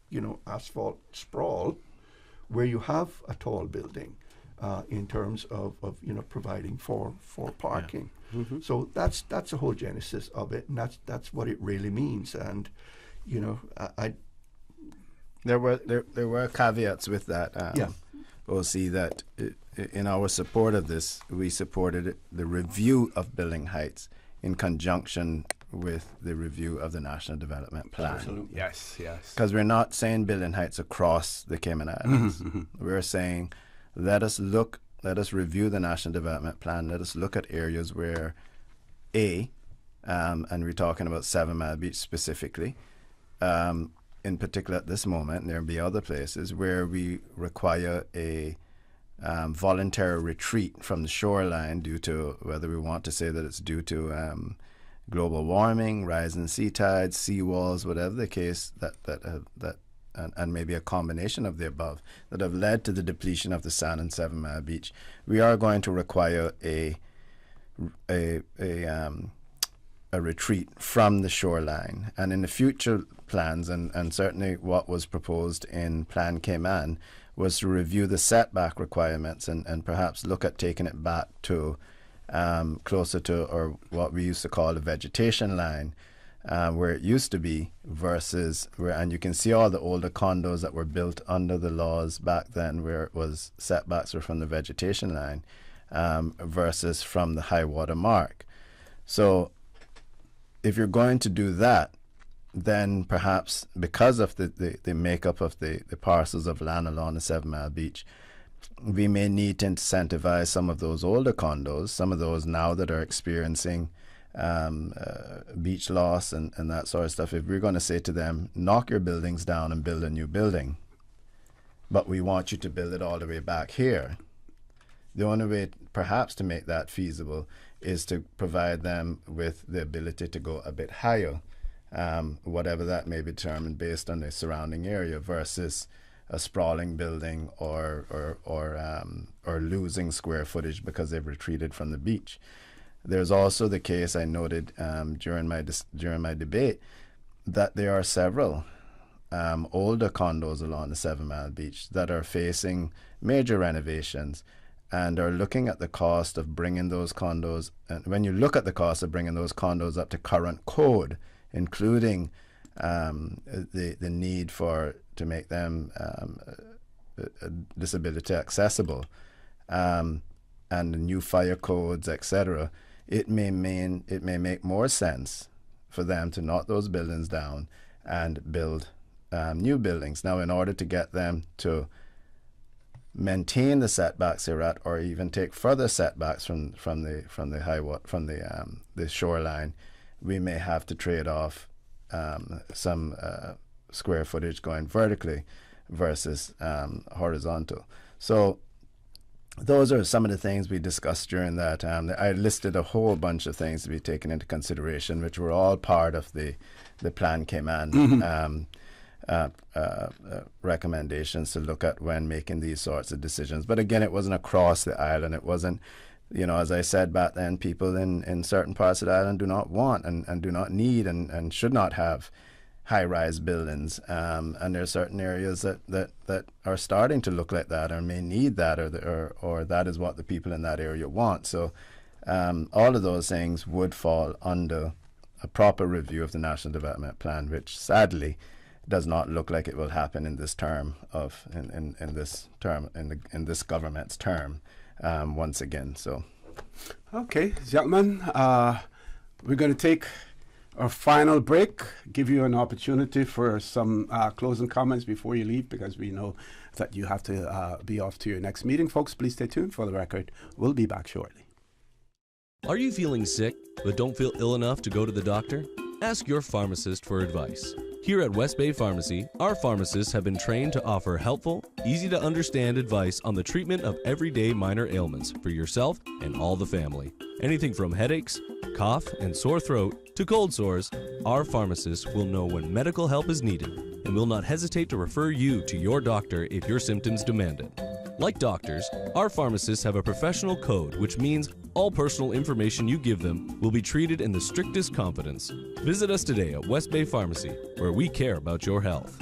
asphalt sprawl where you have a tall building in terms of providing for parking. Yeah. Mm-hmm. So that's the whole genesis of it, and that's what it really means. And, There were caveats with that. We'll see that in our support of this, we supported the review of building heights in conjunction with the review of the National Development Plan. Absolutely. Yes. Because we're not saying building heights across the Cayman Islands. We're saying let us review the National Development Plan. Let us look at areas where and we're talking about 7 Mile Beach specifically, in particular at this moment, there'll be other places where we require a voluntary retreat from the shoreline due to, whether we want to say that it's due to global warming, rising sea tides, sea walls, whatever the case, and maybe a combination of the above, that have led to the depletion of the sand in 7 Mile Beach. We are going to require a a retreat from the shoreline. And in the future plans, and certainly what was proposed in Plan Cayman, was to review the setback requirements and perhaps look at taking it back to closer to, or what we used to call the vegetation line, where it used to be, versus where, and you can see all the older condos that were built under the laws back then, where it was setbacks were from the vegetation line versus from the high water mark. So if you're going to do that, then perhaps because of the makeup of the parcels of land along the 7 Mile Beach, we may need to incentivize some of those older condos, some of those now that are experiencing beach loss and that sort of stuff. If we're going to say to them, knock your buildings down and build a new building, but we want you to build it all the way back here, the only way perhaps to make that feasible is to provide them with the ability to go a bit higher, whatever that may be determined based on the surrounding area, versus a sprawling building or losing square footage because they've retreated from the beach. There's also the case I noted during my debate that there are several older condos along the 7 Mile Beach that are facing major renovations and are looking at the cost of bringing those condos. And when you look at the cost of bringing those condos up to current code, including the need to make them disability accessible, and the new fire codes, etc., it may make more sense for them to knock those buildings down and build new buildings. Now, in order to get them to maintain the setbacks they're at, or even take further setbacks from the shoreline, we may have to trade off some square footage going vertically versus horizontal. So those are some of the things we discussed during that. I listed a whole bunch of things to be taken into consideration, which were all part of the Plan Cayman recommendations to look at when making these sorts of decisions. But again, it wasn't across the island. It wasn't, as I said back then, people in certain parts of the island do not want and do not need and should not have high-rise buildings. And there are certain areas that are starting to look like that or may need that, or that is what the people in that area want. So all of those things would fall under a proper review of the National Development Plan, which sadly does not look like it will happen in this term in this government's term once again. So, okay, gentlemen, we're going to take our final break. Give you an opportunity for some closing comments before you leave, because we know that you have to be off to your next meeting. Folks, please stay tuned. For the record, we'll be back shortly. Are you feeling sick but don't feel ill enough to go to the doctor? Ask your pharmacist for advice. Here at West Bay Pharmacy, our pharmacists have been trained to offer helpful, easy-to-understand advice on the treatment of everyday minor ailments for yourself and all the family. Anything from headaches, cough, and sore throat to cold sores, our pharmacists will know when medical help is needed and will not hesitate to refer you to your doctor if your symptoms demand it. Like doctors, our pharmacists have a professional code, which means all personal information you give them will be treated in the strictest confidence. Visit us today at West Bay Pharmacy, where we care about your health.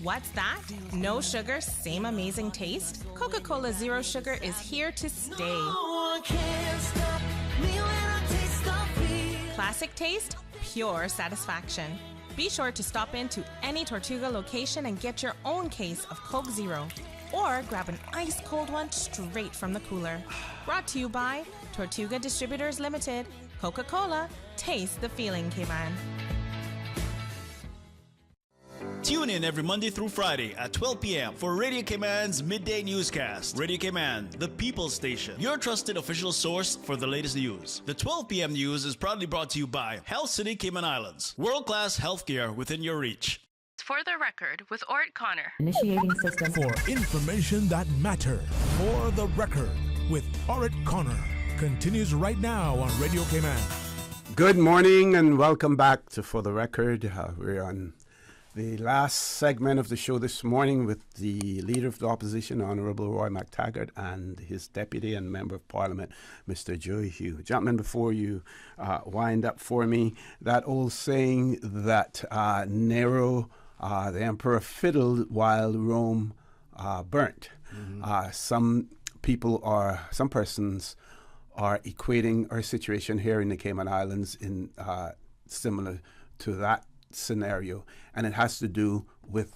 What's that? No sugar, same amazing taste? Coca-Cola Zero Sugar is here to stay. Classic taste, pure satisfaction. Be sure to stop into any Tortuga location and get your own case of Coke Zero. Or grab an ice-cold one straight from the cooler. Brought to you by Tortuga Distributors Limited. Coca-Cola, taste the feeling, Cayman. Tune in every Monday through Friday at 12 p.m. for Radio Cayman's Midday Newscast. Radio Cayman, the People's Station, your trusted official source for the latest news. The 12 p.m. news is proudly brought to you by Health City Cayman Islands. World-class healthcare within your reach. For the record, with Orrett Connor. Initiating system. For information that matters. For the record, with Orrett Connor. Continues right now on Radio Cayman. Good morning and welcome back to For the Record. We're on The last segment of the show this morning with the Leader of the Opposition, Honourable Roy McTaggart, and his Deputy and Member of Parliament, Mr. Joey Hugh. Gentlemen, before you wind up for me, that old saying that Nero, the Emperor, fiddled while Rome burnt. Some persons are equating our situation here in the Cayman Islands in similar to that scenario, and it has to do with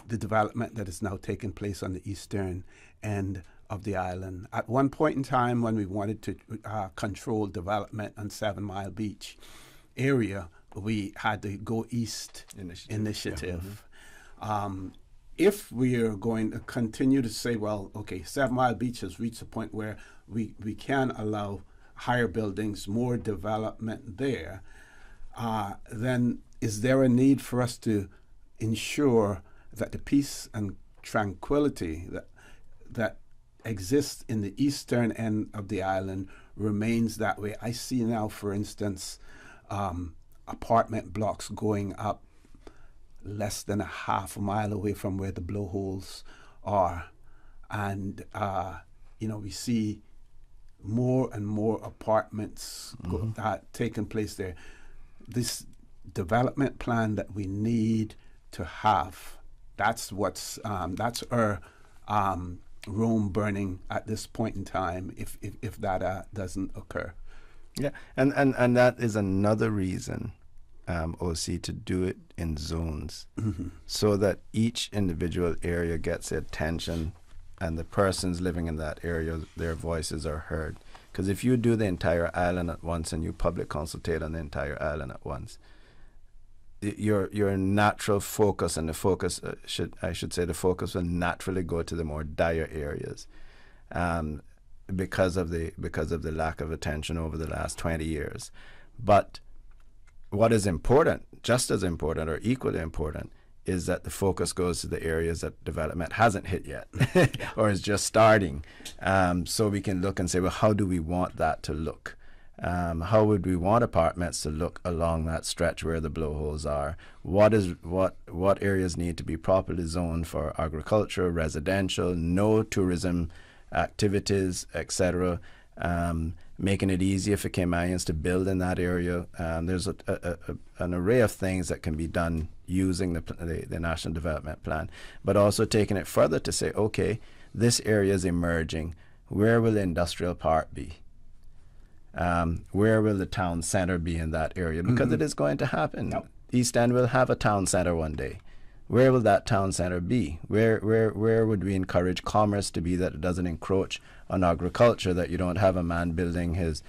the development that is now taking place on the eastern end of the island. At one point in time, when we wanted to control development on 7 Mile Beach area, we had the Go East initiative. If we are going to continue to say, well, okay, 7 Mile Beach has reached a point where we can allow higher buildings, more development there, then is there a need for us to ensure that the peace and tranquility that exists in the eastern end of the island remains that way? I see now, for instance, apartment blocks going up less than a half a mile away from where the blowholes are. And, we see more and more apartments taking place there. This development plan that we need to have, that's our Rome burning at this point in time if that doesn't occur. Yeah, and that is another reason, OC, to do it in zones, so that each individual area gets attention and the persons living in that area, their voices are heard. Because if you do the entire island at once and you public consultate on the entire island at once, your natural focus and the focus the focus will naturally go to the more dire areas, because of the lack of attention over the last 20 years. But what is important, just as important or equally important, is that the focus goes to the areas that development hasn't hit yet or is just starting, so we can look and say, well, how do we want that to look? How would we want apartments to look along that stretch where the blowholes are? What areas need to be properly zoned for agriculture, residential, no tourism activities, etc., making it easier for Caymanians to build in that area. There's an array of things that can be done using the National Development Plan, but also taking it further to say, okay, this area is emerging. Where will the industrial park be? Where will the town center be in that area? Because it is going to happen. Yep. East End will have a town center one day. Where will that town center be? Where would we encourage commerce to be that it doesn't encroach on agriculture, that you don't have a man building his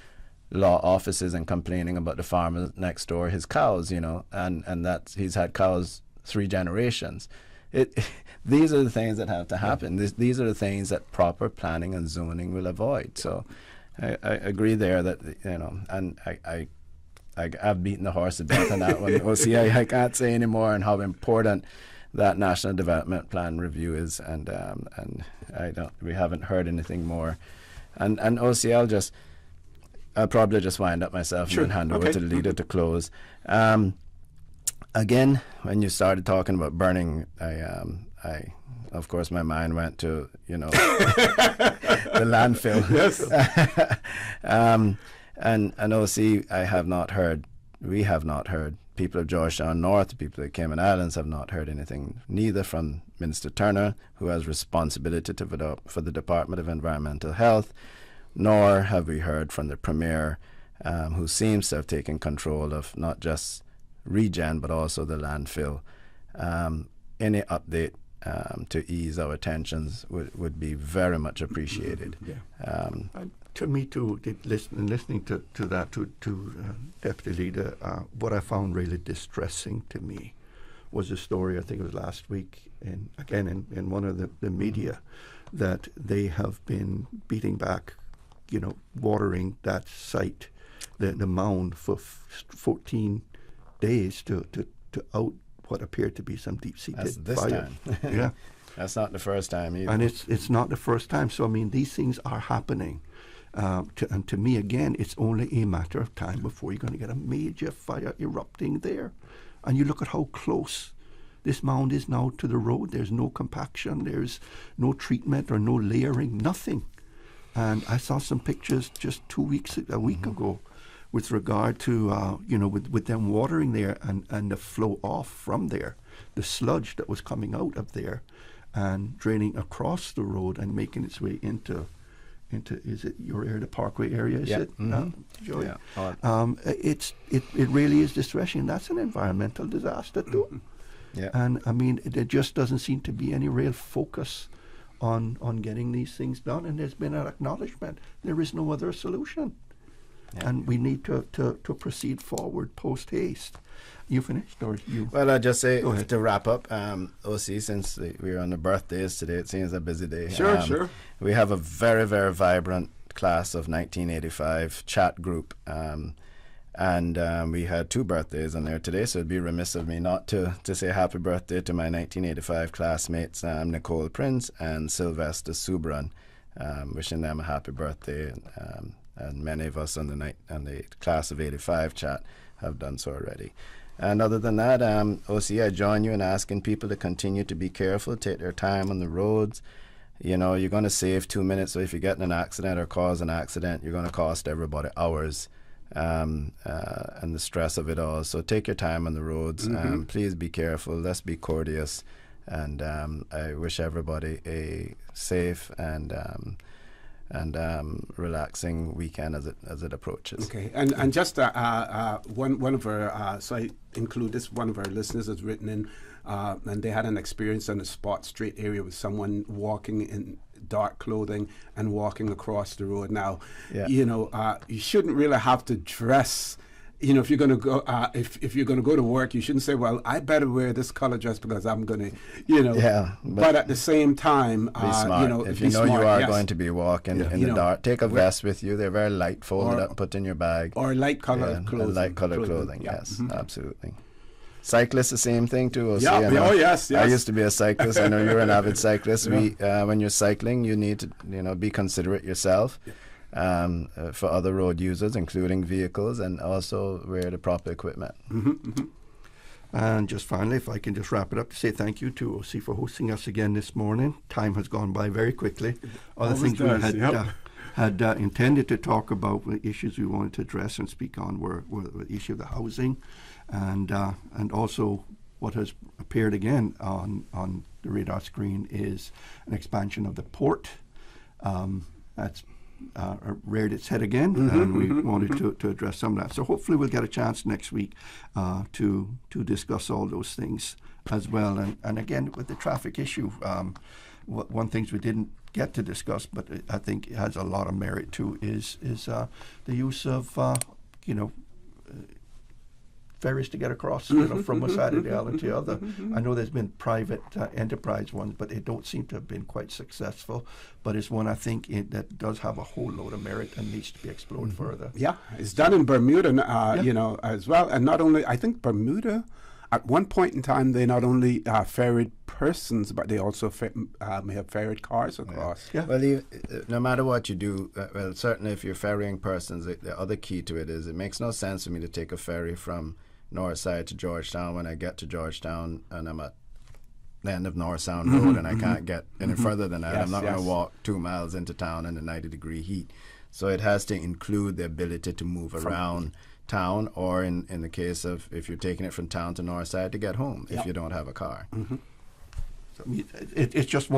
law offices and complaining about the farmer next door, his cows, and that he's had cows 3 generations. These are the things that have to happen. These are the things that proper planning and zoning will avoid. So I agree there that, and I've beaten the horse to death on that one. I can't say anymore on how important that National Development Plan review is, and we haven't heard anything more. And OC, I'll probably just wind up myself and then hand over to the leader to close. Again, when you started talking about burning, I of course my mind went to the landfill. Yes. And OC, we have not heard. People of Georgetown North, people of Cayman Islands have not heard anything, neither from Minister Turner, who has responsibility for the Department of Environmental Health, nor have we heard from the Premier, who seems to have taken control of not just Regen, but also the landfill. Any update to ease our tensions would be very much appreciated. To me, too, listening to that, Deputy Leader, what I found really distressing to me was a story, I think it was last week, in one of the media, that they have been beating back, watering that site, the mound, for 14 days to out what appeared to be some deep-seated fire. Yeah. That's not the first time either. And it's not the first time. So, these things are happening. And to me, again, it's only a matter of time before you're going to get a major fire erupting there. And you look at how close This mound is now to the road. There's no compaction. There's no treatment or no layering, nothing. And I saw some pictures just a week ago, with regard to, with them watering there and the flow off from there, the sludge that was coming out of there and draining across the road and making its way into is it your area, the Parkway area, is it? Joey? Yeah. It really is distressing. That's an environmental disaster too. Yeah. And I mean, there just doesn't seem to be any real focus on getting these things done, and there's been an acknowledgement there is no other solution. Yeah. And we need to proceed forward post haste. You finished, or you? Well, I just say to wrap up, OC, since we're on the birthdays today, it seems a busy day. Sure. We have a very, very vibrant class of 1985 chat group, and we had 2 birthdays on there today, so it'd be remiss of me not to say happy birthday to my 1985 classmates, Nicole Prince and Sylvester Subran, wishing them a happy birthday, and many of us on the class of 85 chat have done so already. And other than that, OC, I join you in asking people to continue to be careful, take their time on the roads. You know, you're going to save 2 minutes, so if you get in an accident or cause an accident, you're going to cost everybody hours, and the stress of it all. So take your time on the roads. Please be careful. Let's be courteous. And I wish everybody a safe and relaxing weekend as it approaches. Okay, and just one of our so I include this, one of our listeners has written in, and they had an experience on the Spot Street area with someone walking in dark clothing and walking across the road. Now, you shouldn't really have to dress. If you're going to go, if you're going to go to work, you shouldn't say, "Well, I better wear this color dress because I'm going to," Yeah. But at the same time, be smart. If you know you are going to be walking in the dark, take a vest with you. They're very light, folded up, put in your bag. Or light colored clothing. Light colored clothing. Yes, absolutely. Cyclists, the same thing too. Yes. I used to be a cyclist. I know you're an avid cyclist. When you're cycling, you need to be considerate yourself. For other road users, including vehicles, and also wear the proper equipment. And just finally, if I can just wrap it up to say thank you to OC for hosting us again this morning. Time has gone by very quickly. Other things we had intended to talk about, issues we wanted to address and speak on, were the issue of the housing, and also what has appeared again on the radar screen is an expansion of the port. That's reared its head again, and we wanted to address some of that. So hopefully we'll get a chance next week to discuss all those things as well. And again, with the traffic issue, one things we didn't get to discuss, but I think it has a lot of merit too, is the use of ferries to get across from one side of the island to the other. I know there's been private enterprise ones, but they don't seem to have been quite successful. But it's one I think that does have a whole load of merit and needs to be explored further. Yeah, it's done in Bermuda, as well. And not only, I think Bermuda, at one point in time, they not only ferried persons, but they also may have ferried cars across. Yeah. Well, no matter what you do, certainly if you're ferrying persons, the other key to it is it makes no sense for me to take a ferry from Northside to Georgetown when I get to Georgetown and I'm at the end of North Sound Road and I can't get any further than that. I'm not going to walk 2 miles into town in the 90-degree heat. So it has to include the ability to move around town, or in the case of if you're taking it from town to Northside, to get home if you don't have a car. So it's just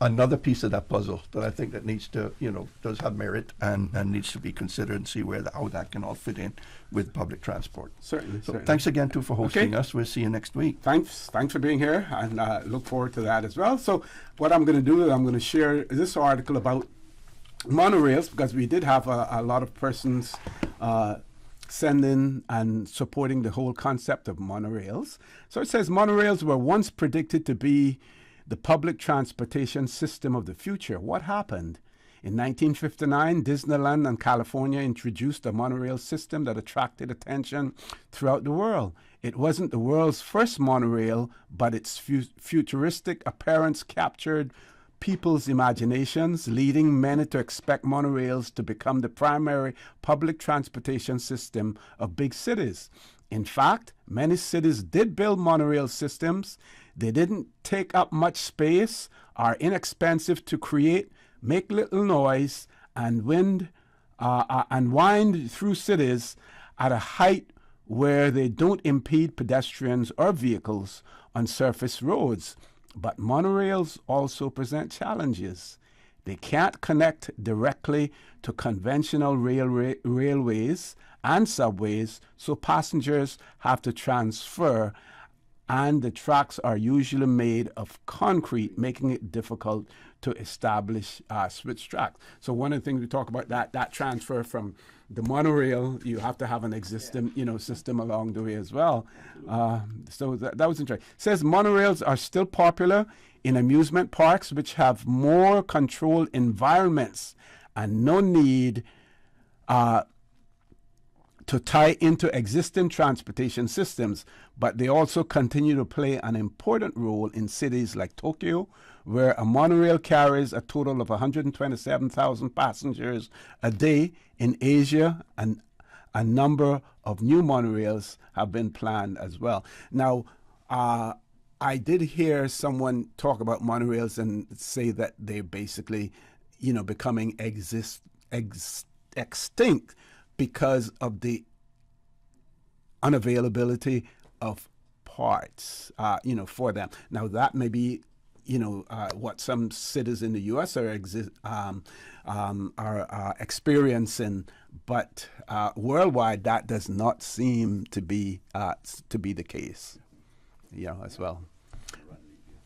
another piece of that puzzle that I think that needs to, does have merit and needs to be considered and see how that can all fit in with public transport. Certainly. Thanks again too for hosting us. We'll see you next week. Thanks for being here, and look forward to that as well. So what I'm going to do is I'm going to share this article about monorails, because we did have a lot of persons sending and supporting the whole concept of monorails. So it says monorails were once predicted to be the public transportation system of the future. What happened? In 1959, Disneyland and California introduced a monorail system that attracted attention throughout the world. It wasn't the world's first monorail, but its futuristic appearance captured people's imaginations, leading many to expect monorails to become the primary public transportation system of big cities. In fact, many cities did build monorail systems. They didn't take up much space, are inexpensive to create, make little noise, and wind and wind through cities at a height where they don't impede pedestrians or vehicles on surface roads. But monorails also present challenges. They can't connect directly to conventional railways and subways, so passengers have to transfer, and the tracks are usually made of concrete, making it difficult to establish switch tracks. So one of the things we talk about, that transfer from the monorail, you have to have an existing system along the way as well. So that was interesting. It says monorails are still popular in amusement parks, which have more controlled environments and no need to tie into existing transportation systems, but they also continue to play an important role in cities like Tokyo, where a monorail carries a total of 127,000 passengers a day. In Asia, and a number of new monorails have been planned as well. Now, I did hear someone talk about monorails and say that they're basically, becoming extinct because of the unavailability of parts, for them. Now, that may be, what some cities in the U.S. are experiencing, but worldwide, that does not seem to be the case, as well.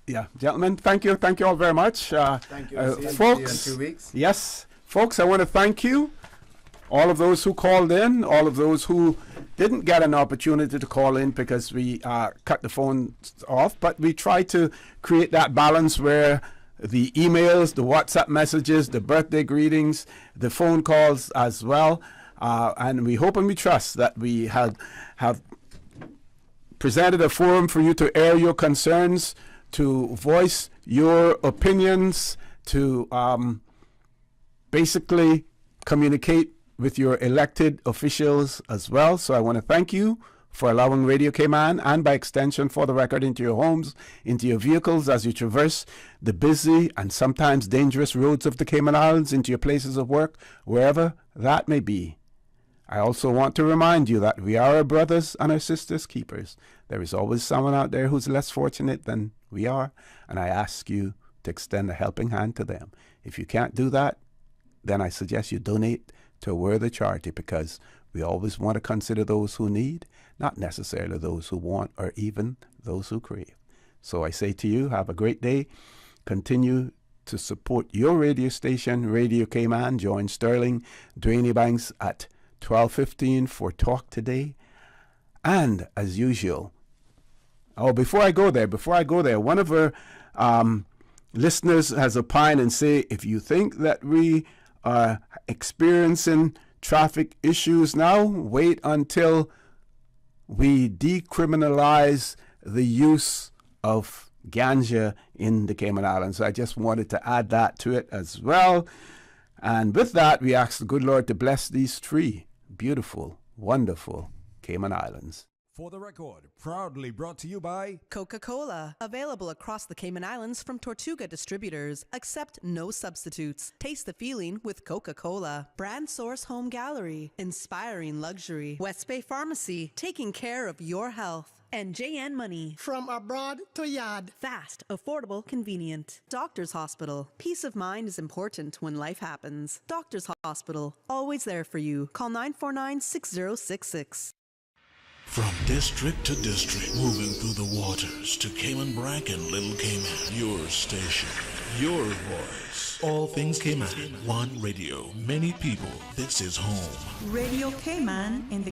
Yeah, gentlemen, thank you all very much. Thank you. Folks. See you in 2 weeks. Yes, folks, I want to thank you. All of those who called in, all of those who didn't get an opportunity to call in because we cut the phone off, but we try to create that balance where the emails, the WhatsApp messages, the birthday greetings, the phone calls as well, and we hope and we trust that we have presented a forum for you to air your concerns, to voice your opinions, to basically communicate with your elected officials as well. So I want to thank you for allowing Radio Cayman, and by extension For the Record, into your homes, into your vehicles as you traverse the busy and sometimes dangerous roads of the Cayman Islands, into your places of work, wherever that may be. I also want to remind you that we are our brothers and our sisters' keepers. There is always someone out there who's less fortunate than we are, and I ask you to extend a helping hand to them. If you can't do that, then I suggest you donate to a worthy charity, because we always want to consider those who need, not necessarily those who want or even those who crave. So I say to you, have a great day. Continue to support your radio station, Radio Cayman. Join Sterling Dwayne Banks at 12:15 for Talk Today. And as usual, before I go there, one of our listeners has opined and say, if you think that we are experiencing traffic issues now, wait until we decriminalize the use of ganja in the Cayman Islands. So I just wanted to add that to it as well. And with that, we ask the good Lord to bless these three beautiful, wonderful Cayman Islands. For the Record, proudly brought to you by Coca-Cola, available across the Cayman Islands from Tortuga distributors. Accept no substitutes. Taste the feeling with Coca-Cola. Brand Source Home Gallery, inspiring luxury. West Bay Pharmacy, taking care of your health. And JN Money. From abroad to yard. Fast, affordable, convenient. Doctors Hospital. Peace of mind is important when life happens. Doctors Hospital, always there for you. Call 949-6066. From district to district, moving through the waters to Cayman Brac and Little Cayman. Your station, your voice. All things Cayman. One radio, many people. This is home. Radio Cayman in the